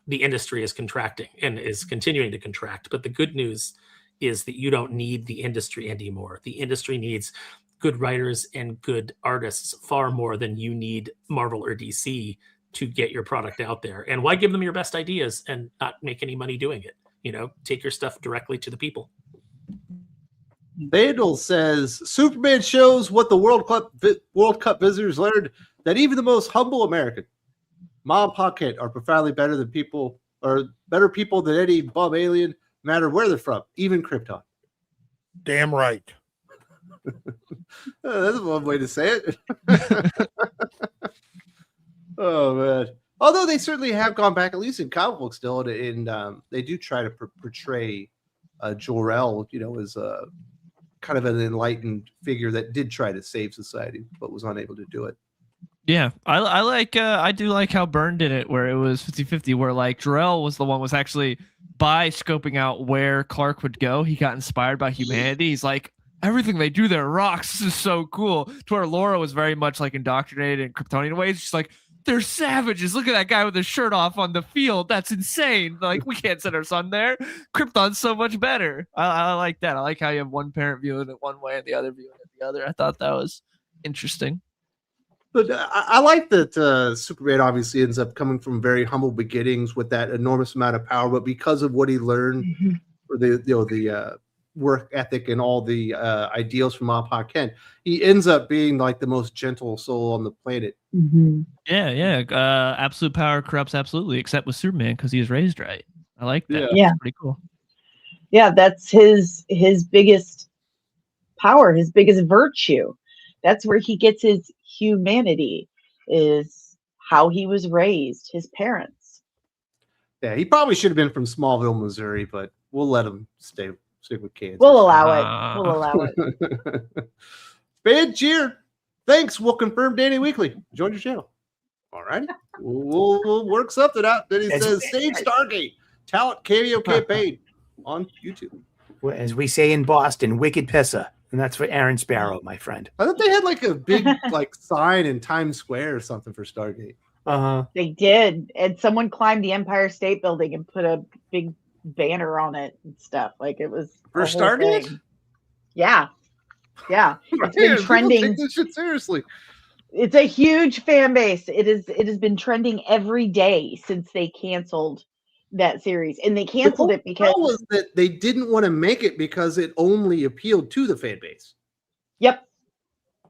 the industry is contracting and is continuing to contract. But the good news is that you don't need the industry anymore. The industry needs good writers and good artists far more than you need Marvel or DC to get your product out there. And why give them your best ideas and not make any money doing it? Take your stuff directly to the people. Vandal says Superman shows what the World Cup visitors learned, that even the most humble American, Mom Pocket, are profoundly better than people, or better people than any bum alien, no matter where they're from, even Krypton. Damn right. That's one way to say it. Oh man! Although they certainly have gone back, at least in comic books, still, and they do try to portray Jor-El, as a kind of an enlightened figure that did try to save society, but was unable to do it. Yeah, I do like how Byrne did it, where it was 50-50, where like Jor-El was the one was actually, by scoping out where Clark would go, he got inspired by humanity. He's like, everything they do there rocks. This is so cool. To where Laura was very much like indoctrinated in Kryptonian ways. She's like, they're savages. Look at that guy with his shirt off on the field. That's insane. Like, we can't send our son there. Krypton's so much better. I like that. I like how you have one parent viewing it one way and the other viewing it the other. I thought that was interesting. But I like that Superman obviously ends up coming from very humble beginnings with that enormous amount of power, but because of what he learned, or the work ethic and all the ideals from Pa Kent, he ends up being like the most gentle soul on the planet. Yeah. Absolute power corrupts absolutely, except with Superman because he was raised right. I like that. Yeah. That's pretty cool. Yeah, that's his biggest power, his biggest virtue. That's where he gets his humanity, is how he was raised, his parents. Yeah, he probably should have been from Smallville, Missouri, but we'll let him stick with Kansas. We'll allow it. We'll allow it. Fan cheer. Thanks. We'll confirm Danny Weekly. Join your channel. All right. We'll work something out. Then he says, Save Stargate. Talent cameo campaign on YouTube. As we say in Boston, wicked pissa. And that's for Aaron Sparrow, my friend. I thought they had like a big sign in Times Square or something for Stargate. They did. And someone climbed the Empire State Building and put a big banner on it and stuff. Like, it was for Stargate? Thing. Yeah. It's been trending. Take this shit seriously. It's a huge fan base. It has been trending every day since they canceled that series, and they canceled it because was that they didn't want to make it because it only appealed to the fan base. Yep.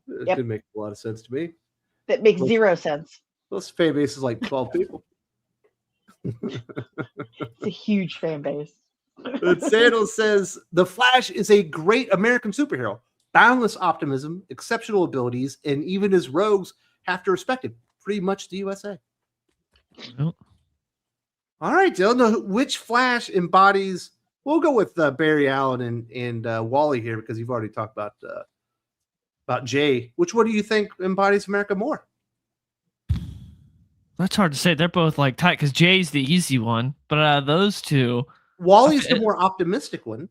It didn't make a lot of sense to me. That makes zero sense. This fan base is like 12 people. It's a huge fan base. Sandals says The Flash is a great American superhero. Boundless optimism, exceptional abilities, and even his rogues have to respect him. Pretty much the USA. Oh. All right, Dylan. Which Flash embodies? We'll go with Barry Allen and Wally here because you've already talked about Jay. Which one do you think embodies America more? That's hard to say. They're both like tight because Jay's the easy one, but out of those two, Wally's the more optimistic one,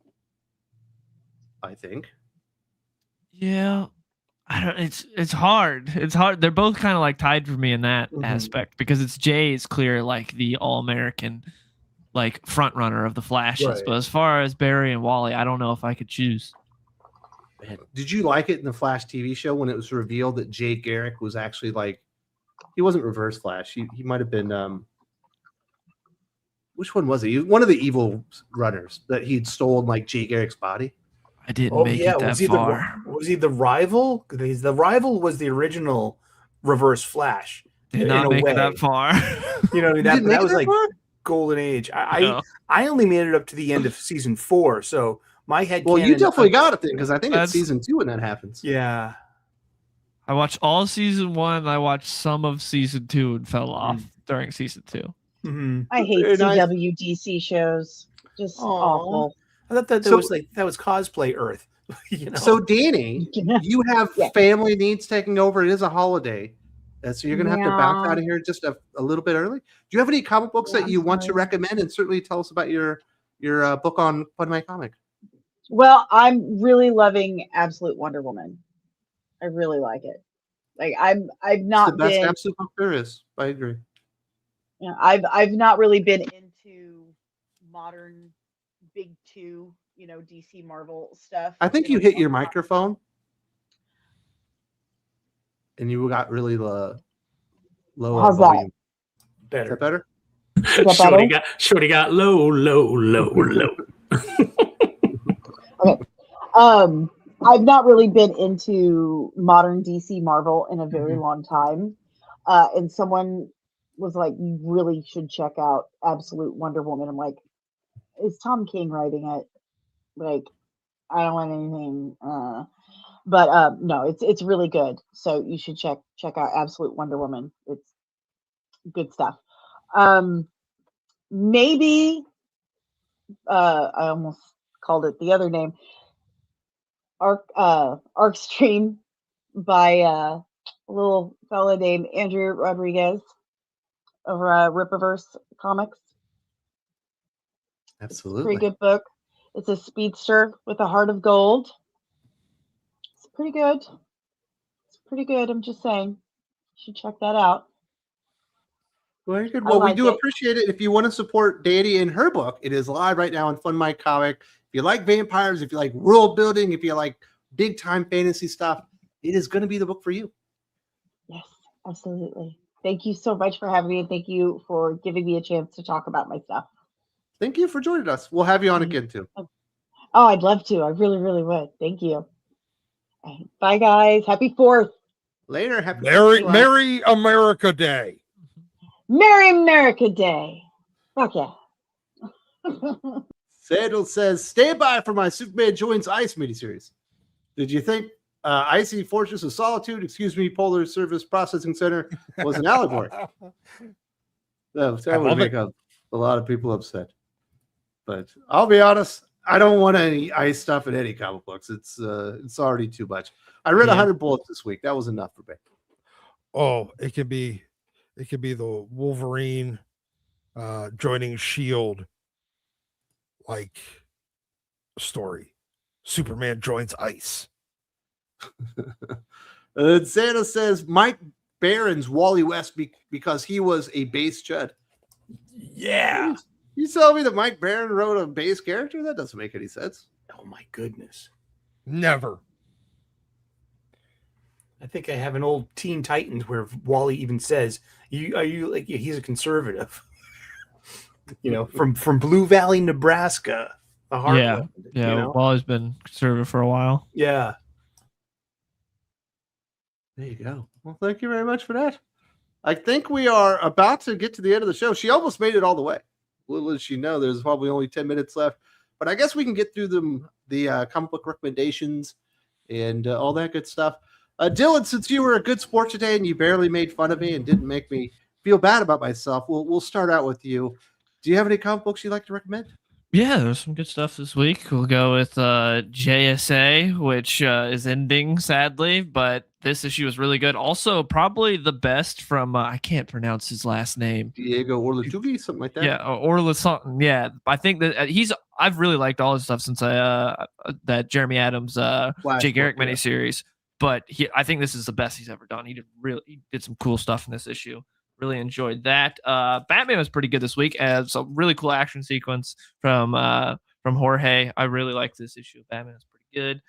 I think. Yeah, I don't. It's hard. It's hard. They're both kind of like tied for me in that aspect because it's Jay is clear like the all-American, like front runner of the Flashes. Right. But as far as Barry and Wally, I don't know if I could choose. Man, did you like it in the Flash TV show when it was revealed that Jay Garrick was actually like, he wasn't Reverse Flash. He might have been which one was he? One of the evil runners that he'd stolen like Jay Garrick's body. I didn't make it that far. Was he the rival? The rival was the original Reverse Flash. Did not make it that far. You know, that was like golden age. I only made it up to the end of season 4, so my head. Well, you definitely got it then because I think it's season 2 when that happens. Yeah. I watched all season 1 and I watched some of season 2 and fell off during season 2. Mm-hmm. I hate CWDC shows. Just awful. I thought that was cosplay Earth. You know? So Danny, you have family needs taking over. It is a holiday, so you're gonna have to bounce out of here just a little bit early. Do you have any comic books that you want to recommend? And certainly tell us about your book on Fun My Comic. Well, I'm really loving Absolute Wonder Woman. I really like it. Like I've not it's the best been Absolute book there is. I agree. Yeah, I've not really been into modern big two, DC Marvel stuff. I think you hit your microphone, and you got really low. How's that? Better. Is that better? Shorty got low. Okay. I've not really been into modern DC Marvel in a very long time, and someone was like, "You really should check out Absolute Wonder Woman." I'm like, "Is Tom King writing it?" Like, I don't want anything, but no, it's really good. So you should check out Absolute Wonder Woman. It's good stuff. Maybe I almost called it the other name. Arc Stream by a little fella named Andrew Rodriguez over Rippaverse Comics. Absolutely. Pretty good book. It's a speedster with a heart of gold. It's pretty good. I'm just saying. You should check that out. Very good. I Well, we like do it. appreciate it. If you want to support Danny in her book, it is live right now on Fun My Comic. If you like vampires, if you like world building, if you like big time fantasy stuff, it is going to be the book for you. Yes, absolutely. Thank you so much for having me, and thank you for giving me a chance to talk about my stuff. Thank you for joining us. We'll have you on again too. Oh, I'd love to. I really, really would. Thank you. All right. Bye, guys. Happy 4th. Later. Happy 4th of July. Merry America Day. Merry America Day. Fuck yeah. Sandal says, stand by for my Superman Joins Ice miniseries. Did you think Icy Fortress of Solitude, Polar Service Processing Center was an allegory? That would make a lot of people upset. But I'll be honest, I don't want any ice stuff in any comic books. It's already too much. I read 100 Bullets this week. That was enough for me. Oh, it could be the Wolverine joining S.H.I.E.L.D. like story. Superman joins Ice. Santa says Mike Barron's Wally West because he was a base Chud. Yeah. You tell me that Mike Barron wrote a base character? That doesn't make any sense. Oh my goodness. Never. I think I have an old Teen Titans where Wally even says, "Are you like he's a conservative?" from Blue Valley, Nebraska. The heartland, Yeah. Wally's been conservative for a while. Yeah. There you go. Well, thank you very much for that. I think we are about to get to the end of the show. She almost made it all the way. Little does she know, there's probably only 10 minutes left. But I guess we can get through the comic book recommendations and all that good stuff. Dylan, since you were a good sport today and you barely made fun of me and didn't make me feel bad about myself, we'll start out with you. Do you have any comic books you'd like to recommend? Yeah, there's some good stuff this week. We'll go with JSA, which is ending, sadly, but this issue is really good. Also, probably the best from, I can't pronounce his last name. Diego Orlatugi, something like that? Yeah, Orla something. Yeah, I think that I've really liked all his stuff since that Jeremy Adams, Jay Garrick miniseries. But I think this is the best he's ever done. He did some cool stuff in this issue. Really enjoyed that. Batman was pretty good this week. As a really cool action sequence from Jorge. I really liked this issue of Batman. It's pretty good.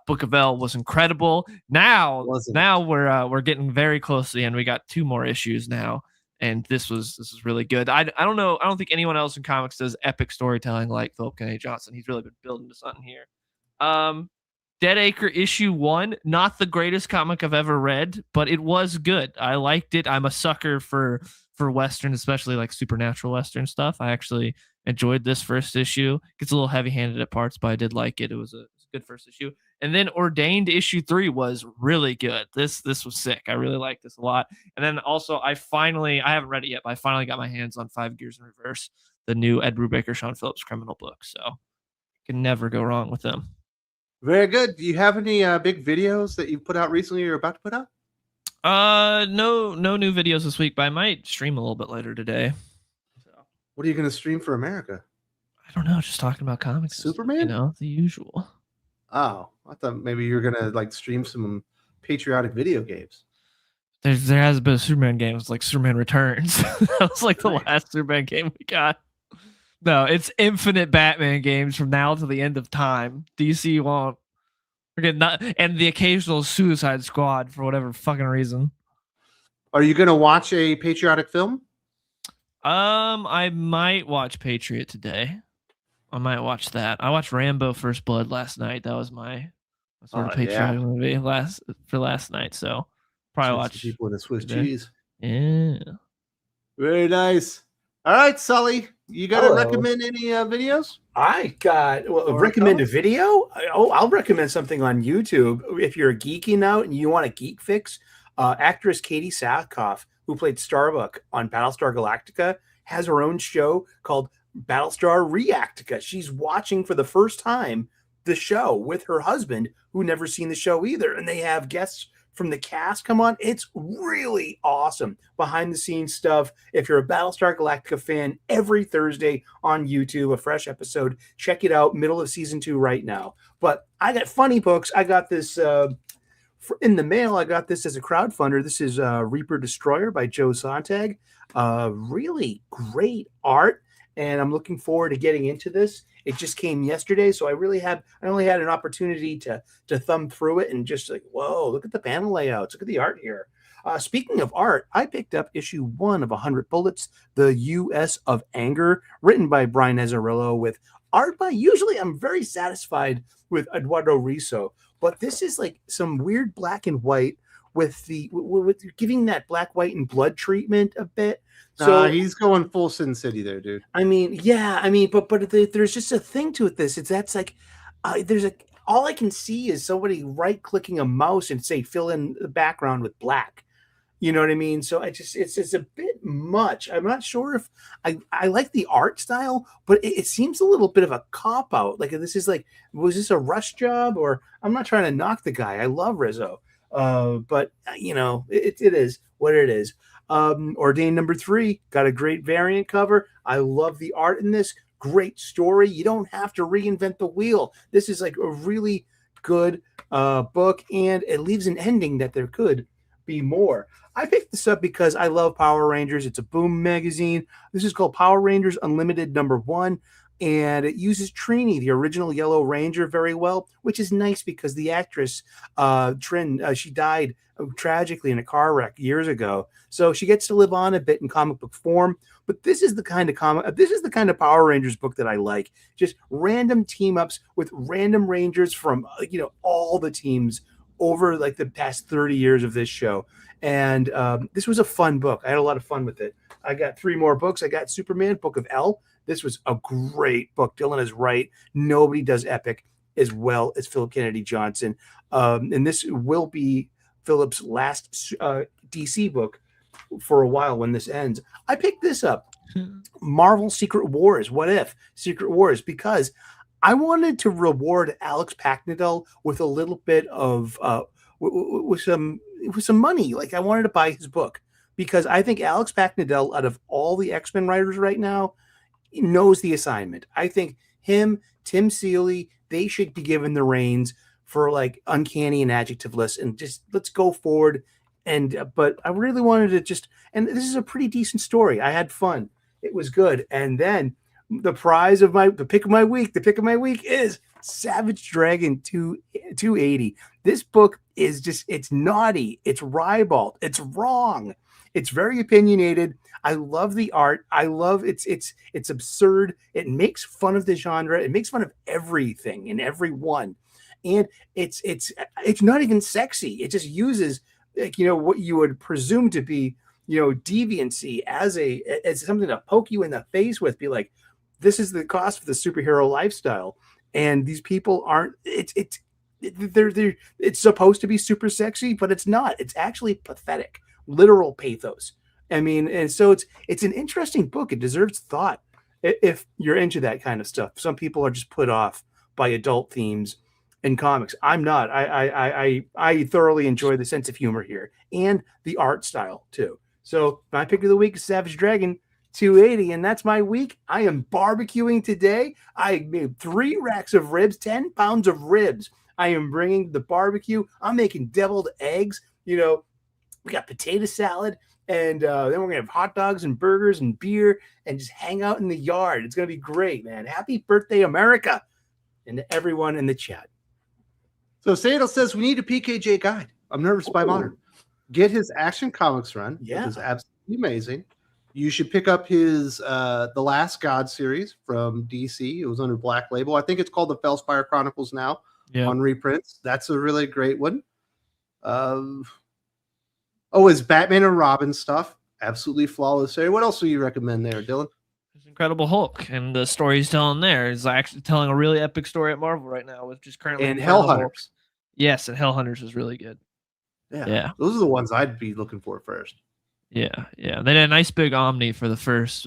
Book of L was incredible. Now we're getting very close to the end. We got 2 more issues now, and this was really good. I don't know. I don't think anyone else in comics does epic storytelling like Philip Kennedy Johnson. He's really been building to something here. Dead Acre issue 1, not the greatest comic I've ever read, but it was good. I liked it. I'm a sucker for Western, especially like supernatural Western stuff. I actually enjoyed this first issue. Gets a little heavy-handed at parts, but I did like it. It was a good first issue. And then Ordained issue 3 was really good. This was sick. I really liked this a lot. And then also I haven't read it yet, but I finally got my hands on 5 Gears in Reverse, the new Ed Brubaker, Sean Phillips criminal book. So can never go wrong with them. Very good. Do you have any big videos that you've put out recently or you're about to put out? No new videos this week, but I might stream a little bit later today. So. What are you going to stream for America? I don't know. Just talking about comics. Superman? The usual. Oh, I thought maybe you were going to like stream some patriotic video games. There has been a Superman game. It's like Superman Returns. That was like the last Superman game we got. No, it's infinite Batman games from now to the end of time. DC won't. And the occasional Suicide Squad for whatever fucking reason. Are you going to watch a patriotic film? I might watch Patriot today. I might watch that. I watched Rambo: First Blood last night. That was my sort of patriotic movie last night. So probably watch people in the Swiss today. cheese. Yeah. Very nice. All right, Sully, you got to recommend any videos? I got recommend a video. I'll recommend something on YouTube. If you're a geeking out and you want a geek fix, actress Katie Sackhoff, who played Starbuck on Battlestar Galactica, has her own show called Battlestar Reactica. She's watching for the first time the show with her husband, who never seen the show either, and they have guests from the cast come on. It's really awesome behind the scenes stuff. If you're a Battlestar Galactica fan, every Thursday on YouTube, a fresh episode. Check it out. Middle of season 2 right now. But I got funny books. I got this In the mail, I got this as a crowdfunder. This is Reaper Destroyer by Joe Sontag. Really great art, and I'm looking forward to getting into this. It just came yesterday, so I only had an opportunity to thumb through it and just like, whoa, look at the panel layouts, look at the art here. Speaking of art, I picked up issue 1 of 100 Bullets, The U.S. of Anger, written by Brian Azzarello with art by, usually I'm very satisfied with Eduardo Risso, but this is like some weird black and white with giving that black, white, and blood treatment a bit. So he's going full Sin City there, dude. I mean, but there's just a thing to it. All I can see is somebody right clicking a mouse and say fill in the background with black. You know what I mean? So it's a bit much. I'm not sure if I like the art style, but it seems a little bit of a cop out. Like was this a rush job? Or I'm not trying to knock the guy. I love Rizzo, but it is what it is. Ordained number 3 got a great variant cover. I love the art in this. Great story. You don't have to reinvent the wheel. This is like a really good book, and it leaves an ending that there could be more. I picked this up because I love Power Rangers. It's a Boom magazine. This is called Power Rangers Unlimited number 1, and it uses Trini, the original Yellow Ranger, very well, which is nice because the actress Trin, she died tragically in a car wreck years ago, so she gets to live on a bit in comic book form. But this is the kind of Power Rangers book that I like. Just random team ups with random Rangers from all the teams over like the past 30 years of this show. And this was a fun book. I had a lot of fun with it. I got 3 more books. I got Superman, Book of L. This was a great book. Dylan is right. Nobody does epic as well as Philip Kennedy Johnson. And this will be Philip's last DC book for a while when this ends. I picked this up. Marvel Secret Wars. What if? Secret Wars, because I wanted to reward Alex Packnadel with a little bit of with some money. Like I wanted to buy his book because I think Alex Packnadel, out of all the X-Men writers right now, knows the assignment. I think him, Tim Seeley, they should be given the reins for like Uncanny and Adjectiveless, and just let's go forward. And but I really wanted to and this is a pretty decent story. I had fun. It was good. And then the pick of my week is Savage Dragon 280. This book is it's naughty, it's ribald, it's wrong, it's very opinionated. I love the art. I love it's absurd. It makes fun of the genre. It makes fun of everything and everyone. And it's not even sexy. It just uses what you would presume to be deviancy as something to poke you in the face with. Be like, this is the cost of the superhero lifestyle, and these people aren't. It's supposed to be super sexy, but it's not. It's actually pathetic, literal pathos. I mean, and so it's an interesting book. It deserves thought if you're into that kind of stuff. Some people are just put off by adult themes in comics. I'm not. I thoroughly enjoy the sense of humor here and the art style too. So my pick of the week is Savage Dragon 280, and that's my week. I am barbecuing today. I made 3 racks of ribs, 10 pounds of ribs. I am bringing the barbecue. I'm making deviled eggs. We got potato salad, and then we're gonna have hot dogs and burgers and beer and just hang out in the yard. It's gonna be great, man. Happy birthday, America, and to everyone in the chat. So Sadel says we need a PKJ guide. I'm nervous by Modern. Get his Action Comics run. Yeah. It is absolutely amazing. You should pick up his The Last God series from DC. It was under Black Label. I think it's called the Fellspire Chronicles now on reprints. That's a really great one. His Batman and Robin stuff. Absolutely flawless. What else do you recommend there, Dylan? There's Incredible Hulk, and the story he's telling there is actually telling a really epic story at Marvel right now, which is currently and Hellhunters. Yes, and Hellhunters is really good. Yeah, those are the ones I'd be looking for first. Yeah. They did a nice big Omni for the first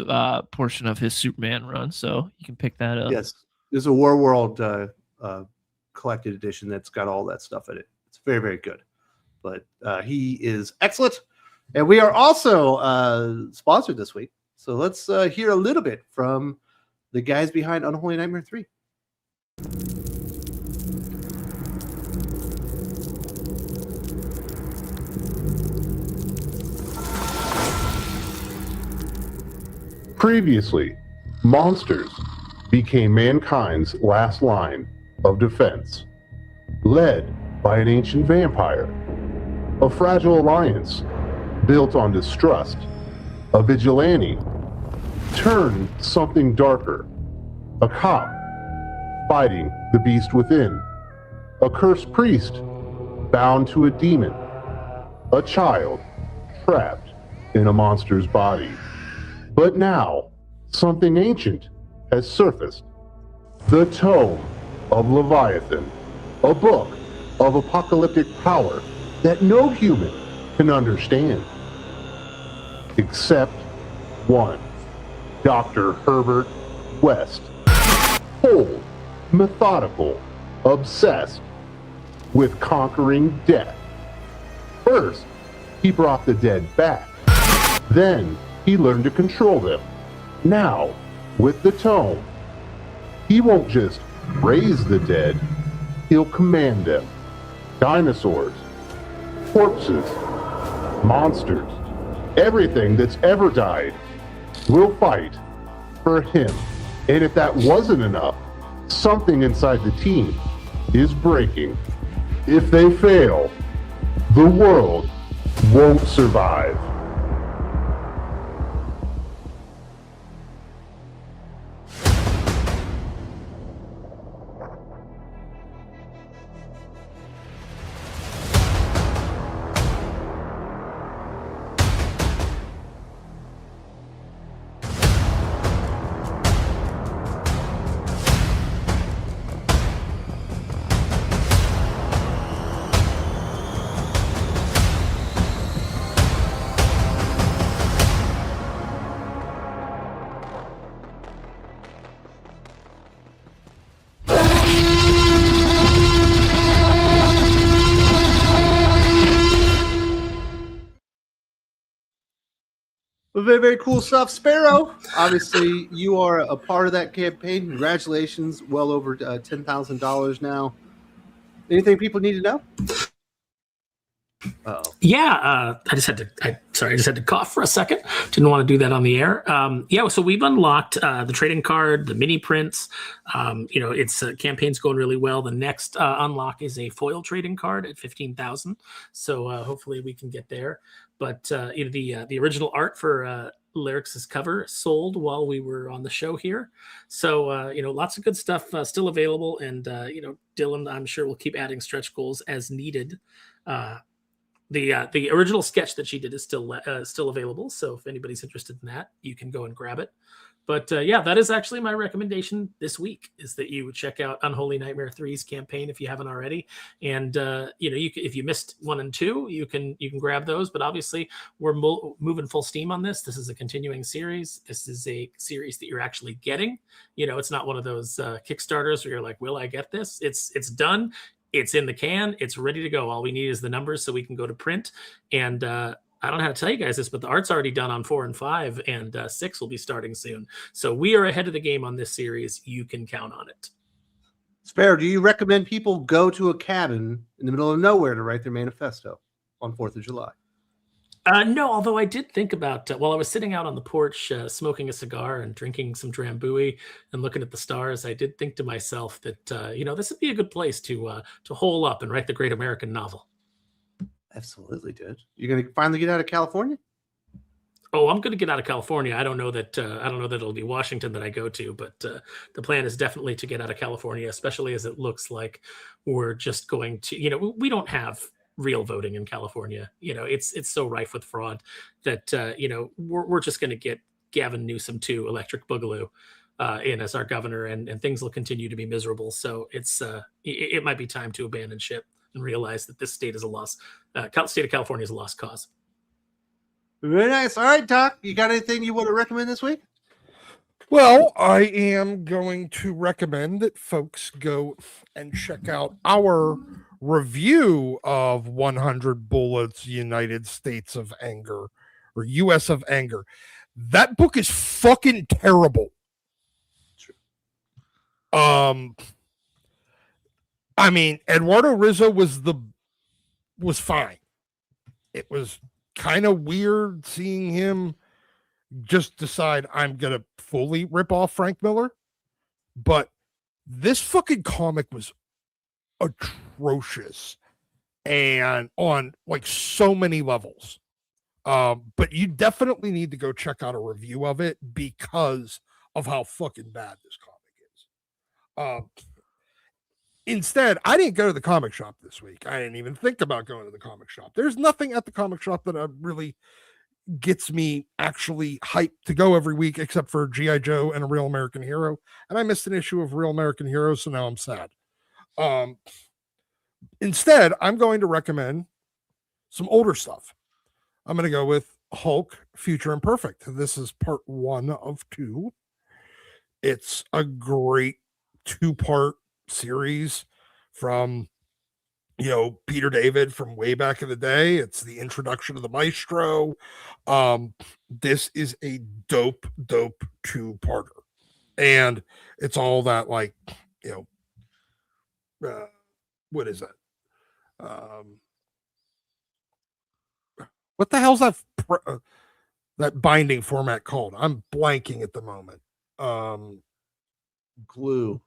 portion of his Superman run, so you can pick that up. Yes, there's a War World collected edition that's got all that stuff in it. It's very, very good. But he is excellent, and we are also sponsored this week. So let's hear a little bit from the guys behind Unholy Nightmare 3. Previously, monsters became mankind's last line of defense, led by an ancient vampire, a fragile alliance built on distrust, a vigilante turned something darker, a cop fighting the beast within, a cursed priest bound to a demon, a child trapped in a monster's body. But now, something ancient has surfaced. The Tome of Leviathan, a book of apocalyptic power that no human can understand. Except one, Dr. Herbert West. Cold, methodical, obsessed with conquering death. First, he brought the dead back. Then, he learned to control them. Now, with the tome, he won't just raise the dead, he'll command them. Dinosaurs, corpses, monsters, everything that's ever died will fight for him. And if that wasn't enough, something inside the team is breaking. If they fail, the world won't survive. Well, very, very cool stuff. Sparrow, obviously, you are a part of that campaign. Congratulations. Well over $10,000 now. Anything people need to know? Uh-oh. Yeah, I just had to cough for a second. Didn't want to do that on the air. So we've unlocked the trading card, the mini prints. It's campaign's going really well. The next unlock is a foil trading card at 15,000. So hopefully we can get there. But the original art for Lyric's cover sold while we were on the show here. So lots of good stuff still available. And Dylan, I'm sure will keep adding stretch goals as needed. The original sketch that she did is still available. So if anybody's interested in that, you can go and grab it. But that is actually my recommendation this week, is that you would check out Unholy Nightmare 3's campaign if you haven't already. And if you missed 1 and 2, you can grab those. But obviously, we're moving full steam on this. This is a continuing series. This is a series that you're actually getting. It's not one of those Kickstarters where you're like, "Will I get this?" It's done. It's in the can. It's ready to go. All we need is the numbers so we can go to print. And I don't know how to tell you guys this, but the art's already done on 4 and 5, and 6 will be starting soon. So we are ahead of the game on this series. You can count on it. Sparrow, do you recommend people go to a cabin in the middle of nowhere to write their manifesto on 4th of July? No, although I did think about, while I was sitting out on the porch smoking a cigar and drinking some Drambuie and looking at the stars, I did think to myself that, this would be a good place to hole up and write the great American novel. Absolutely, dude. You're going to finally get out of California? Oh, I'm going to get out of California. I don't know that it'll be Washington that I go to, but the plan is definitely to get out of California, especially as it looks like we're just going to, we don't have real voting in California. It's so rife with fraud that we're just going to get Gavin Newsom to Electric Boogaloo in as our governor, and things will continue to be miserable. So it might be time to abandon ship and realize that this state is a lost state of California is a lost cause. Very nice. All right, Doc, you got anything you want to recommend this week? Well, I am going to recommend that folks go and check out our review of 100 Bullets, United States of Anger, or US of Anger. That book is fucking terrible. I mean, Eduardo Rizzo was fine. It was kind of weird seeing him just decide I'm going to fully rip off Frank Miller. But this fucking comic was atrocious and on like so many levels. But you definitely need to go check out a review of it because of how fucking bad this comic is. Instead, I didn't go to the comic shop this week. I didn't even think about going to the comic shop. There's nothing at the comic shop that really gets me actually hyped to go every week except for G.I. Joe and a Real American Hero. And I missed an issue of Real American Hero, so now I'm sad. Instead, I'm going to recommend some older stuff. I'm going to go with Hulk, Future Imperfect. This is part 1 of 2. It's a great 2-part series from, Peter David from way back in the day. It's the introduction of the Maestro. This is a dope 2-parter. And it's all that what is that? What the hell's that binding format called? I'm blanking at the moment. Glue.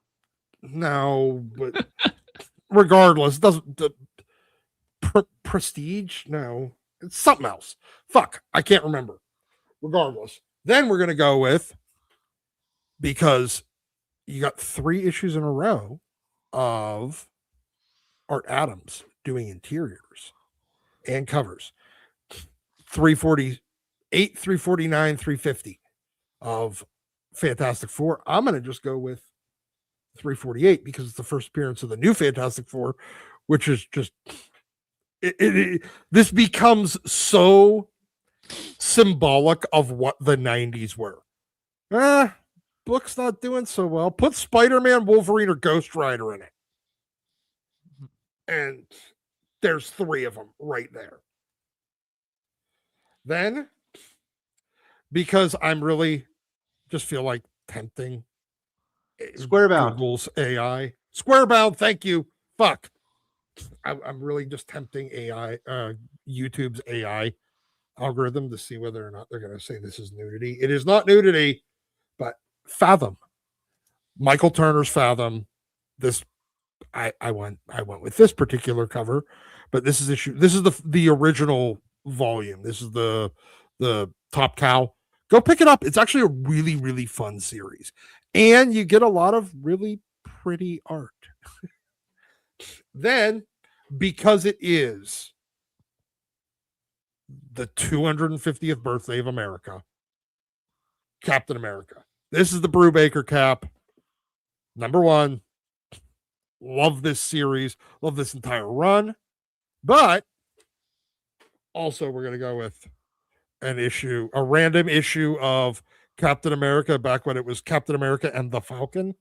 No, but regardless, doesn't prestige? No, it's something else. Fuck, I can't remember. Regardless, then we're gonna go with, because you got 3 issues in a row of Art Adams doing interiors and covers. 348, 349, 350 of Fantastic Four. I'm going to just go with 348 because it's the first appearance of the new Fantastic Four, which is just this becomes so symbolic of what the 90s were. Book's not doing so well. Put Spider-Man, Wolverine, or Ghost Rider in it. And there's 3 of them right there. Then, because I'm really just feel like tempting Squarebound. Google's AI. Squarebound, thank you. Fuck. I'm really just tempting AI, YouTube's AI algorithm to see whether or not they're going to say this is nudity. It is not nudity, but Fathom. Michael Turner's Fathom. This I went with this particular cover, but this is the original volume. This is the Top Cow. Go pick it up. It's actually a really, really fun series. And you get a lot of really pretty art. Then, because it is the 250th birthday of America, Captain America. This is the Brubaker cap. Number 1. Love this series. Love this entire run. But also we're going to go with a random issue of Captain America back when it was Captain America and the Falcon.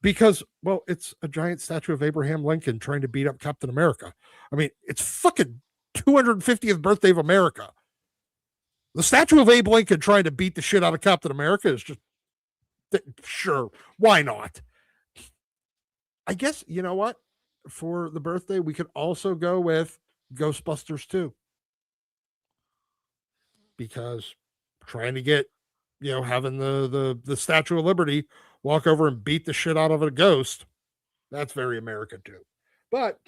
Because, well, it's a giant statue of Abraham Lincoln trying to beat up Captain America. I mean, it's fucking 250th birthday of America. The statue of Abe Lincoln trying to beat the shit out of Captain America is just, sure, why not? I guess, you know what? For the birthday, we could also go with Ghostbusters 2. Because trying to get, having the Statue of Liberty walk over and beat the shit out of a ghost, that's very America too. But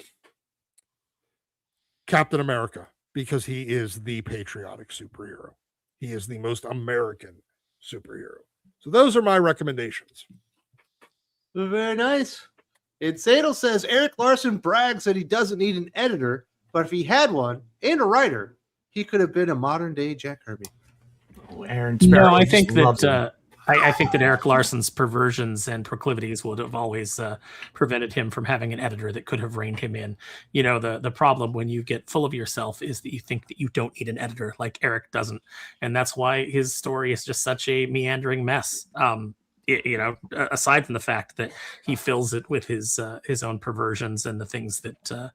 Captain America, because he is the patriotic superhero. He is the most American superhero. So those are my recommendations. Very nice. Sadel says Eric Larson brags that he doesn't need an editor, but if he had one and a writer, he could have been a modern day Jack Kirby. Oh, Aaron Sparrow. No, I think that I think that Eric Larson's perversions and proclivities would have always prevented him from having an editor that could have reined him in. The problem when you get full of yourself is that you think that you don't need an editor, like Eric doesn't, and that's why his story is just such a meandering mess. Aside from the fact that he fills it with his own perversions and the things that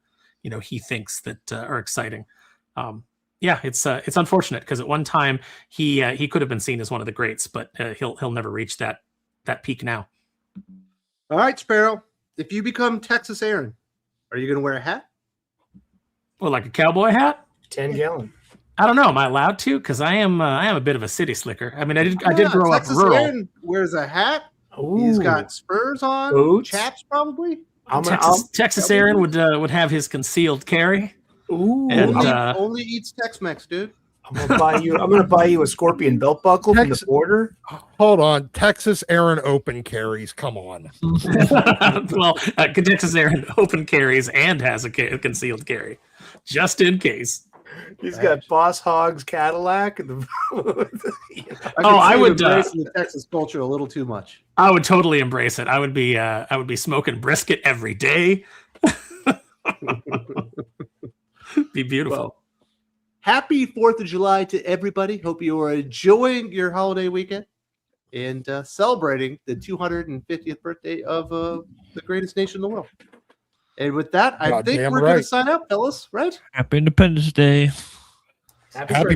he thinks that are exciting. It's unfortunate because at one time he could have been seen as one of the greats, but he'll never reach that peak now. All right, Sparrow. If you become Texas Aaron, are you going to wear a hat? Well, like a cowboy hat? 10-gallon. I don't know. Am I allowed to? Because I am a bit of a city slicker. I mean, I did grow Texas up rural. Aaron wears a hat. He's got spurs on. Boots. Chaps probably. Texas Aaron would have his concealed carry. Ooh. And only eats Tex-Mex, dude. I'm gonna buy you a scorpion belt buckle from the border. Hold on, Texas Aaron open carries. Come on. Well, Texas Aaron open carries and has a concealed carry, just in case. He's got Boss Hogg's Cadillac. And I would embrace the Texas culture a little too much. I would totally embrace it. I would be smoking brisket every day. Be beautiful. Well, happy 4th of July to everybody. Hope you are enjoying your holiday weekend and celebrating the 250th birthday of the greatest nation in the world. And with that, I think we're going to sign up, fellas, right? Happy Independence Day. Happy